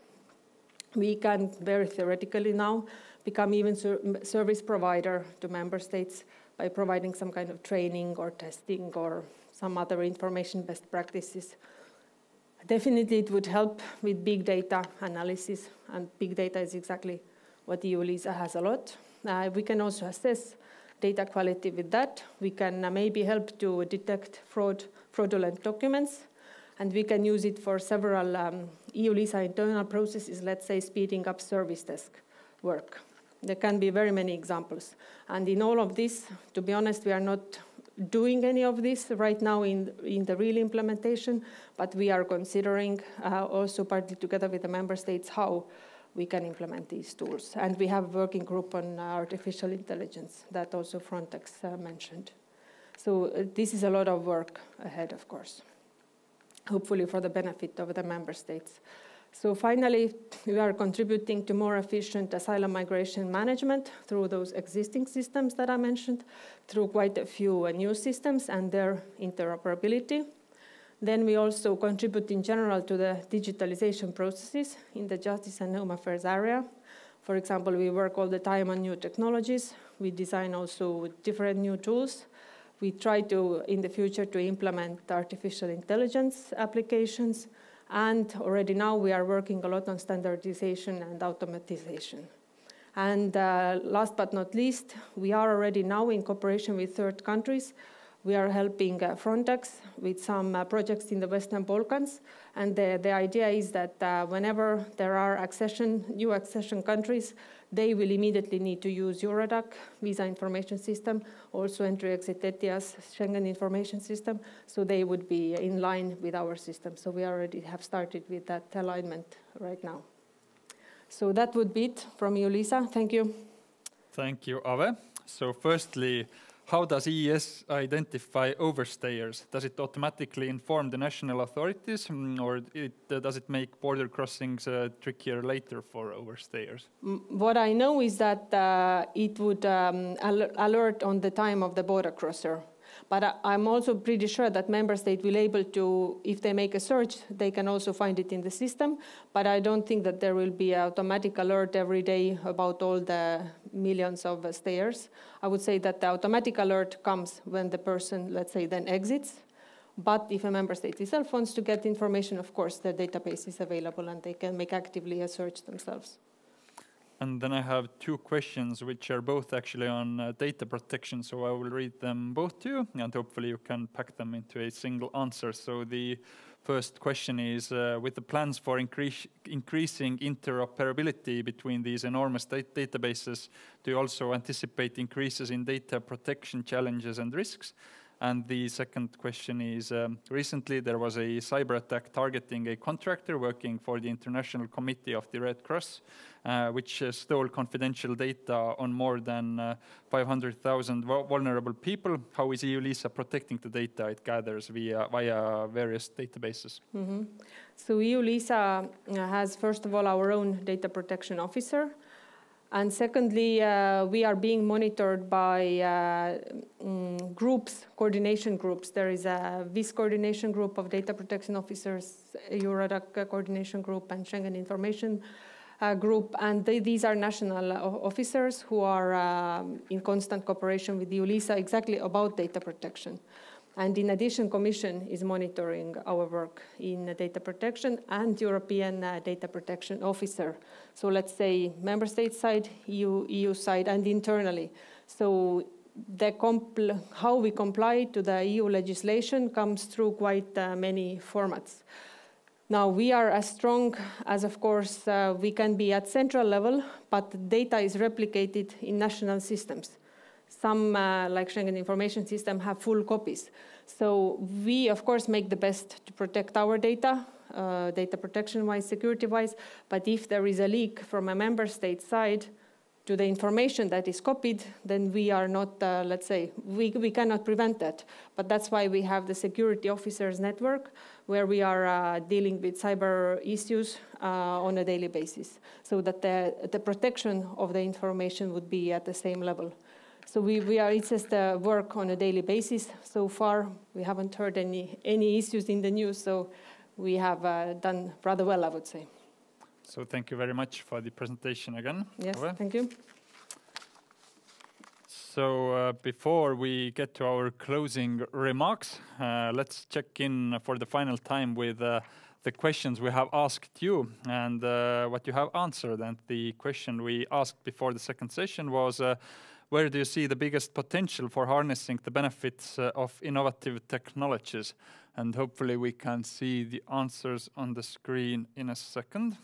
We can, very theoretically now, become even service provider to member states by providing some kind of training or testing or some other information best practices. Definitely it would help with big data analysis, and big data is exactly what EU-LISA has a lot. We can also assess data quality with that. We can maybe help to detect fraudulent documents, and we can use it for several EU-LISA internal processes, let's say speeding up service desk work. There can be very many examples. And in all of this, to be honest, we are not doing any of this right now in the real implementation, but we are considering also partly together with the member states how we can implement these tools. And we have a working group on artificial intelligence that also Frontex mentioned. So this is a lot of work ahead, of course, hopefully for the benefit of the member states. So finally, we are contributing to more efficient asylum migration management through those existing systems that I mentioned, through quite a few new systems and their interoperability. Then we also contribute in general to the digitalization processes in the justice and home affairs area. For example, we work all the time on new technologies. We design also different new tools. We try to, in the future, to implement artificial intelligence applications. And already now we are working a lot on standardization and automatization. And last but not least, we are already now in cooperation with third countries. We are helping Frontex with some projects in the Western Balkans. And the idea is that whenever there are new accession countries, they will immediately need to use Eurodac, Visa Information System, also Entry-Exit ETIAS, Schengen Information System, so they would be in line with our system. So we already have started with that alignment right now. So that would be it from you, Lisa. Thank you. Thank you, Ave. So firstly, how does EES identify overstayers? Does it automatically inform the national authorities, or does it make border crossings trickier later for overstayers? What I know is that it would alert on the time of the border crosser. But I'm also pretty sure that member state will able to, if they make a search, they can also find it in the system. But I don't think that there will be an automatic alert every day about all the millions of stayers. I would say that the automatic alert comes when the person, let's say, then exits. But if a member state itself wants to get information, of course, the database is available and they can make actively a search themselves. And then I have two questions, which are both actually on data protection. So I will read them both to you, and hopefully you can pack them into a single answer. So the first question is, with the plans for increasing interoperability between these enormous databases, do you also anticipate increases in data protection challenges and risks? And the second question is, recently there was a cyber attack targeting a contractor working for the International Committee of the Red Cross, which stole confidential data on more than 500,000 vulnerable people. How is EU-LISA protecting the data it gathers via various databases? Mm-hmm. So EU-LISA has, first of all, our own data protection officer. And secondly, we are being monitored by groups, coordination groups. There is a VIS coordination group of data protection officers, Eurodac coordination group, and Schengen Information group. And these are national officers who are in constant cooperation with EU-LISA exactly about data protection. And in addition, Commission is monitoring our work in data protection and European data protection officer. So let's say member state side, EU side, and internally. So how we comply to the EU legislation comes through quite many formats. Now, we are as strong as, of course, we can be at central level, but the data is replicated in national systems. Some, like Schengen Information System, have full copies. So we, of course, make the best to protect our data, data protection-wise, security-wise, but if there is a leak from a member state side to the information that is copied, then we are not, let's say, we cannot prevent that. But that's why we have the security officers network, where we are dealing with cyber issues on a daily basis, so that the protection of the information would be at the same level. So it's just work on a daily basis. So far, we haven't heard any issues in the news, so we have done rather well, I would say. So thank you very much for the presentation again. Yes, thank you. So before we get to our closing remarks, let's check in for the final time with the questions we have asked you and what you have answered. And the question we asked before the second session was, where do you see the biggest potential for harnessing the benefits of innovative technologies? And hopefully we can see the answers on the screen in a second.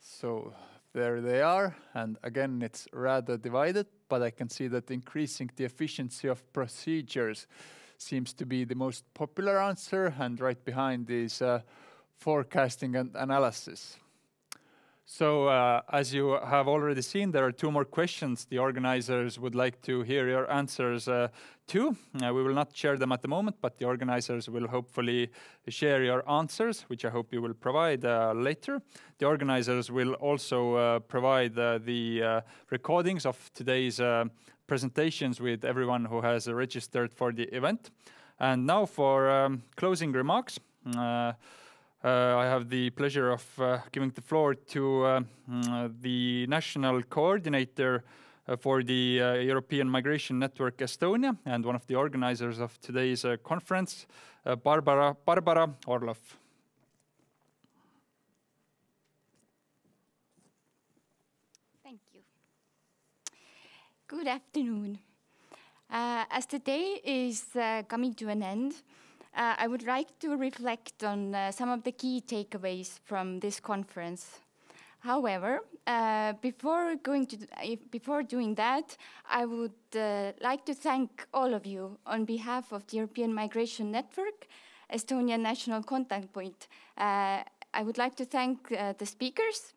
So there they are, and again it's rather divided, but I can see that increasing the efficiency of procedures seems to be the most popular answer, and right behind is forecasting and analysis. So as you have already seen, there are two more questions the organizers would like to hear your answers to. We will not share them at the moment, but the organizers will hopefully share your answers, which I hope you will provide later. The organizers will also provide the recordings of today's presentations with everyone who has registered for the event. And now for closing remarks. I have the pleasure of giving the floor to the national coordinator for the European Migration Network Estonia and one of the organizers of today's conference, Barbara Orlov. Thank you. Good afternoon. As the day is coming to an end, I would like to reflect on some of the key takeaways from this conference. However, before doing that, I would like to thank all of you on behalf of the European Migration Network, Estonian National Contact Point. I would like to thank the speakers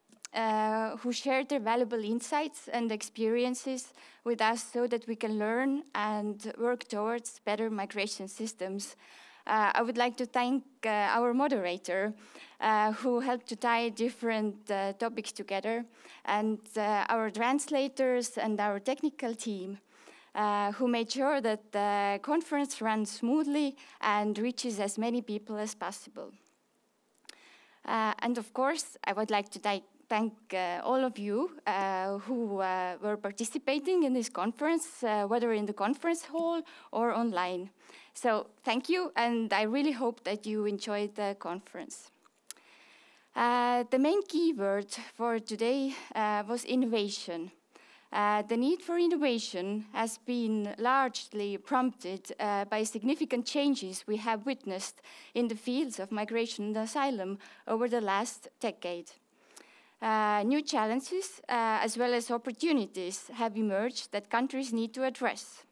who shared their valuable insights and experiences with us so that we can learn and work towards better migration systems. I would like to thank our moderator who helped to tie different topics together, and our translators and our technical team who made sure that the conference runs smoothly and reaches as many people as possible. And of course, I would like to thank all of you who were participating in this conference, whether in the conference hall or online. So thank you, and I really hope that you enjoyed the conference. The main keyword for today was innovation. The need for innovation has been largely prompted by significant changes we have witnessed in the fields of migration and asylum over the last decade. New challenges as well as opportunities have emerged that countries need to address.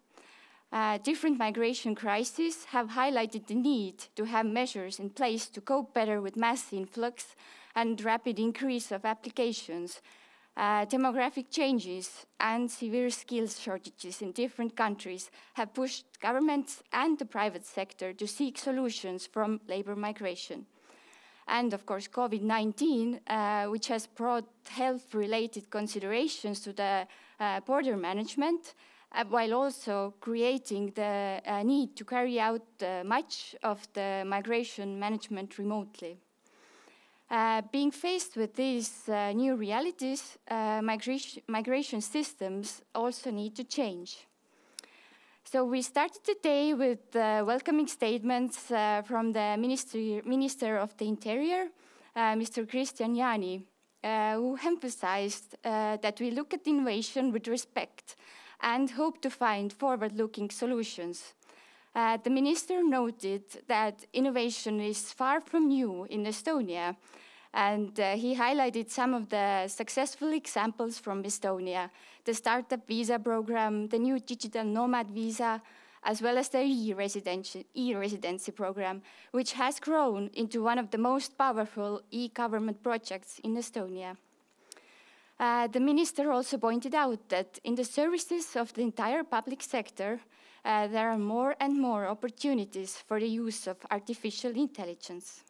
Different migration crises have highlighted the need to have measures in place to cope better with mass influx and rapid increase of applications. Demographic changes and severe skills shortages in different countries have pushed governments and the private sector to seek solutions from labor migration. And of course, COVID-19, which has brought health-related considerations to the border management, while also creating the need to carry out much of the migration management remotely. Being faced with these new realities, migration systems also need to change. So we started the day with welcoming statements from the Minister of the Interior, Mr. Kristian Jaani, who emphasized that we look at innovation with respect and hope to find forward-looking solutions. The minister noted that innovation is far from new in Estonia, and he highlighted some of the successful examples from Estonia, the startup visa program, the new digital nomad visa, as well as the e-residency program, which has grown into one of the most powerful e-government projects in Estonia. The minister also pointed out that in the services of the entire public sector, there are more and more opportunities for the use of artificial intelligence.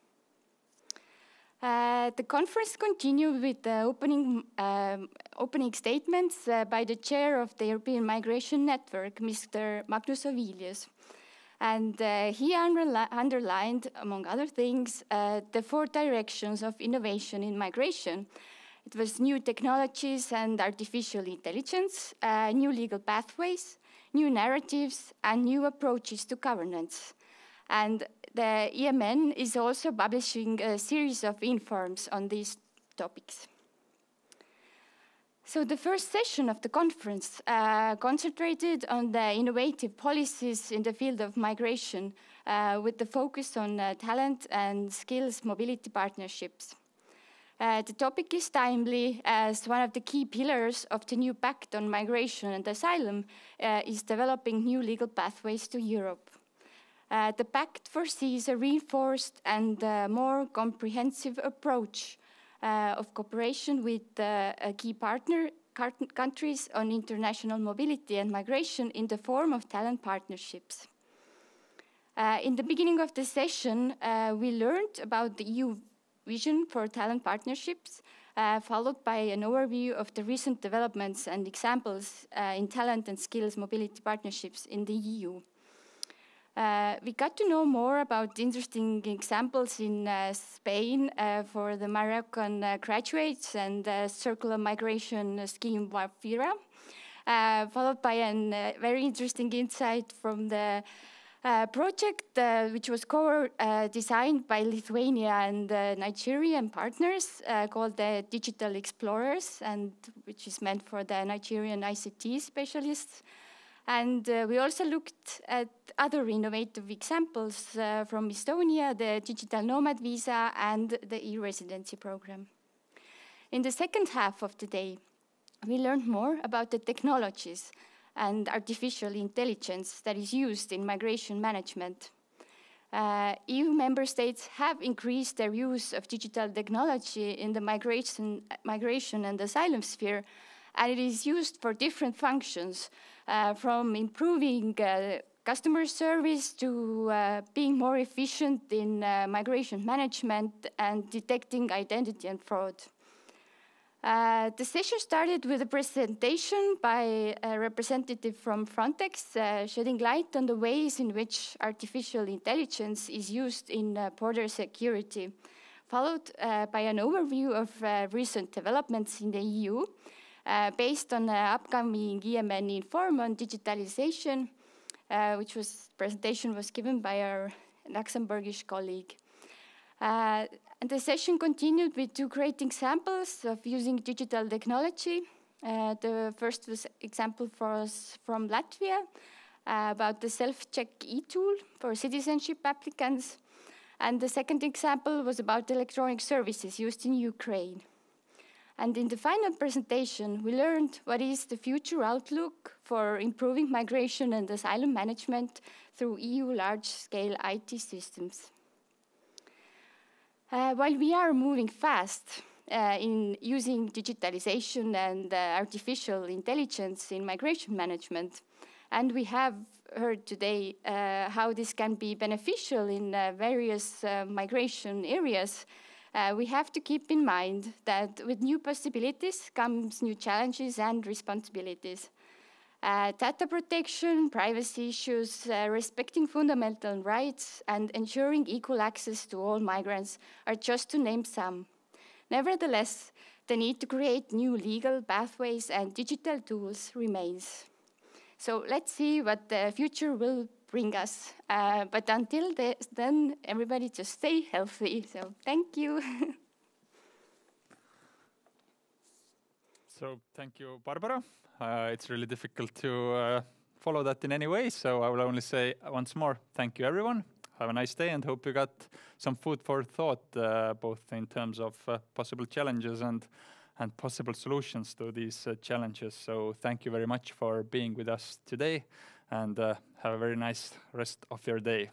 The conference continued with the opening statements by the chair of the European Migration Network, Mr. Magnus Ovilius. And he underlined, among other things, the 4 directions of innovation in migration. It was new technologies and artificial intelligence, new legal pathways, new narratives, and new approaches to governance. And the EMN is also publishing a series of informs on these topics. So the first session of the conference concentrated on the innovative policies in the field of migration with the focus on talent and skills mobility partnerships. The topic is timely as one of the key pillars of the new Pact on Migration and Asylum is developing new legal pathways to Europe. The Pact foresees a reinforced and more comprehensive approach of cooperation with key partner countries on international mobility and migration in the form of talent partnerships. In the beginning of the session, we learned about the EU vision for talent partnerships, followed by an overview of the recent developments and examples in talent and skills mobility partnerships in the EU. We got to know more about interesting examples in Spain for the Moroccan graduates and circular migration scheme Wafira, followed by a very interesting insight from the project which was designed by Lithuania and Nigerian partners called the Digital Explorers, and which is meant for the Nigerian ICT specialists. And we also looked at other innovative examples from Estonia, the digital nomad visa and the e-residency program. In the second half of the day, we learned more about the technologies and artificial intelligence that is used in migration management. EU member states have increased their use of digital technology in the migration and asylum sphere, and it is used for different functions, from improving customer service to being more efficient in migration management and detecting identity and fraud. The session started with a presentation by a representative from Frontex, shedding light on the ways in which artificial intelligence is used in border security, followed by an overview of recent developments in the EU, based on the upcoming EMN Inform on digitalization, which presentation was given by our Luxembourgish colleague. And the session continued with 2 great examples of using digital technology. The first example was from Latvia about the self-check e-tool for citizenship applicants. And the second example was about electronic services used in Ukraine. And in the final presentation, we learned what is the future outlook for improving migration and asylum management through EU large-scale IT systems. While we are moving fast in using digitalization and artificial intelligence in migration management, and we have heard today how this can be beneficial in various migration areas, we have to keep in mind that with new possibilities comes new challenges and responsibilities. Data protection, privacy issues, respecting fundamental rights, and ensuring equal access to all migrants are just to name some. Nevertheless, the need to create new legal pathways and digital tools remains. So let's see what the future will bring us. But until then, everybody just stay healthy. So thank you. So thank you, Barbara. It's really difficult to follow that in any way. So I will only say once more, thank you everyone. Have a nice day and hope you got some food for thought, both in terms of possible challenges and possible solutions to these challenges. So thank you very much for being with us today and have a very nice rest of your day.